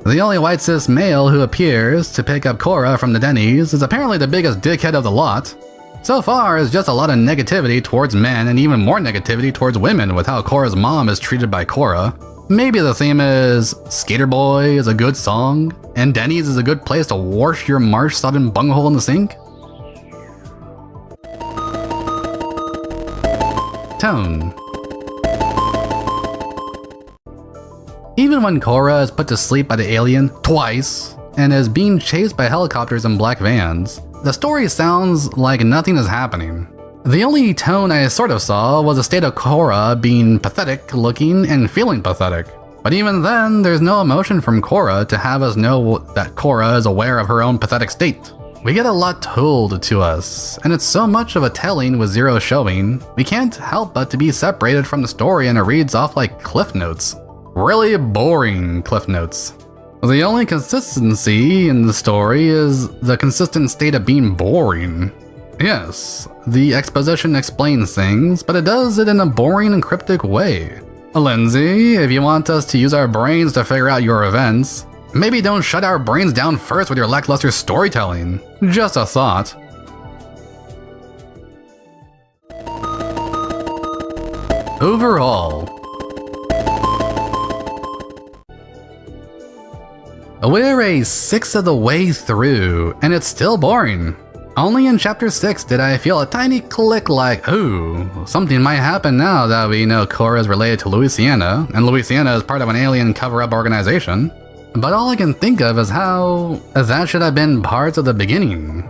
[SPEAKER 1] The only white cis male who appears to pick up Korra from the Denny's is apparently the biggest dickhead of the lot. So far, it's just a lot of negativity towards men and even more negativity towards women with how Korra's mom is treated by Korra. Maybe the theme is Skater Boy is a good song, and Denny's is a good place to wash your marsh-sodden bunghole in the sink? Tone. Even when Korra is put to sleep by the alien twice and is being chased by helicopters and black vans, the story sounds like nothing is happening. The only tone I sort of saw was a state of Korra being pathetic looking and feeling pathetic. But even then, there's no emotion from Korra to have us know that Korra is aware of her own pathetic state. We get a lot told to us, and it's so much of a telling with zero showing, we can't help but to be separated from the story and it reads off like cliff notes. Really boring cliff notes. The only consistency in the story is the consistent state of being boring. Yes, the exposition explains things, but it does it in a boring and cryptic way. Lindsay, if you want us to use our brains to figure out your events, maybe don't shut our brains down first with your lackluster storytelling. Just a thought. Overall, we're a sixth of the way through, and it's still boring. Only in chapter 6 did I feel a tiny click like, ooh, something might happen now that we know Cora is related to Louisiana, and Louisiana is part of an alien cover-up organization. But all I can think of is how that should have been part of the beginning.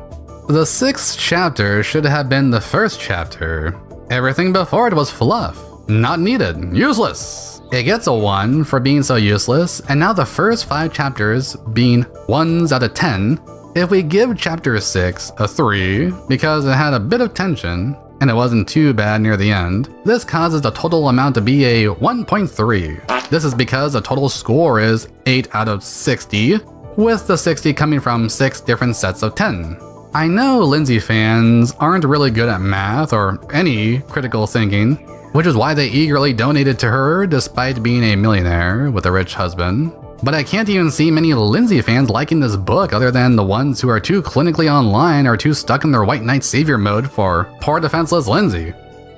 [SPEAKER 1] The 6th chapter should have been the first chapter. Everything before it was fluff. Not needed. Useless. It gets a 1 for being so useless, and now the first 5 chapters being 1s out of 10, if we give chapter 6 a 3 because it had a bit of tension and it wasn't too bad near the end, this causes the total amount to be a 1.3. This is because the total score is 8 out of 60, with the 60 coming from 6 different sets of 10. I know Lindsay fans aren't really good at math or any critical thinking, which is why they eagerly donated to her despite being a millionaire with a rich husband. But I can't even see many Lindsay fans liking this book other than the ones who are too clinically online or too stuck in their white knight savior mode for poor defenseless Lindsay.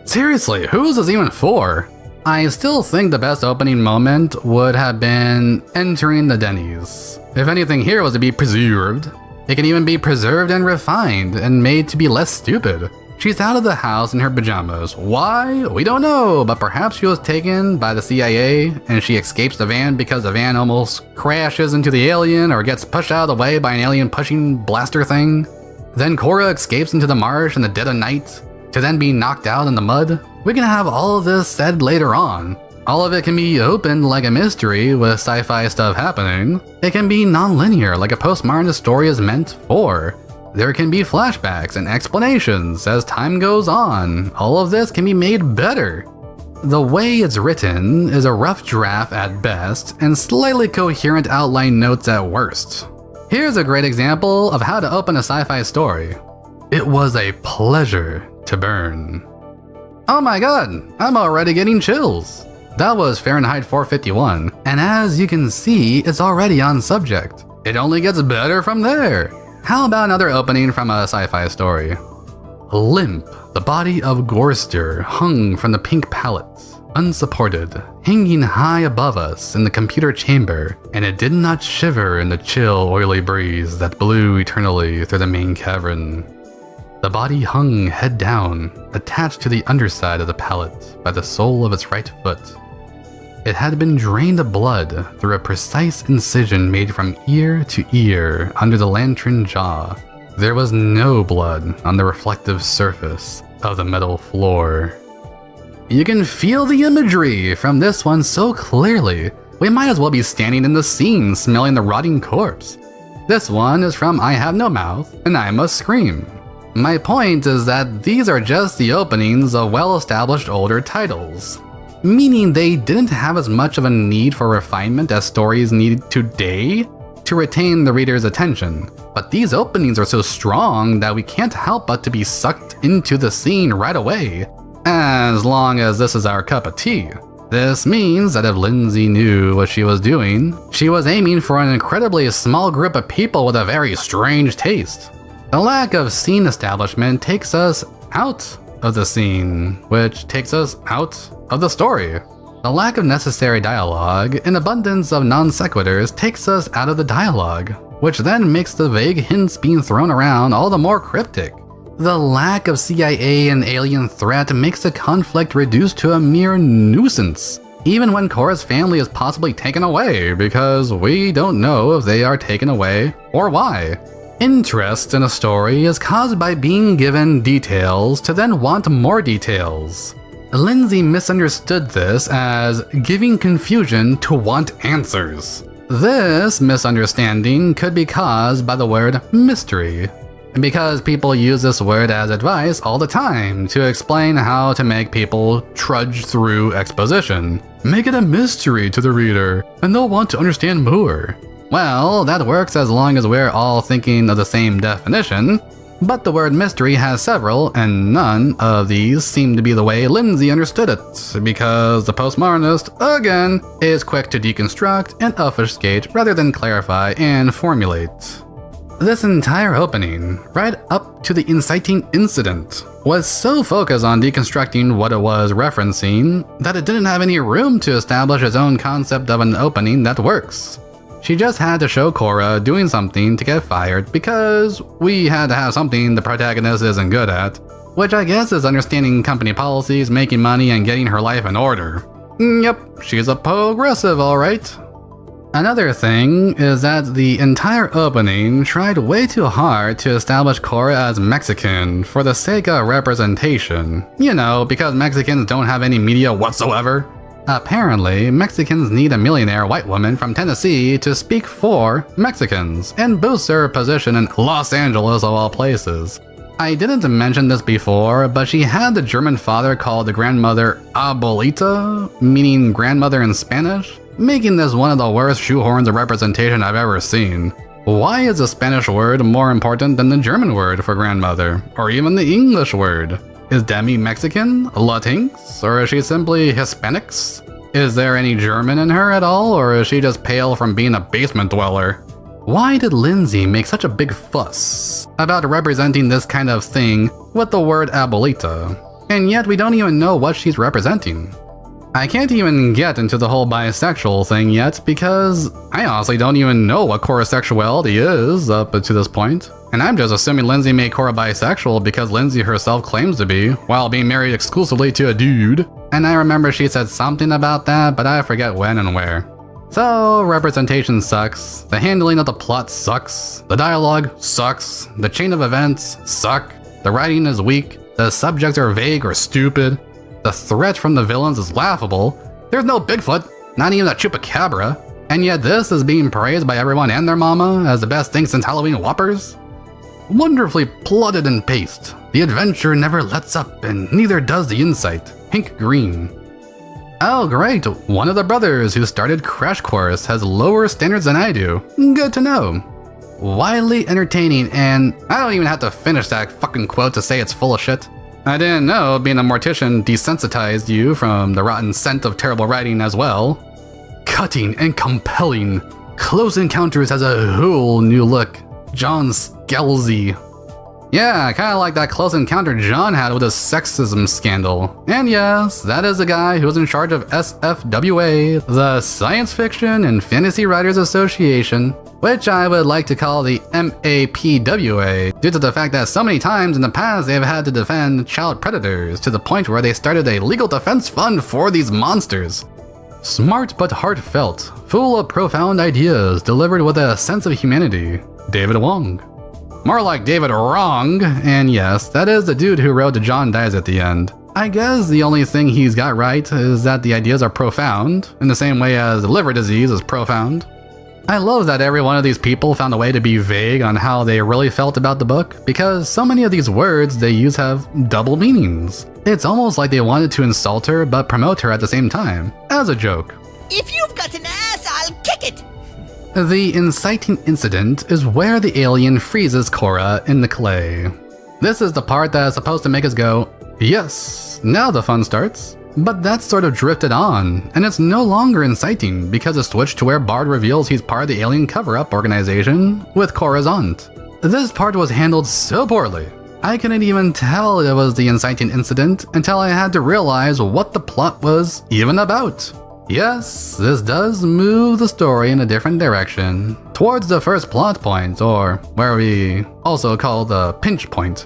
[SPEAKER 1] Seriously, who is this even for? I still think the best opening moment would have been entering the Denny's. If anything here was to be preserved, it can even be preserved and refined and made to be less stupid. She's out of the house in her pajamas. Why? We don't know, but perhaps she was taken by the CIA and she escapes the van because the van almost crashes into the alien or gets pushed out of the way by an alien pushing blaster thing. Then Cora escapes into the marsh in the dead of night to then be knocked out in the mud. We can have all of this said later on. All of it can be opened like a mystery with sci-fi stuff happening. It can be non-linear like a postmodernist story is meant for. There can be flashbacks and explanations as time goes on. All of this can be made better. The way it's written is a rough draft at best and slightly coherent outline notes at worst. Here's a great example of how to open a sci-fi story. It was a pleasure to burn. Oh my god, I'm already getting chills. That was Fahrenheit 451, and as you can see, it's already on subject. It only gets better from there. How about another opening from a sci-fi story? Limp, the body of Gorster hung from the pink pallets, unsupported, hanging high above us in the computer chamber, and it did not shiver in the chill, oily breeze that blew eternally through the main cavern. The body hung head down, attached to the underside of the pallet by the sole of its right foot. It had been drained of blood through a precise incision made from ear to ear under the lantern jaw. There was no blood on the reflective surface of the metal floor. You can feel the imagery from this one so clearly, we might as well be standing in the scene smelling the rotting corpse. This one is from I Have No Mouth and I Must Scream. My point is that these are just the openings of well-established older titles, meaning they didn't have as much of a need for refinement as stories need today to retain the reader's attention. But these openings are so strong that we can't help but to be sucked into the scene right away, as long as this is our cup of tea. This means that if Lindsay knew what she was doing, she was aiming for an incredibly small group of people with a very strange taste. The lack of scene establishment takes us out of the scene, which takes us out of the story. The lack of necessary dialogue and abundance of non sequiturs takes us out of the dialogue, which then makes the vague hints being thrown around all the more cryptic. The lack of CIA and alien threat makes the conflict reduced to a mere nuisance, even when Cora's family is possibly taken away, because we don't know if they are taken away or why. Interest in a story is caused by being given details to then want more details. Lindsay misunderstood this as giving confusion to want answers. This misunderstanding could be caused by the word mystery. because people use this word as advice all the time to explain how to make people trudge through exposition. Make it a mystery to the reader, and they'll want to understand more. Well, that works as long as we're all thinking of the same definition, but the word mystery has several, and none of these seem to be the way Lindsay understood it, because the postmodernist, again, is quick to deconstruct and obfuscate rather than clarify and formulate. This entire opening, right up to the inciting incident, was so focused on deconstructing what it was referencing that it didn't have any room to establish its own concept of an opening that works. She just had to show Cora doing something to get fired because we had to have something the protagonist isn't good at, which I guess is understanding company policies, making money, and getting her life in order. Yep, she's a progressive, alright. Another thing is that the entire opening tried way too hard to establish Cora as Mexican for the sake of representation. You know, because Mexicans don't have any media whatsoever. Apparently, Mexicans need a millionaire white woman from Tennessee to speak for Mexicans and boost her position in Los Angeles of all places. I didn't mention this before, but she had the German father called the grandmother Abuelita, meaning grandmother in Spanish, making this one of the worst shoehorns of representation I've ever seen. Why is the Spanish word more important than the German word for grandmother, or even the English word? Is Demi Mexican, Latinx, or is she simply Hispanics? Is there any German in her at all, or is she just pale from being a basement dweller? Why did Lindsay make such a big fuss about representing this kind of thing with the word abuelita, and yet we don't even know what she's representing? I can't even get into the whole bisexual thing yet because I honestly don't even know what Cora's sexuality is up to this point. And I'm just assuming Lindsay made Cora bisexual because Lindsay herself claims to be, while being married exclusively to a dude. And I remember she said something about that, but I forget when and where. So, representation sucks, the handling of the plot sucks, the dialogue sucks, the chain of events suck, the writing is weak, the subjects are vague or stupid, the threat from the villains is laughable, there's no Bigfoot, not even a chupacabra, and yet this is being praised by everyone and their mama as the best thing since Halloween Whoppers? Wonderfully plotted and paced, the adventure never lets up and neither does the insight, pink green. Oh great, one of the brothers who started Crash Course has lower standards than I do, good to know. Widely entertaining, and I don't even have to finish that fucking quote to say it's full of shit. I didn't know being a mortician desensitized you from the rotten scent of terrible writing as well. Cutting and compelling. Close Encounters has a whole new look. John Scalzi. Yeah, kinda like that close encounter John had with his sexism scandal. And yes, that is the guy who was in charge of SFWA, the Science Fiction and Fantasy Writers Association, which I would like to call the MAPWA, due to the fact that so many times in the past they've had to defend child predators to the point where they started a legal defense fund for these monsters. Smart but heartfelt, full of profound ideas delivered with a sense of humanity. David Wong. More like David Wrong, and yes, that is the dude who wrote John Dies at the End. I guess the only thing he's got right is that the ideas are profound, in the same way as liver disease is profound. I love that every one of these people found a way to be vague on how they really felt about the book, because so many of these words they use have double meanings. It's almost like they wanted to insult her but promote her at the same time, as a joke.
[SPEAKER 7] If you've got an ass, I'll kick it!
[SPEAKER 1] The inciting incident is where the alien freezes Cora in the clay. This is the part that is supposed to make us go, yes, now the fun starts. But that's sort of drifted on, and it's no longer inciting because it switched to where Bard reveals he's part of the alien cover-up organization with Cora's aunt. This part was handled so poorly. I couldn't even tell it was the inciting incident until I had to realize what the plot was even about. Yes, this does move the story in a different direction, towards the first plot point, or where we also call the pinch point.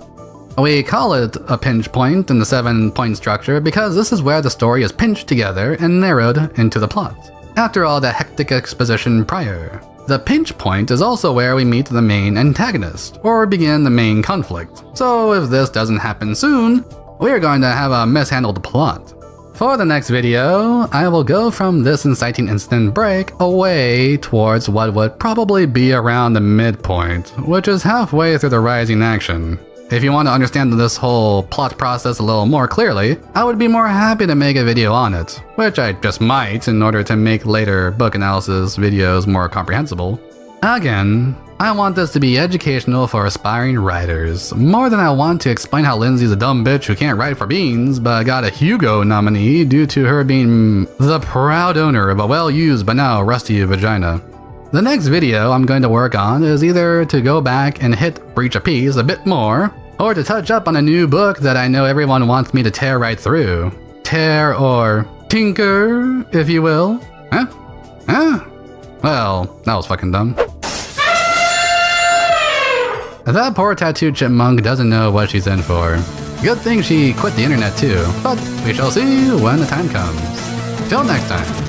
[SPEAKER 1] We call it a pinch point in the 7-point structure because this is where the story is pinched together and narrowed into the plot, after all the hectic exposition prior. The pinch point is also where we meet the main antagonist, or begin the main conflict, so if this doesn't happen soon, we're going to have a mishandled plot. For the next video, I will go from this inciting incident break away towards what would probably be around the midpoint, which is halfway through the rising action. If you want to understand this whole plot process a little more clearly, I would be more happy to make a video on it, which I just might in order to make later book analysis videos more comprehensible. Again, I want this to be educational for aspiring writers, more than I want to explain how Lindsay's a dumb bitch who can't write for beans, but got a Hugo nominee due to her being the proud owner of a well-used but now rusty vagina. The next video I'm going to work on is either to go back and hit Breach of Peace a bit more, or to touch up on a new book that I know everyone wants me to tear right through. Tear or tinker, if you will. Huh? Well, that was fucking dumb. That poor tattooed chipmunk doesn't know what she's in for. Good thing she quit the internet too, but we shall see when the time comes. Till next time.